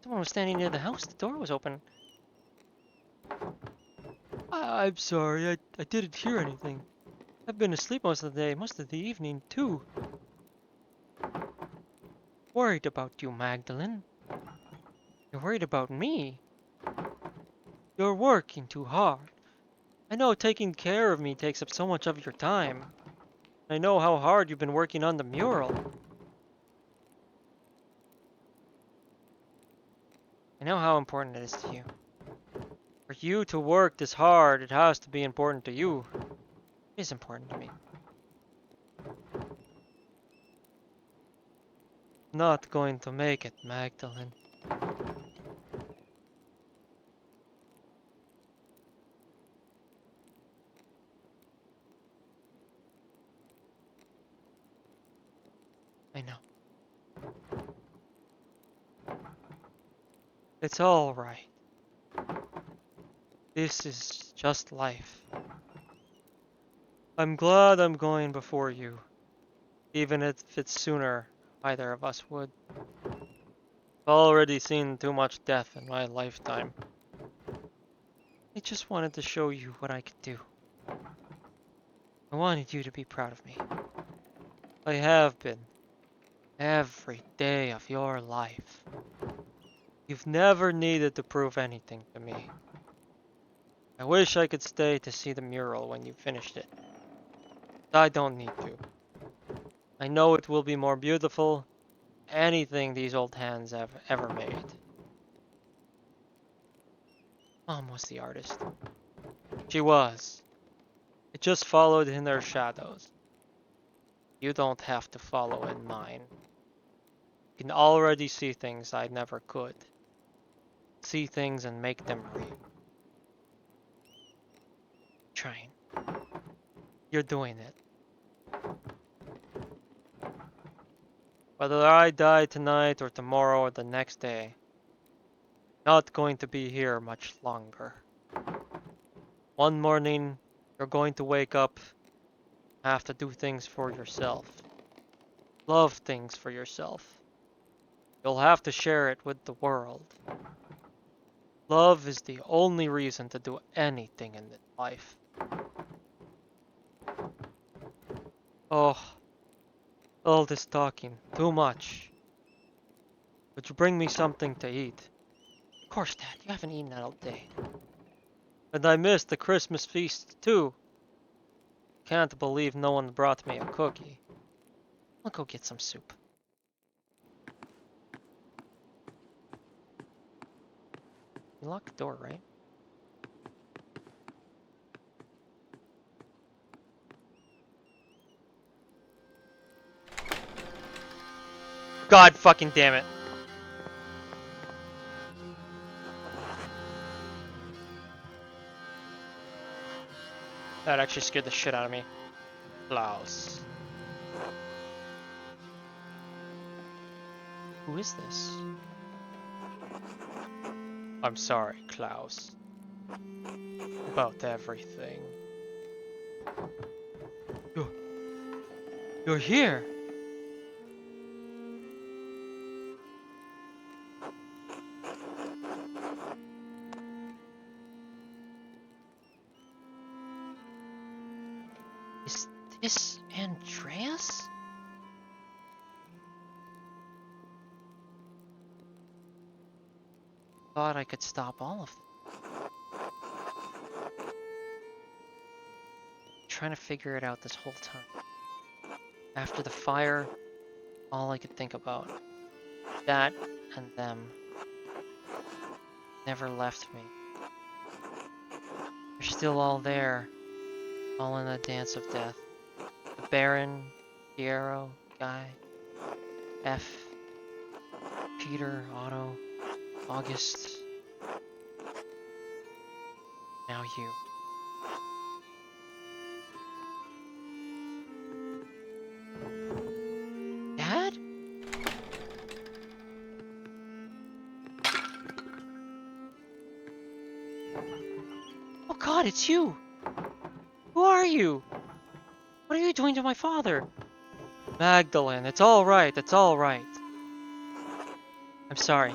Someone was standing near the house. The door was open. I'm sorry. I didn't hear anything. I've been asleep most of the day, most of the evening, too. Worried about you, Magdalene. You're worried about me. You're working too hard. I know taking care of me takes up so much of your time. I know how hard you've been working on the mural. I know how important it is to you. For you to work this hard, it has to be important to you. It is important to me. Not going to make it, Magdalene. I know. It's all right. This is just life. I'm glad I'm going before you, even if it's sooner either of us would. I've already seen too much death in my lifetime. I just wanted to show you what I could do. I wanted you to be proud of me. I have been. Every day of your life. You've never needed to prove anything to me. I wish I could stay to see the mural when you finished it. But I don't need to. I know it will be more beautiful than anything these old hands have ever made. Mom was the artist. She was. It just followed in their shadows. You don't have to follow in mine. You can already see things I never could. See things and make them real. Trying. You're doing it. Whether I die tonight or tomorrow or the next day, not going to be here much longer. One morning, you're going to wake up, have to do things for yourself. Love things for yourself. You'll have to share it with the world. Love is the only reason to do anything in this life. Oh, all this talking, too much. Would you bring me something to eat? Of course, Dad, you haven't eaten all day. And I missed the Christmas feast, too. Can't believe no one brought me a cookie. I'll go get some soup. You locked the door, right? God fucking damn it. That actually scared the shit out of me. Klaus. Who is this? I'm sorry, Klaus. About everything. You're here! Is this Andreas? Thought I could stop all of them. Trying to figure it out this whole time. After the fire, all I could think about. That and them. Never left me. They're still all there. All in a dance of death. The Baron, Piero, Guy, F, Peter, Otto, August. Now you. Dad? Oh God, it's you! Who are you? What are you doing to my father? Magdalene, it's alright, it's alright. I'm sorry.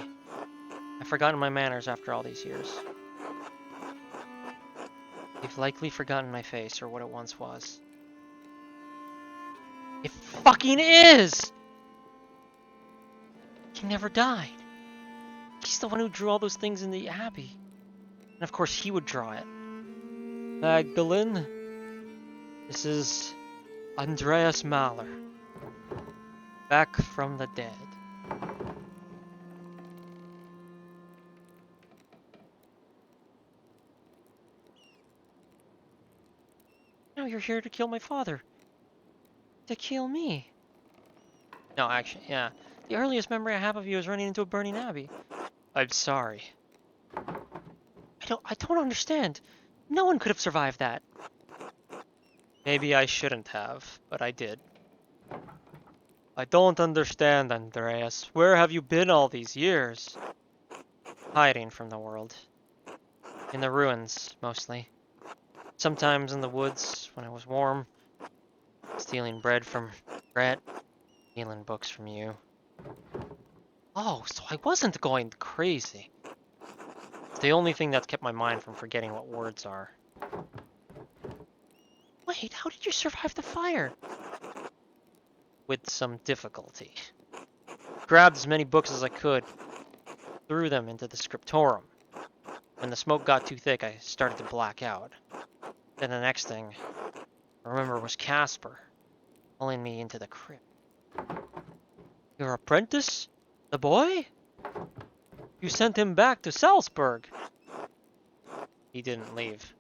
I've forgotten my manners after all these years. You've likely forgotten my face or what it once was. It fucking is! He never died. He's the one who drew all those things in the abbey. And of course he would draw it. Magdalene, this is Andreas Mahler. Back from the dead. Now you're here to kill my father. To kill me. No, actually, yeah. The earliest memory I have of you is running into a burning abbey. I'm sorry. I don't understand. No one could have survived that. Maybe I shouldn't have, but I did. I don't understand, Andreas. Where have you been all these years? Hiding from the world. In the ruins, mostly. Sometimes in the woods, when it was warm. Stealing bread from Brett. Stealing books from you. Oh, so I wasn't going crazy. It's the only thing that's kept my mind from forgetting what words are. Wait, how did you survive the fire? With some difficulty. Grabbed as many books as I could. Threw them into the scriptorum. When the smoke got too thick, I started to black out. Then the next thing I remember was Casper pulling me into the crypt. Your apprentice? The boy? You sent him back to Salzburg. He didn't leave.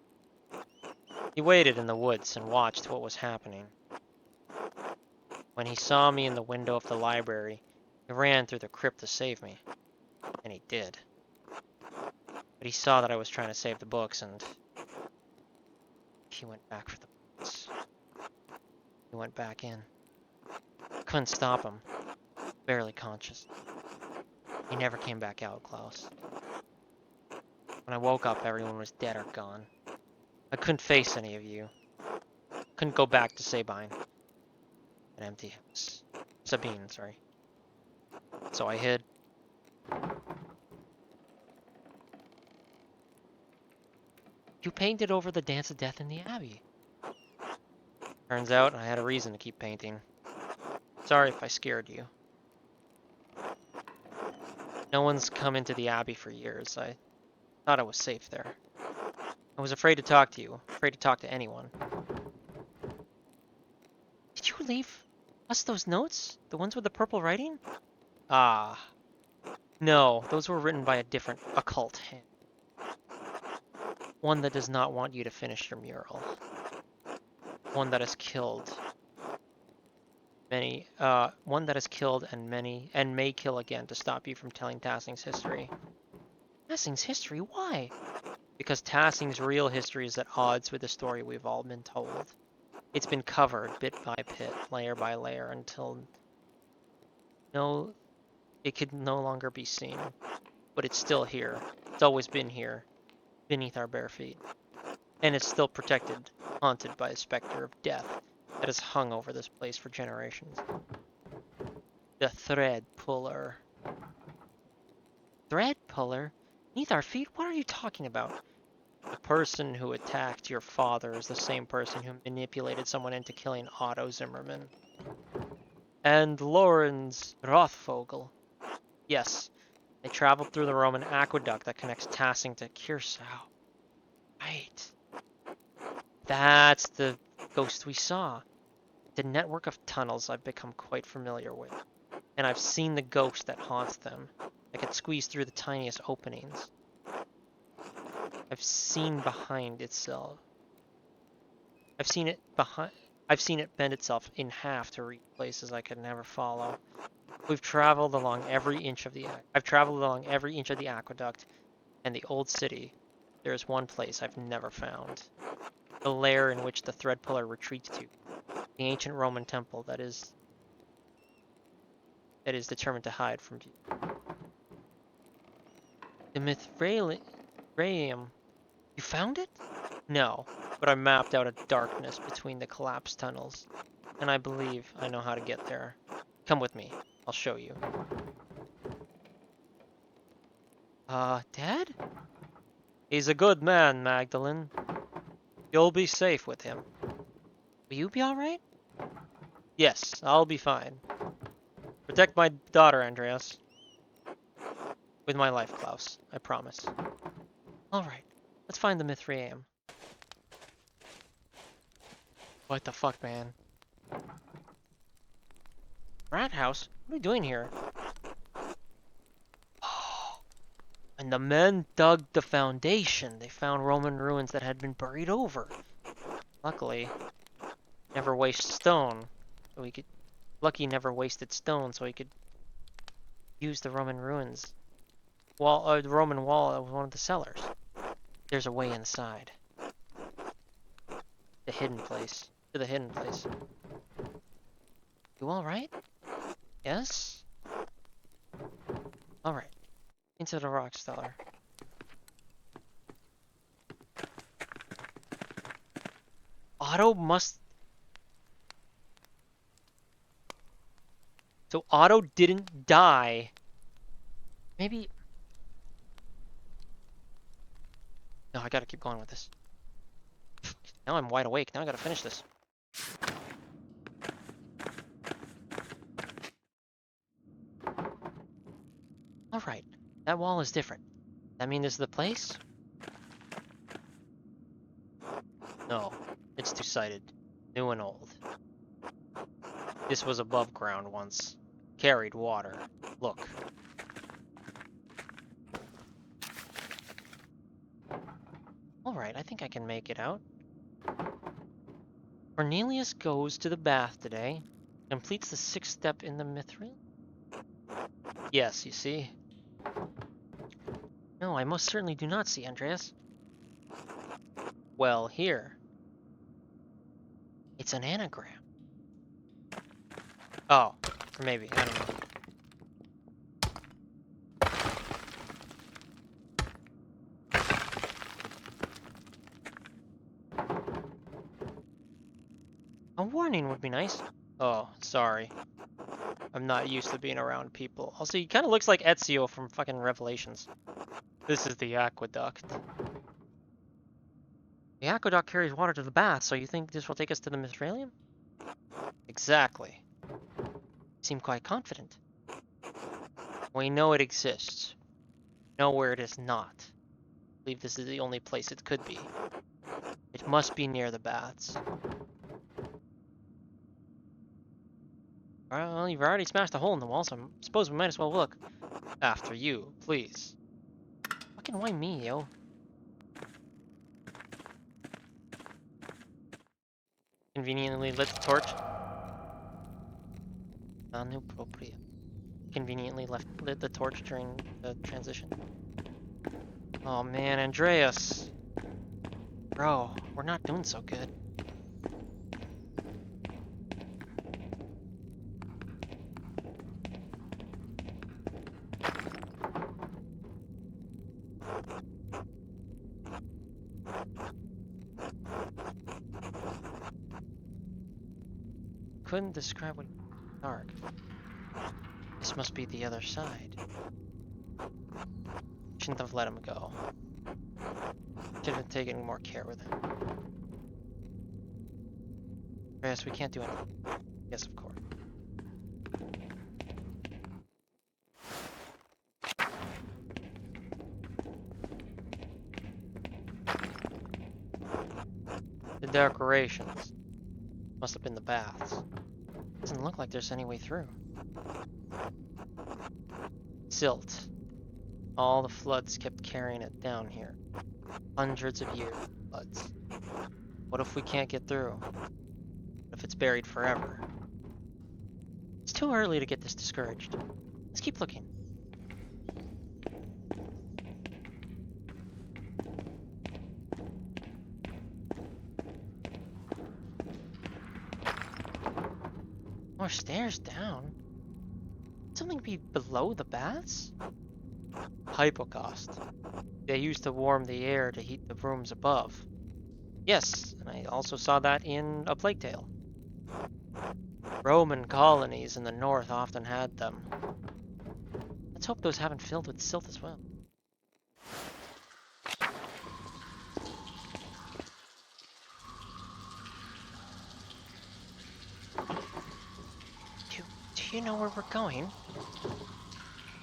He waited in the woods and watched what was happening. When he saw me in the window of the library, he ran through the crypt to save me. And he did. But he saw that I was trying to save the books and he went back for the books. He went back in. Couldn't stop him. Barely conscious. He never came back out, Klaus. When I woke up, everyone was dead or gone. I couldn't face any of you. Couldn't go back to Sabine. An empty house. Sabine, sorry. So I hid. You painted over the Dance of Death in the Abbey. Turns out I had a reason to keep painting. Sorry if I scared you. No one's come into the Abbey for years. I thought I was safe there. I was afraid to talk to you, afraid to talk to anyone. leave us those notes? The ones with the purple writing? Ah. No, those were written by a different occult hand. One that does not want you to finish your mural. One that has killed many, one that has killed and may kill again to stop you from telling Tassing's history. Tassing's history? Why? Because Tassing's real history is at odds with the story we've all been told. It's been covered bit by bit, layer by layer, until it could no longer be seen. But it's still here. It's always been here, beneath our bare feet. And it's still protected, haunted by a specter of death that has hung over this place for generations. The thread puller. Thread puller? Beneath our feet? What are you talking about? The person who attacked your father is the same person who manipulated someone into killing Otto Zimmerman. And Lorenz Rothvogel. Yes, they traveled through the Roman aqueduct that connects Tassing to Kirsau. Right. That's the ghost we saw. The network of tunnels I've become quite familiar with. And I've seen the ghost that haunts them. I could squeeze through the tiniest openings. I've seen behind itself. I've seen it bend itself in half to reach places I could never follow. I've traveled along every inch of the aqueduct and the old city. There is one place I've never found. The lair in which the thread puller retreats to. The ancient Roman temple that is determined to hide from view. The Mithraeum. You found it? No, but I mapped out a darkness between the collapsed tunnels, and I believe I know how to get there. Come with me. I'll show you. Dad? He's a good man, Magdalene. You'll be safe with him. Will you be alright? Yes, I'll be fine. Protect my daughter, Andreas. With my life, Klaus. I promise. Alright, let's find the Mithraeum. What the fuck, man? Rat house? What are we doing here? Oh, and the men dug the foundation. They found Roman ruins that had been buried over. Luckily, never waste stone. So we could. Lucky never wasted stone, so he could use the Roman ruins. The Roman wall of one of the cellars. There's a way inside. The hidden place. To the hidden place. You alright? Yes? Alright. Into the rock cellar. Otto must... So Otto didn't die. Maybe... No, I gotta keep going with this. Now I'm wide awake. Now I gotta finish this. Alright. That wall is different. That mean this is the place? No. It's two-sided. New and old. This was above ground once. Carried water. Look. Alright, I think I can make it out. Cornelius goes to the bath today. Completes the 6th step in the Mithril. Yes, you see. No, I most certainly do not see, Andreas. Well, here. It's an anagram. Oh, or maybe, I don't know. A warning would be nice. Oh, sorry. I'm not used to being around people. Also, he kind of looks like Ezio from fucking Revelations. This is the aqueduct. The aqueduct carries water to the bath, so you think this will take us to the Mithraeum? Exactly. You seem quite confident. We know it exists. We know where it is not. I believe this is the only place it could be. It must be near the baths. Well, you've already smashed a hole in the wall, so I suppose we might as well look. After you, please. Fucking why me, yo? Conveniently lit the torch. Inappropriate. Conveniently lit the torch during the transition. Oh man, Andreas. Bro, we're not doing so good. Couldn't describe what dark. This must be the other side. Shouldn't have let him go. Should have taken more care with him. Yes, we can't do anything. Yes, of course. The decorations. Must have been the baths. Doesn't look like there's any way through. Silt. All the floods kept carrying it down here. Hundreds of years of floods. What if we can't get through? What if it's buried forever? It's too early to get this discouraged. Let's keep looking. More stairs down? Something be below the baths? Hypocaust. They used to warm the air to heat the rooms above. Yes, and I also saw that in A Plague Tale. Roman colonies in the north often had them. Let's hope those haven't filled with silt as well. Do you know where we're going?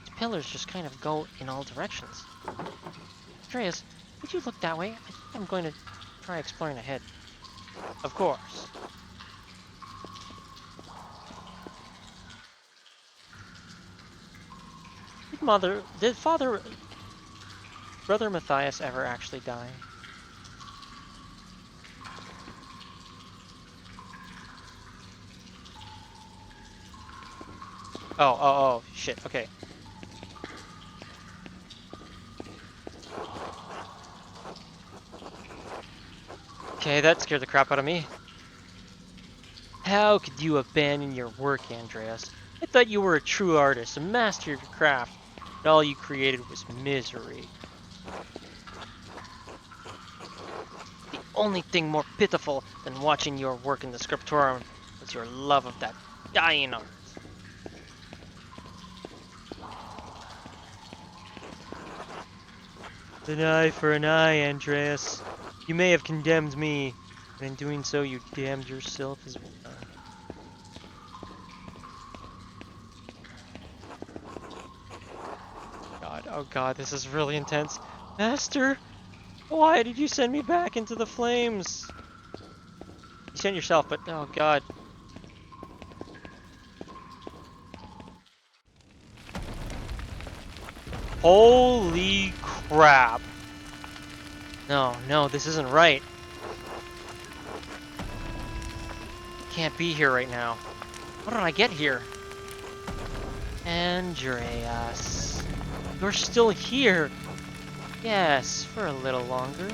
These pillars just kind of go in all directions. Andreas, would you look that way? I think I'm going to try exploring ahead. Of course. Did Brother Matthias ever actually die? Oh, shit, okay. Okay, that scared the crap out of me. How could you abandon your work, Andreas? I thought you were a true artist, a master of your craft, but all you created was misery. The only thing more pitiful than watching your work in the scriptorium was your love of that dying art. An eye for an eye, Andreas. You may have condemned me, but in doing so you damned yourself as well. Oh god, this is really intense. Master, why did you send me back into the flames? You sent yourself, but oh god. Holy crap. No, this isn't right. Can't be here right now. How did I get here? Andreas. You're still here. Yes, for a little longer.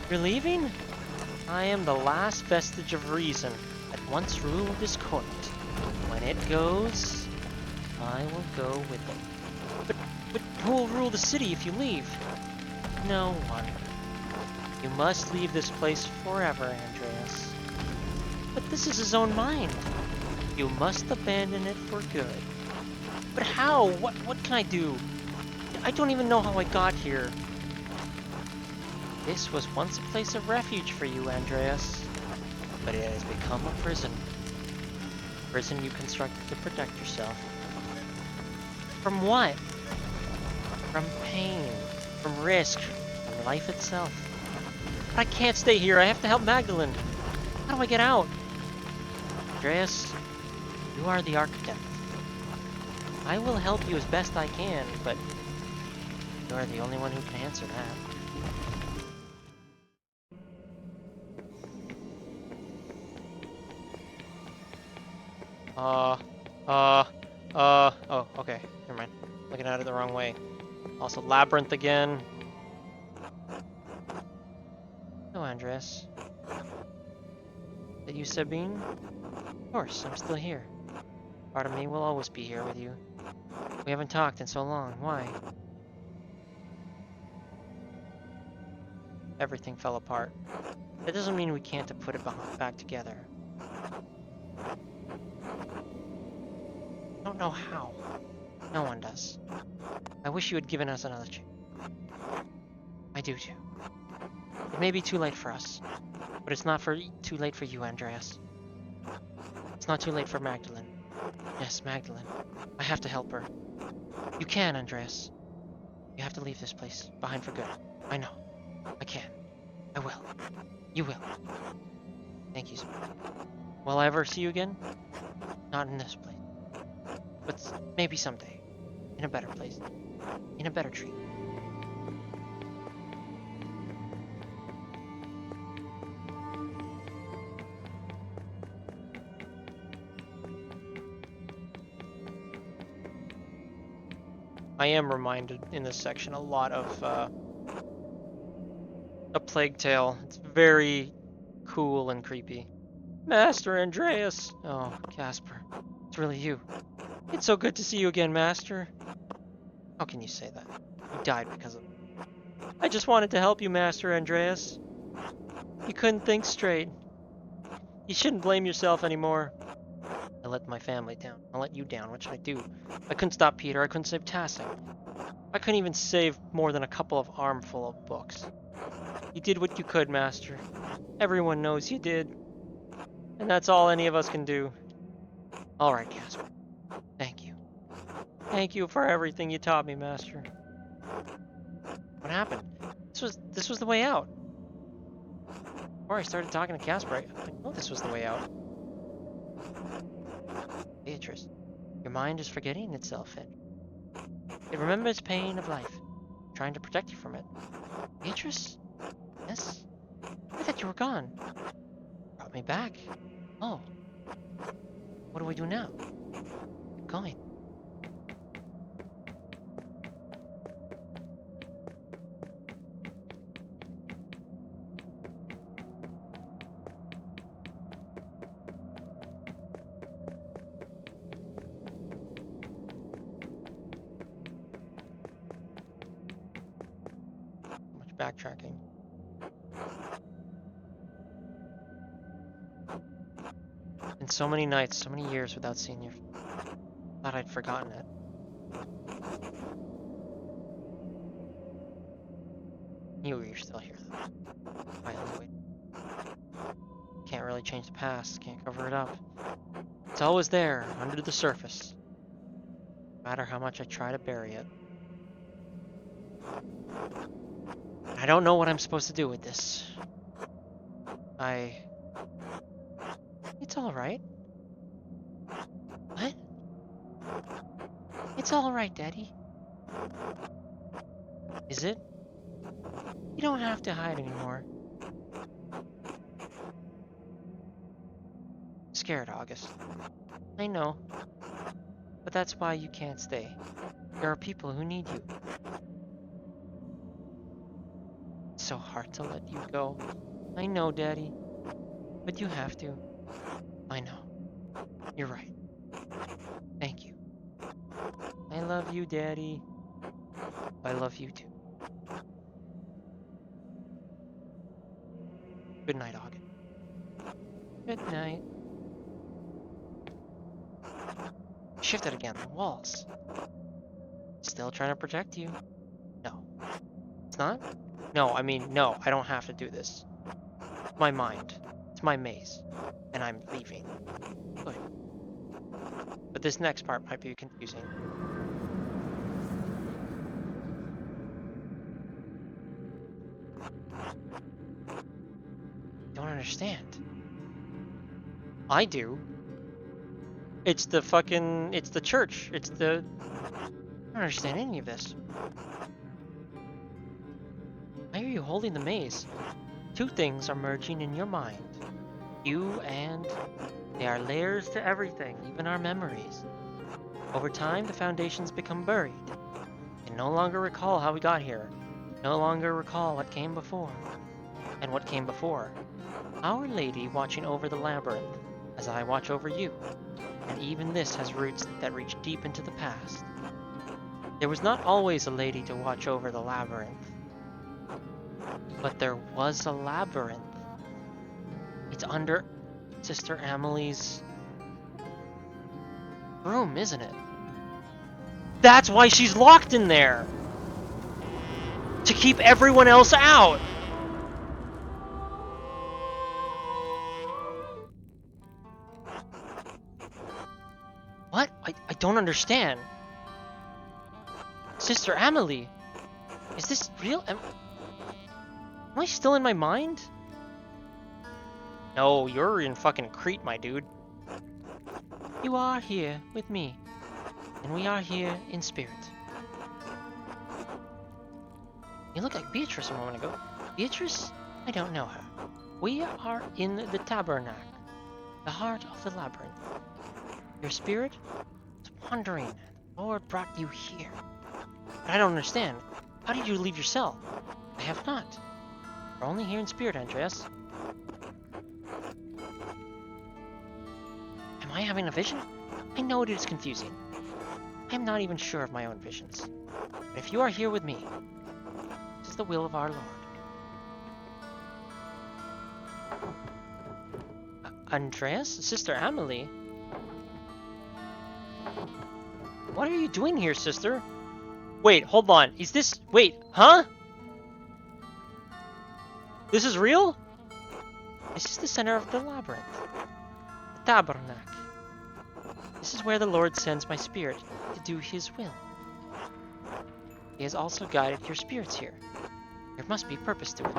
You're leaving? I am the last vestige of reason that once ruled this court. When it goes, I will go with it. But who will rule the city if you leave? No one. You must leave this place forever, Andreas. But this is his own mind. You must abandon it for good. But how? What can I do? I don't even know how I got here. This was once a place of refuge for you, Andreas. But it has become a prison. A prison you constructed to protect yourself. From what? From pain. From risk. From life itself. But I can't stay here. I have to help Magdalene. How do I get out? Andreas, you are the architect. I will help you as best I can, but you are the only one who can answer that. Oh, okay. Never mind. Looking at it the wrong way. Also, labyrinth again. No, Andreas. That you, Sabine? Of course, I'm still here. Part of me will always be here with you. We haven't talked in so long. Why? Everything fell apart. That doesn't mean we can't put it back together. I don't know how. No one does. I wish you had given us another chance. I do too. It may be too late for us, but it's not too late for you, Andreas. It's not too late for Magdalene. Yes, Magdalene. I have to help her. You can, Andreas. You have to leave this place behind for good. I know. I can. I will. You will. Thank you, sir. Will I ever see you again? Not in this place. But maybe someday. In a better place. In a better tree. I am reminded in this section a lot of A Plague Tale. It's very cool and creepy. Master Andreas! Oh, Casper. It's really you. It's so good to see you again, Master. How can you say that? You died because of... I just wanted to help you, Master Andreas. You couldn't think straight. You shouldn't blame yourself anymore. I let my family down. I let you down. What should I do? I couldn't stop Peter. I couldn't save Tassing. I couldn't even save more than a couple of armful of books. You did what you could, Master. Everyone knows you did. And that's all any of us can do. All right, Casper. Thank you. Thank you for everything you taught me, Master. What happened? This was the way out. Before I started talking to Casper, I know this was the way out. Beatrice, your mind is forgetting itself. It remembers pain of life, trying to protect you from it. Beatrice? Yes? I thought you were gone. Brought me back. Oh. What do we do now? Keep going. Much backtracking. Been so many nights, so many years without seeing you. Thought I'd forgotten it. You were still here, though. Finally, can't really change the past, can't cover it up. It's always there, under the surface. No matter how much I try to bury it. I don't know what I'm supposed to do with this. It's alright. What? It's alright, Daddy. Is it? You don't have to hide anymore. Scared, August. I know. But that's why you can't stay. There are people who need you. It's so hard to let you go. I know, Daddy. But you have to. I know. You're right. Thank you. I love you, Daddy. I love you too. Good night, August. Good night. Shifted again. The walls. Still trying to protect you. No. It's not? No, I mean, no, I don't have to do this. It's my mind. It's my maze. And I'm leaving. Good. But this next part might be confusing. Don't understand. I do. It's the fucking... It's the church. It's the... I don't understand any of this. Why are you holding the maze? Two things are merging in your mind. You and... They are layers to everything, even our memories. Over time, the foundations become buried. I no longer recall how we got here. No longer recall what came before. And what came before. Our Lady watching over the labyrinth, as I watch over you. And even this has roots that reach deep into the past. There was not always a lady to watch over the labyrinth. But there was a labyrinth. It's under Sister Amelie's room, isn't it? That's why she's locked in there! To keep everyone else out! What? I don't understand. Sister Amelie! Is this real? Am I still in my mind? No, you're in fucking Crete, my dude. You are here with me, and we are here in spirit. You look like Beatrice a moment ago. Beatrice? I don't know her. We are in the tabernacle, the heart of the labyrinth. Your spirit is wandering, and the Lord brought you here. But I don't understand. How did you leave your cell? I have not. We're only here in spirit, Andreas. Am I having a vision? I know it is confusing. I'm not even sure of my own visions. But if you are here with me, this is the will of our Lord. Andreas? Sister Amelie? What are you doing here, sister? Wait, hold on. Is this... Wait, huh? This is real? This is the center of the labyrinth. The tabernacle. This is where the Lord sends my spirit to do his will. He has also guided your spirits here. There must be purpose to it.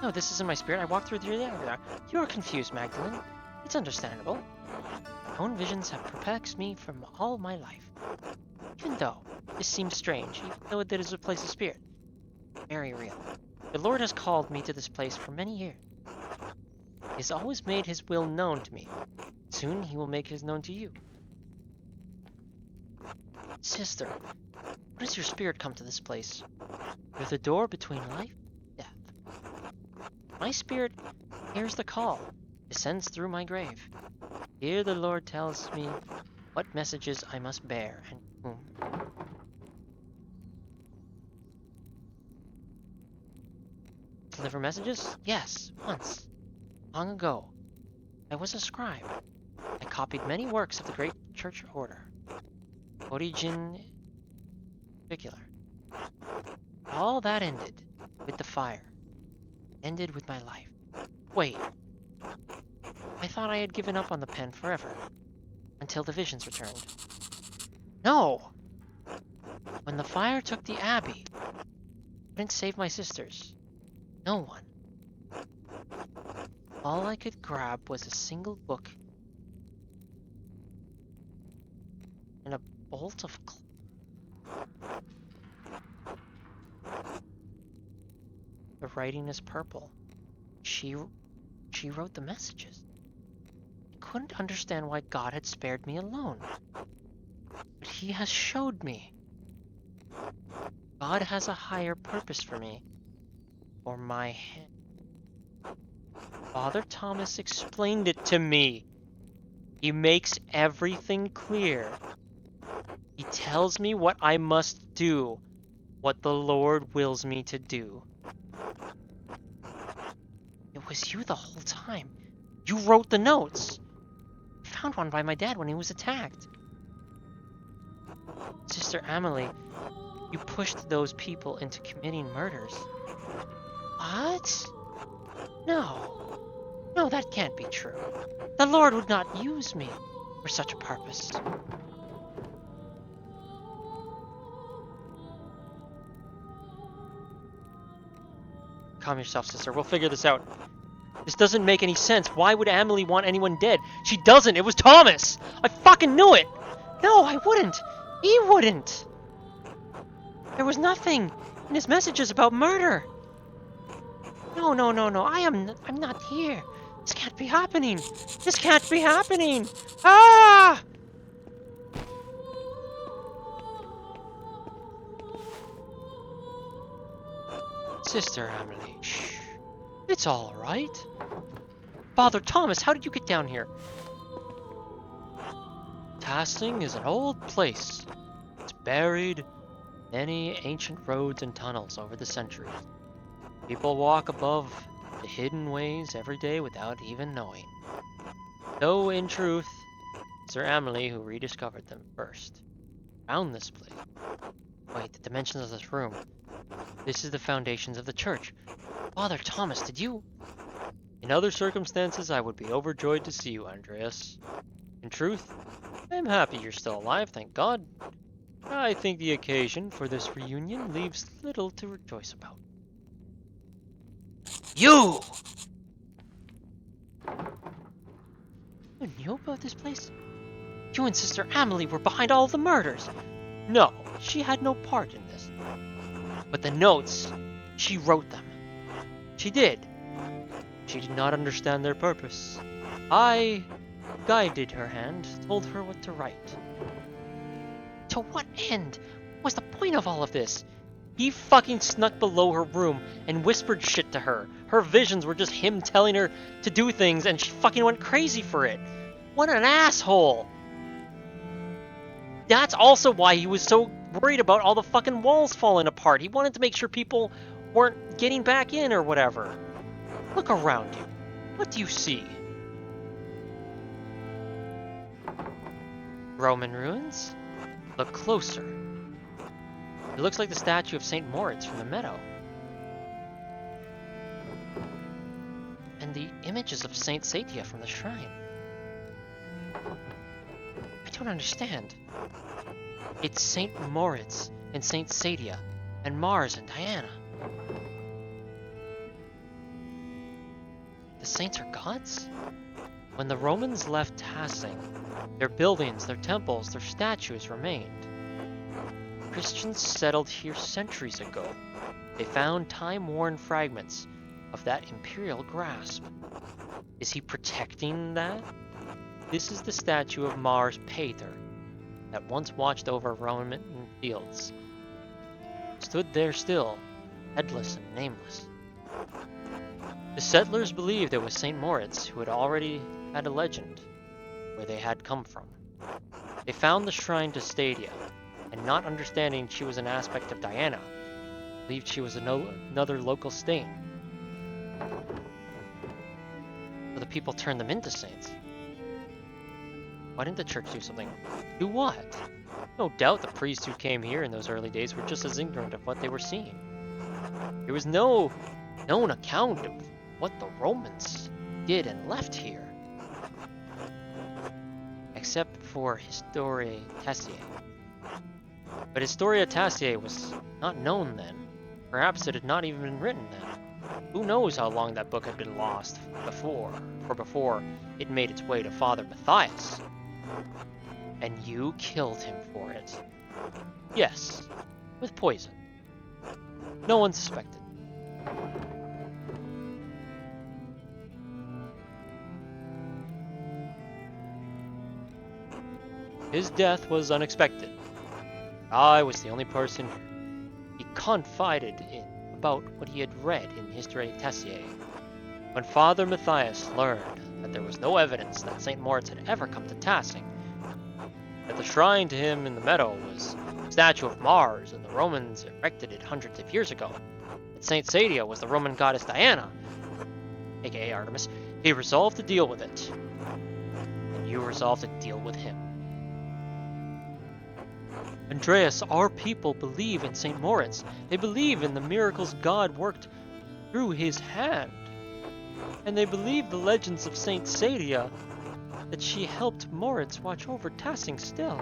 No, this isn't my spirit. I walked through the area. You are confused, Magdalene. It's understandable. My own visions have perplexed me from all my life. Even though this seems strange, even though it is a place of spirit. Very real. The Lord has called me to this place for many years. He has always made his will known to me. Soon he will make his known to you. Sister, what does your spirit come to this place? Through the door between life and death. My spirit hears the call, descends through my grave. Here the Lord tells me what messages I must bear and whom. Deliver messages? Yes, once. Long ago. I was a scribe. I copied many works of the great church order. Origen in particular. All that ended with the fire. Ended with my life. Wait. I thought I had given up on the pen forever. Until the visions returned. No! When the fire took the abbey, I couldn't save my sisters. No one. All I could grab was a single book and a bolt of the writing is purple. She wrote the messages. I couldn't understand why God had spared me alone. But he has showed me. God has a higher purpose for me. For my hand. Father Thomas explained it to me. He makes everything clear. He tells me what I must do, what the Lord wills me to do. It was you the whole time. You wrote the notes. I found one by my dad when he was attacked. Sister Amelie, you pushed those people into committing murders. What? No. No, that can't be true. The Lord would not use me for such a purpose. Calm yourself, sister. We'll figure this out. This doesn't make any sense. Why would Amelie want anyone dead? She doesn't. It was Thomas. I fucking knew it. No, I wouldn't. He wouldn't. There was nothing in his messages about murder. No. I'm not here. This can't be happening. This can't be happening. Ah! Sister Amelie, shh. It's all right. Father Thomas, how did you get down here? Tasling is an old place. It's buried in many ancient roads and tunnels over the centuries. People walk above the hidden ways every day without even knowing. Though, in truth, Sir Amelie who rediscovered them first. Found this place. Wait, the dimensions of this room. This is the foundations of the church. Father Thomas, did you... In other circumstances, I would be overjoyed to see you, Andreas. In truth, I am happy you're still alive, thank God. I think the occasion for this reunion leaves little to rejoice about. You! You knew about this place? You and Sister Amelie were behind all of the murders. No, she had no part in this. But the notes, she wrote them. She did. She did not understand their purpose. I guided her hand, told her what to write. To what end? What was the point of all of this? He fucking snuck below her room and whispered shit to her. Her visions were just him telling her to do things and she fucking went crazy for it. What an asshole! That's also why he was so worried about all the fucking walls falling apart. He wanted to make sure people weren't getting back in or whatever. Look around you. What do you see? Roman ruins? Look closer. It looks like the statue of St. Moritz from the meadow. And the images of St. Satia from the shrine. I don't understand. It's St. Moritz and St. Satia and Mars and Diana. The saints are gods? When the Romans left Tasling, their buildings, their temples, their statues remained. Christians settled here centuries ago. They found time-worn fragments of that imperial grasp. Is he protecting that? This is the statue of Mars Pater that once watched over Roman fields. Stood there still, headless and nameless. The settlers believed it was St. Moritz who had already had a legend where they had come from. They found the shrine to Stadia, and not understanding she was an aspect of Diana, believed she was another local stain. So the people turned them into saints. Why didn't the church do something? Do what? No doubt the priests who came here in those early days were just as ignorant of what they were seeing. There was no known account of what the Romans did and left here. Except for Historia Taciae. But Historia Taciae was not known then. Perhaps it had not even been written then. Who knows how long that book had been lost before it made its way to Father Matthias. And you killed him for it. Yes, with poison. No one suspected. His death was unexpected. I was the only person he confided in about what he had read in Historia Taciae. When Father Matthias learned that there was no evidence that St. Moritz had ever come to Tasling, that the shrine to him in the meadow was a statue of Mars and the Romans erected it hundreds of years ago, that St. Satia was the Roman goddess Diana, aka Artemis, he resolved to deal with it. And you resolved to deal with him. Andreas, our people believe in St. Moritz. They believe in the miracles God worked through his hand. And they believe the legends of St. Satia, that she helped Moritz watch over Tasling still.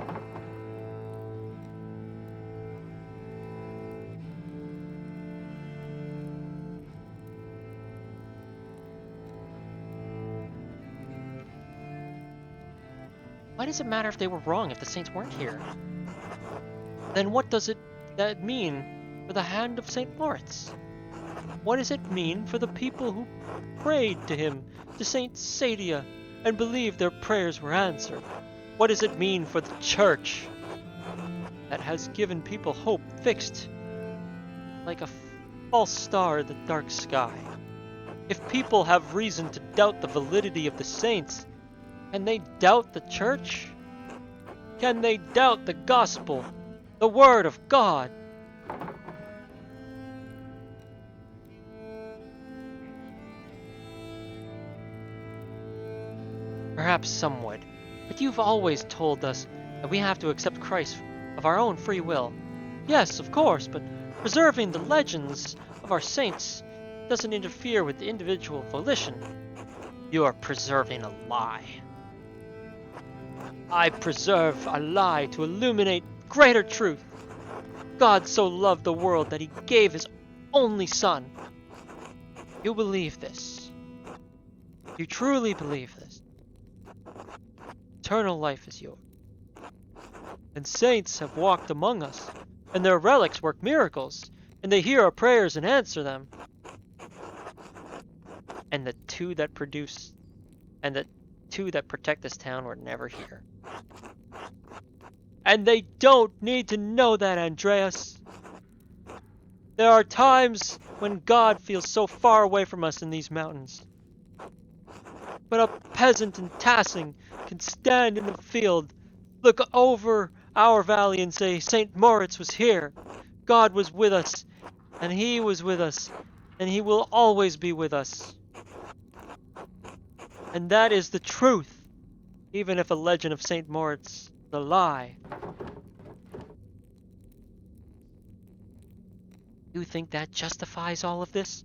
Why does it matter if they were wrong if the saints weren't here? Then what does that mean for the hand of St. Moritz? What does it mean for the people who prayed to him, to St. Sadia, and believed their prayers were answered? What does it mean for the church that has given people hope fixed like a false star in the dark sky? If people have reason to doubt the validity of the saints, can they doubt the church? Can they doubt the gospel, the word of God? Perhaps some would, but you've always told us that we have to accept Christ of our own free will. Yes, of course, but preserving the legends of our saints doesn't interfere with the individual volition. You are preserving a lie. I preserve a lie to illuminate greater truth. God so loved the world that he gave his only Son. You believe this. You truly believe this. Eternal life is yours. And saints have walked among us, and their relics work miracles, and they hear our prayers and answer them. And the two that protect this town were never here. And they don't need to know that, Andreas. There are times when God feels so far away from us in these mountains. But a peasant in Tassing can stand in the field, look over our valley and say, St. Moritz was here. God was with us, and he was with us, and he will always be with us. And that is the truth, even if a legend of St. Moritz is a lie. You think that justifies all of this?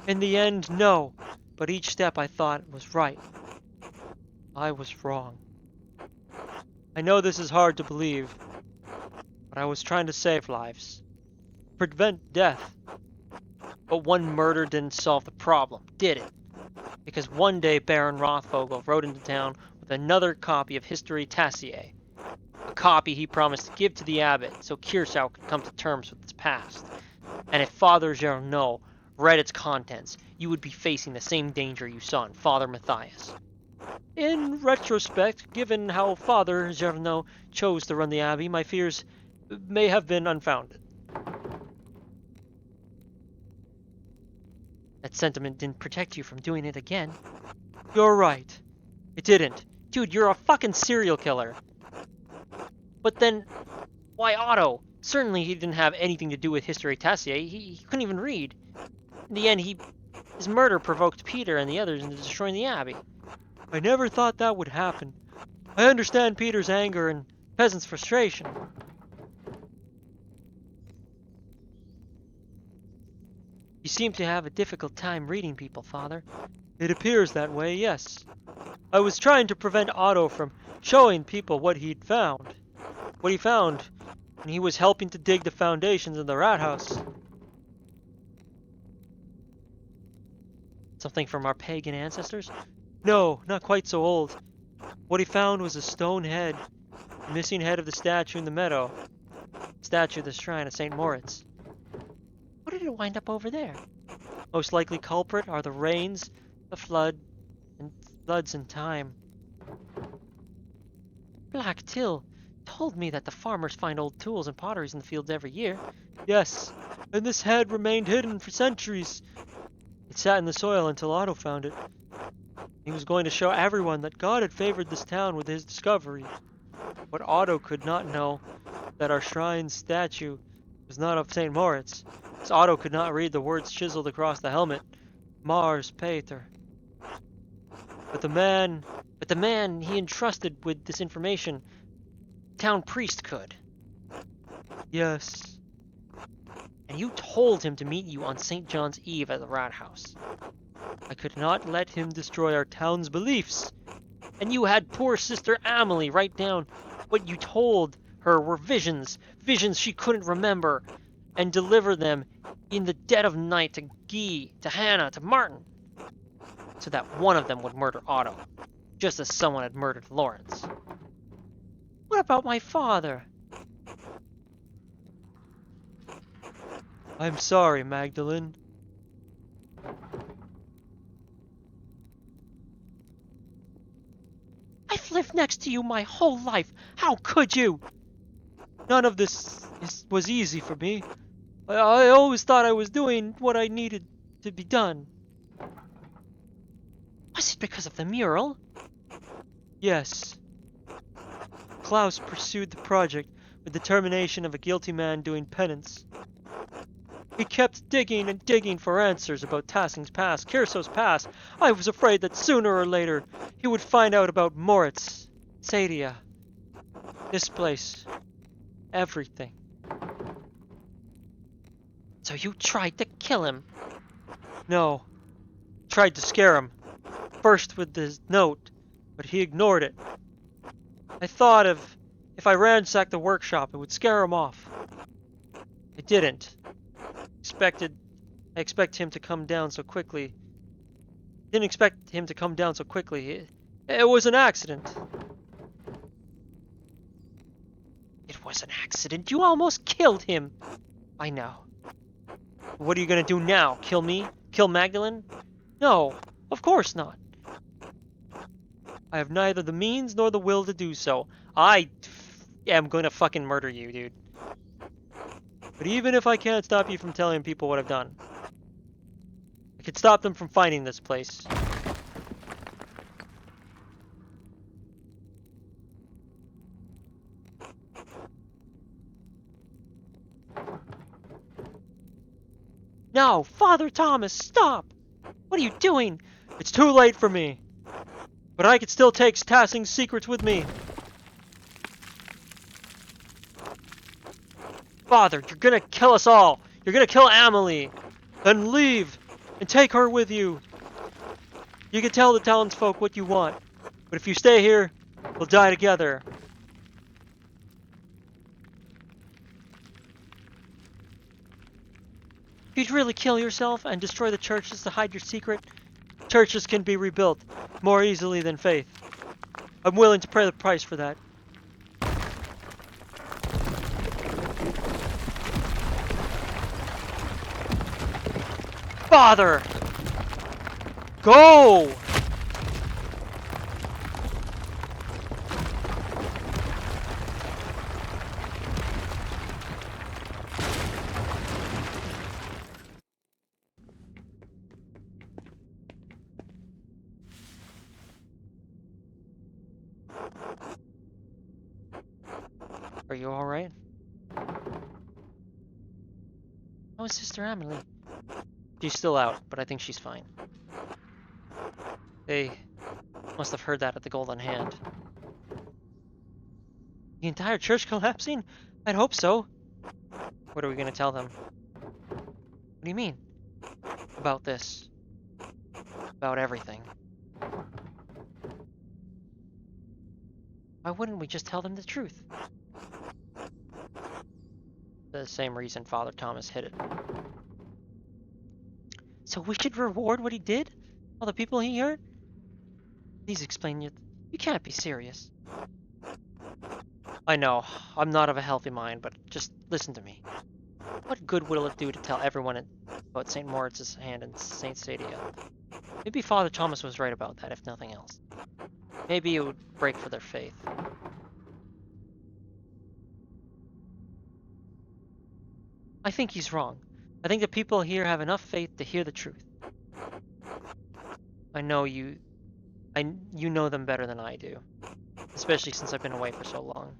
In the end, no. But each step I thought was right. I was wrong. I know this is hard to believe, but I was trying to save lives. Prevent death. But one murder didn't solve the problem, did it? Because one day Baron Rothvogel rode into town with another copy of History Tassier. A copy he promised to give to the abbot so Curacao could come to terms with its past. And if Father Gernaud read its contents, you would be facing the same danger you saw in Father Matthias. In retrospect, given how Father Gernaud chose to run the abbey, my fears may have been unfounded. That sentiment didn't protect you from doing it again. You're right. It didn't. Dude, you're a fucking serial killer. But then, why Otto? Certainly he didn't have anything to do with History Tassier. He couldn't even read. In the end, his murder provoked Peter and the others into destroying the abbey. I never thought that would happen. I understand Peter's anger and peasants' frustration. You seem to have a difficult time reading people, Father. It appears that way, yes. I was trying to prevent Otto from showing people what he found when he was helping to dig the foundations of the rat house. Something from our pagan ancestors? No, not quite so old. What he found was a stone head, the missing head of the statue in the meadow. Statue of the shrine of St. Moritz. How did it wind up over there? Most likely culprit are the rains, the floods in time. Black Till told me that the farmers find old tools and potteries in the fields every year. Yes, and this head remained hidden for centuries. It sat in the soil until Otto found it. He was going to show everyone that God had favored this town with his discovery. But Otto could not know that our shrine statue was not of St. Moritz, as Otto could not read the words chiseled across the helmet, Mars Pater. But the man he entrusted with this information, town priest could. Yes. And you told him to meet you on St. John's Eve at the rat house. I could not let him destroy our town's beliefs. And you had poor Sister Amelie write down what you told her were visions she couldn't remember, and deliver them in the dead of night to Guy, to Hannah, to Martin, so that one of them would murder Otto, just as someone had murdered Lawrence. about my father? I'm sorry, Magdalene. I've lived next to you my whole life. How could you? None of this was easy for me. I always thought I was doing what I needed to be done. Was it because of the mural? Yes. Klaus pursued the project with the determination of a guilty man doing penance. He kept digging and digging for answers about Tassing's past, Kirso's past. I was afraid that sooner or later he would find out about Moritz, Sadia, this place, everything. So you tried to kill him? No. Tried to scare him. First with his note, but he ignored it. I thought if I ransacked the workshop, it would scare him off. I didn't. I expect him to come down so quickly. Didn't expect him to come down so quickly. It was an accident. It was an accident. You almost killed him. I know. What are you gonna do now? Kill me? Kill Magdalene? No, of course not. I have neither the means nor the will to do so. I am gonna fucking murder you, dude. But even if I can't stop you from telling people what I've done, I could stop them from finding this place. No, Father Thomas, stop! What are you doing? It's too late for me. But I could still take Tassing's secrets with me. Father, you're gonna kill us all. You're gonna kill Amelie. Then leave and take her with you. You can tell the townsfolk what you want. But if you stay here, we'll die together. You'd really kill yourself and destroy the churches to hide your secret? Churches can be rebuilt more easily than faith. I'm willing to pay the price for that. Father! Go! Are you alright? How is Sister Amelie? She's still out, but I think she's fine. They must have heard that at the Golden Hand. The entire church collapsing? I'd hope so. What are we gonna tell them? What do you mean? About this. About everything. Why wouldn't we just tell them the truth? The same reason Father Thomas hid it. So we should reward what he did? All the people he hurt? Please explain you can't be serious. I know, I'm not of a healthy mind, but just listen to me. What good will it do to tell everyone about St. Moritz's hand and St. Sadia? Maybe Father Thomas was right about that, if nothing else. Maybe it would break for their faith. I think he's wrong. I think the people here have enough faith to hear the truth. I know you know them better than I do. Especially since I've been away for so long.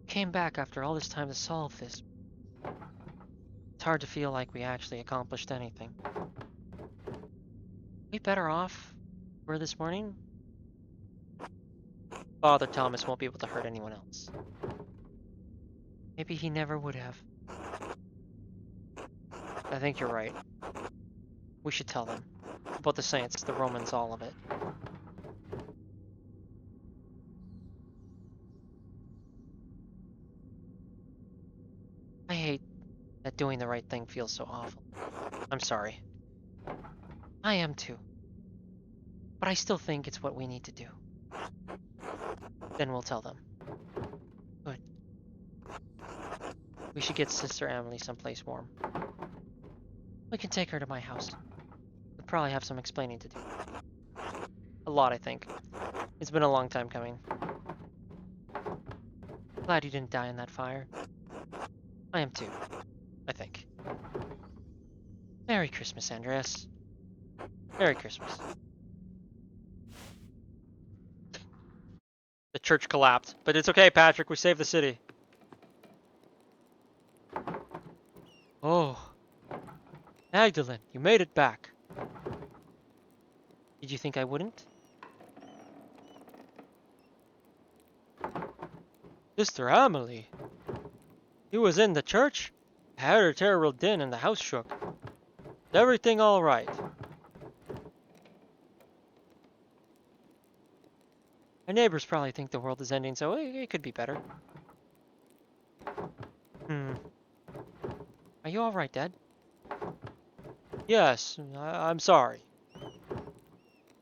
Came back after all this time to solve this. It's hard to feel like we actually accomplished anything. We better off were this morning? Father Thomas won't be able to hurt anyone else. Maybe he never would have. I think you're right. We should tell them. About the saints, the Romans, all of it. I hate that doing the right thing feels so awful. I'm sorry. I am too. But I still think it's what we need to do. Then we'll tell them. Good. We should get Sister Emily someplace warm. We can take her to my house. We'll probably have some explaining to do. A lot, I think. It's been a long time coming. Glad you didn't die in that fire. I am too, I think. Merry Christmas, Andreas. Merry Christmas. The church collapsed, but it's okay, Patrick. We saved the city. Oh. Magdalene, you made it back. Did you think I wouldn't? Sister Emily. You was in the church? I heard a terrible din and the house shook. Is everything all right? My neighbors probably think the world is ending, so it could be better. Are you all right, Dad? Yes, I'm sorry.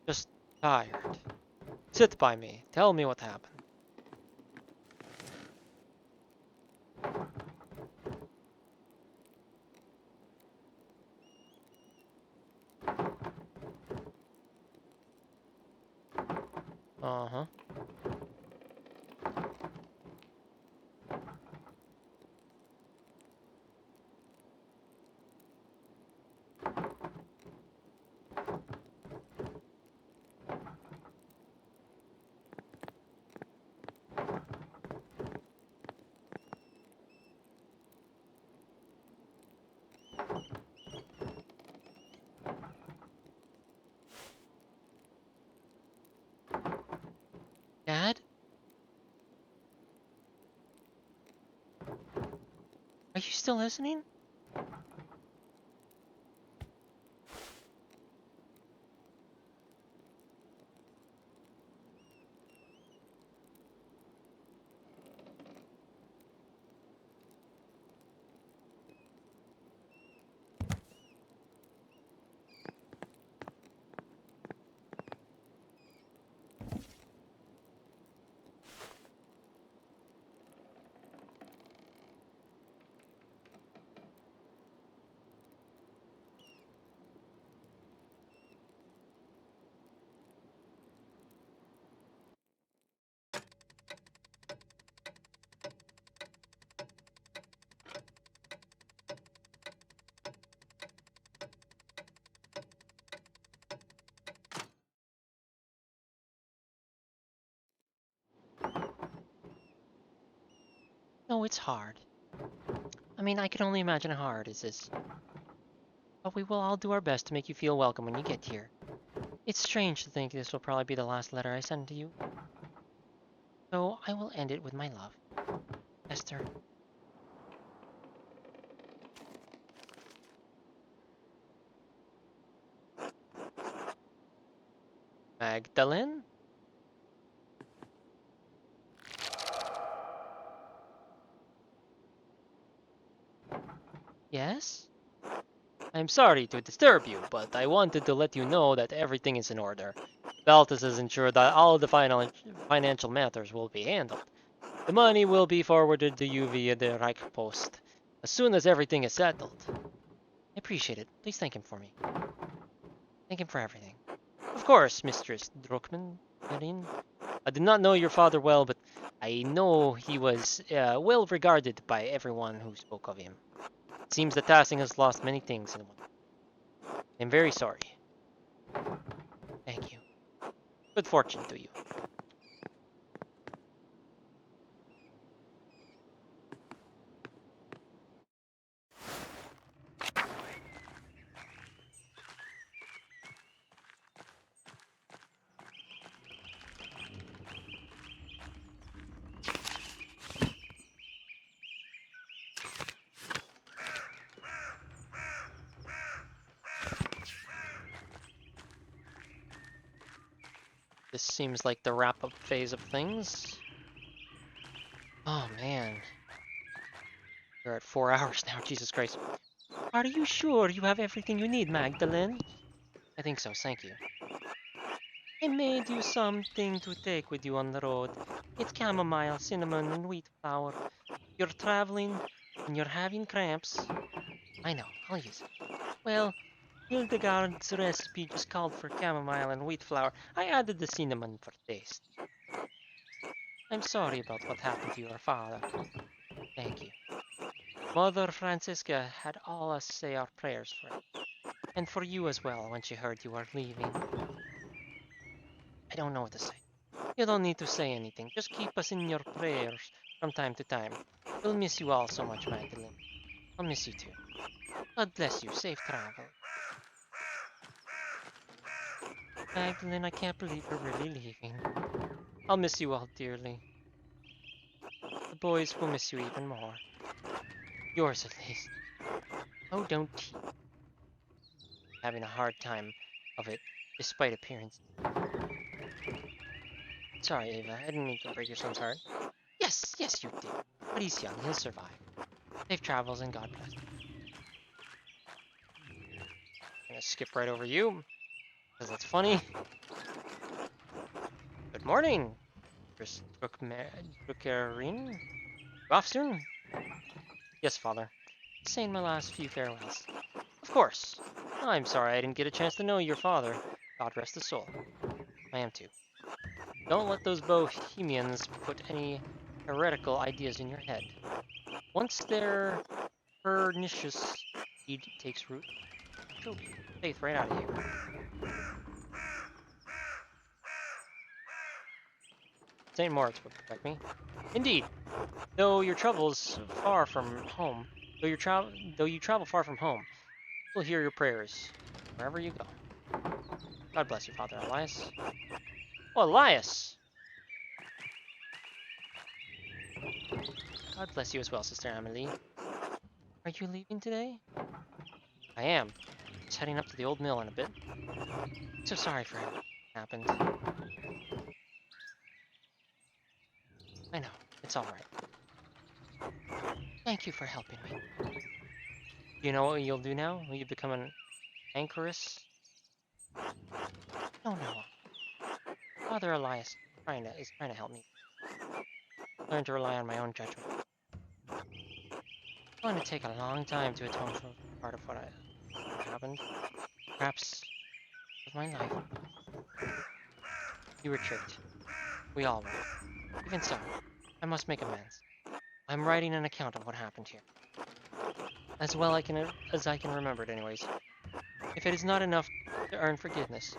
Just tired. Sit by me. Tell me what happened. Uh-huh. Dad? Are you still listening? No, it's hard. I mean, I can only imagine how hard it is. But we will all do our best to make you feel welcome when you get here. It's strange to think this will probably be the last letter I send to you. So I will end it with my love. Esther. Magdalene? Yes? I'm sorry to disturb you, but I wanted to let you know that everything is in order. Baltus has ensured that all the financial matters will be handled. The money will be forwarded to you via the Reich Post as soon as everything is settled. I appreciate it. Please thank him for me. Thank him for everything. Of course, Mistress Druckmann. I did not know your father well, but I know he was well regarded by everyone who spoke of him. It seems that Tassing has lost many things in one. I'm very sorry. Thank you. Good fortune to you. This seems like the wrap-up phase of things. Oh man. We're at 4 hours now, Jesus Christ. Are you sure you have everything you need, Magdalene? I think so, thank you. I made you something to take with you on the road. It's chamomile, cinnamon, and wheat flour. You're traveling and you're having cramps. I know, I'll use it. Well, Hildegard's recipe just called for chamomile and wheat flour. I added the cinnamon for taste. I'm sorry about what happened to your father. Thank you. Mother Francisca had all us say our prayers for him. And for you as well when she heard you were leaving. I don't know what to say. You don't need to say anything. Just keep us in your prayers from time to time. We'll miss you all so much, Magdalene. I'll miss you too. God bless you. Safe travel. Magdalene, I can't believe you're really leaving. I'll miss you all dearly. The boys will miss you even more. Yours at least. Oh, don't tease. Having a hard time of it, despite appearance. Sorry, Ava. I didn't mean to break your son's heart. Yes, yes, you did. But he's young. He'll survive. Safe travels and God bless. I'm gonna skip right over you, because that's funny. Good morning, Chris Brookerin. Off soon? Yes, Father. Saying my last few farewells. Of course. I'm sorry I didn't get a chance to know your father. God rest his soul. I am too. Don't let those bohemians put any heretical ideas in your head. Once their pernicious deed takes root, choke faith right out of you. St. Moritz would protect me. Indeed, though your travels far from home, though you travel far from home, we'll hear your prayers wherever you go. God bless you, Father Elias. Oh, Elias! God bless you as well, Sister Amelie. Are you leaving today? I am. Just heading up to the old mill in a bit. So sorry for what happened. I know. It's alright. Thank you for helping me. You know what you'll do now? Will you become an anchoress? No, no. Father Elias is trying to help me. Learn to rely on my own judgment. It's going to take a long time to atone for part of what happened. Perhaps of my life. You were tricked. We all were. Even so, I must make amends. I'm writing an account of what happened here. As well as I can remember it anyways. If it is not enough to earn forgiveness,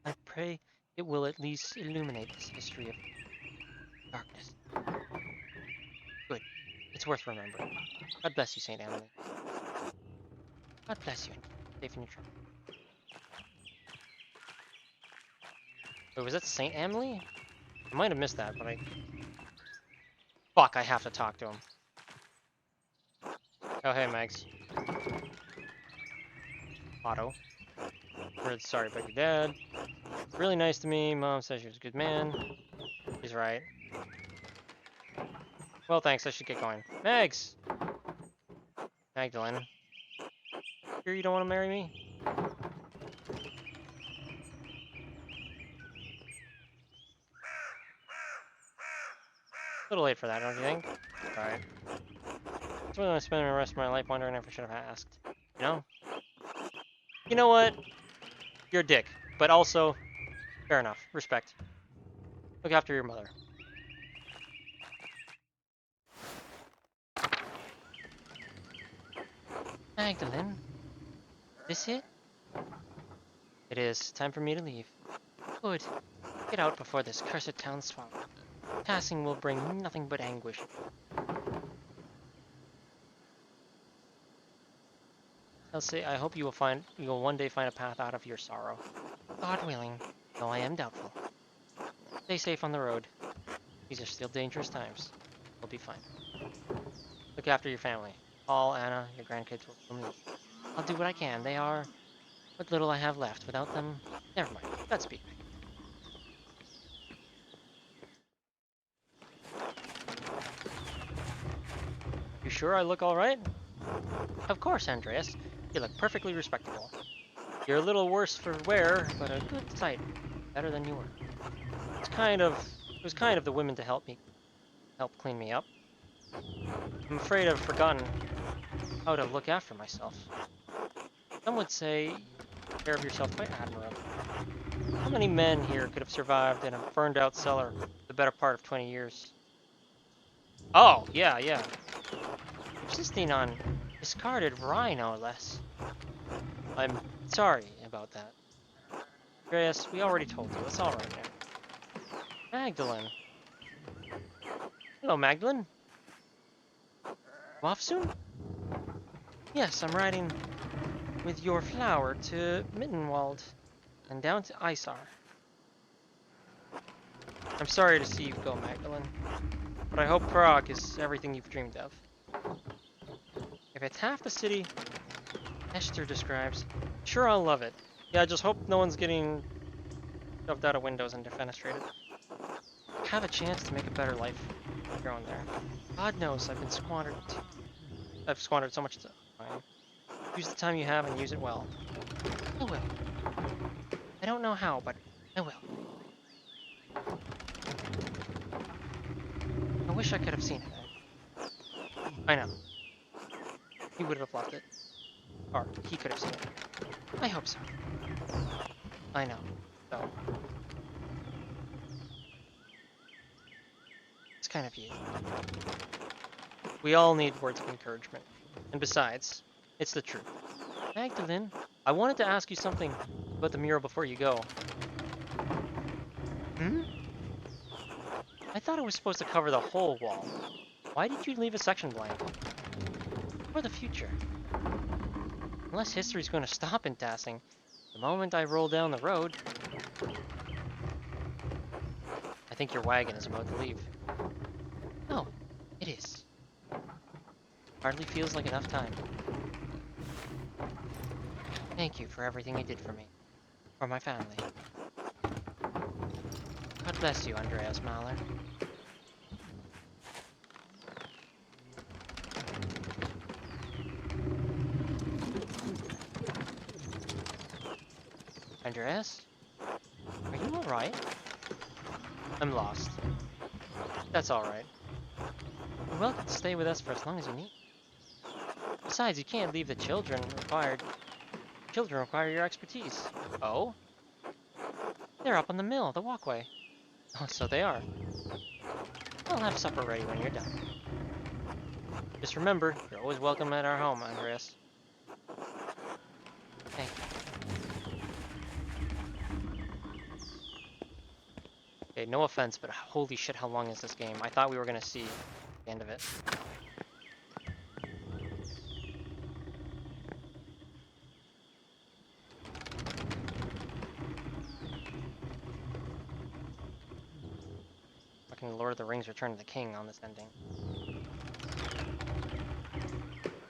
I pray it will at least illuminate this history of darkness. Good. It's worth remembering. God bless you, St. Emily. God bless you and keep safe in your travel. Wait, was that St. Emily? I might have missed that, but Fuck, I have to talk to him. Oh, hey, Mags. Otto. Really sorry about your dad. Really nice to me. Mom says she was a good man. He's right. Well, thanks. I should get going. Mags! Magdalene. Sure you don't want to marry me? A little late for that, don't you think? Alright. That's what I'm spending the rest of my life wondering if I should have asked. You know? You know what? You're a dick. But also, fair enough. Respect. Look after your mother. Magdalene? This it? It is. Time for me to leave. Good. Get out before this cursed town swallow. Passing will bring nothing but anguish. Elsie, I hope you will one day find a path out of your sorrow. God willing, though I am doubtful. Stay safe on the road. These are still dangerous times. We'll be fine. Look after your family. Paul, Anna, your grandkids will soon leave. I'll do what I can. They are what little I have left. Without them, never mind. Godspeed. You sure I look alright? Of course, Andreas. You look perfectly respectable. You're a little worse for wear, but a good sight. better than you were. It was kind of the women to help clean me up. I'm afraid I've forgotten how to look after myself. Some would say you take care of yourself quite admirably. How many men here could have survived in a burned out cellar for the better part of 20 years? Oh, yeah. Insisting on discarded rye, no less. I'm sorry about that. Andreas, we already told you. It's alright now. Magdalene. Hello, Magdalene. You off soon? Yes, I'm riding with your flower to Mittenwald and down to Isar. I'm sorry to see you go, Magdalene, but I hope Prague is everything you've dreamed of. If it's half the city Esther describes, sure I'll love it. Yeah, I just hope no one's getting shoved out of windows and defenestrated. Have a chance to make a better life growing there. God knows I've squandered so much time. Use the time you have and use it well. I will. I don't know how, but I will. I wish I could have seen it. I know. He would have loved it. Or he could have seen it. I hope so. I know. So. It's kind of you. We all need words of encouragement. And besides, it's the truth. Magdalene, I wanted to ask you something about the mural before you go. Hmm? I thought it was supposed to cover the whole wall. Why did you leave a section blank? For the future. Unless history's going to stop in Tassing, the moment I roll down the road... I think your wagon is about to leave. Oh, it is. Hardly feels like enough time. Thank you for everything you did for me. For my family. God bless you, Andreas Mahler. Andreas? Are you alright? I'm lost. That's alright. You're welcome to stay with us for as long as you need. Besides, you can't leave the children required. Children require your expertise. Oh? They're up on the mill, the walkway. Oh, so they are. I'll have supper ready when you're done. Just remember, you're always welcome at our home, Andreas. Thank you. Okay, no offense, but holy shit, how long is this game? I thought we were gonna see the end of it. Fucking Lord of the Rings Return of the King on this ending.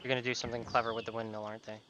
You're gonna do something clever with the windmill, aren't they?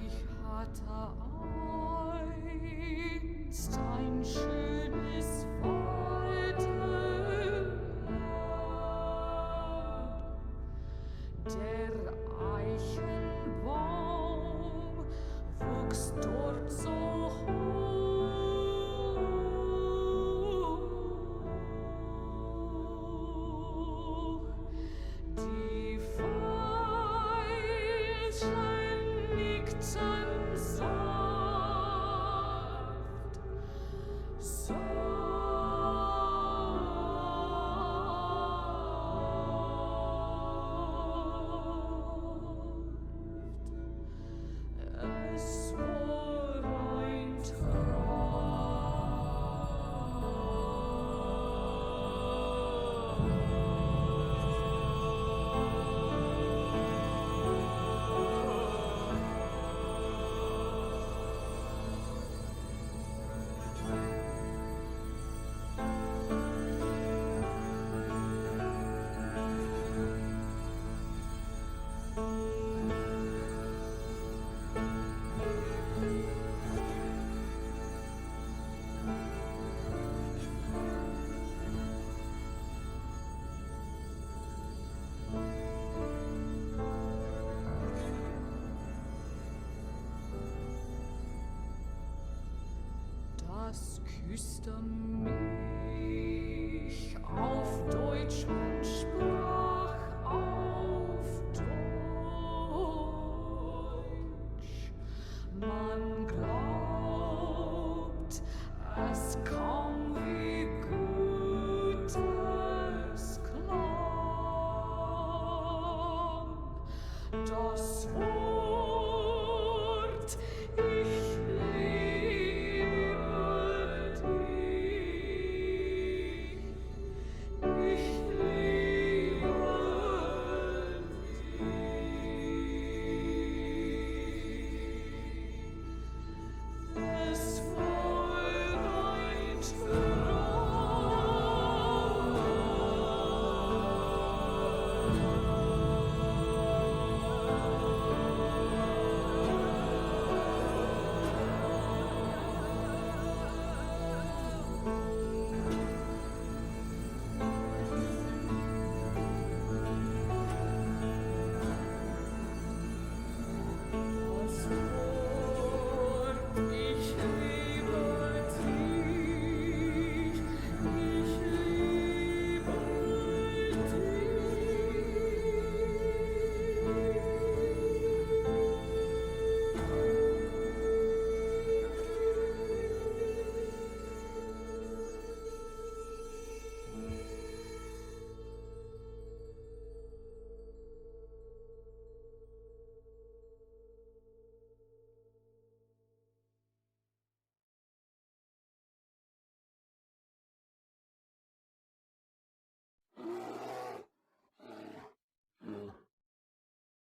Ich hatte wuchs dort so hoch. Die Veilchen nickten sanft. Es war ein Das küsste mich auf Deutsch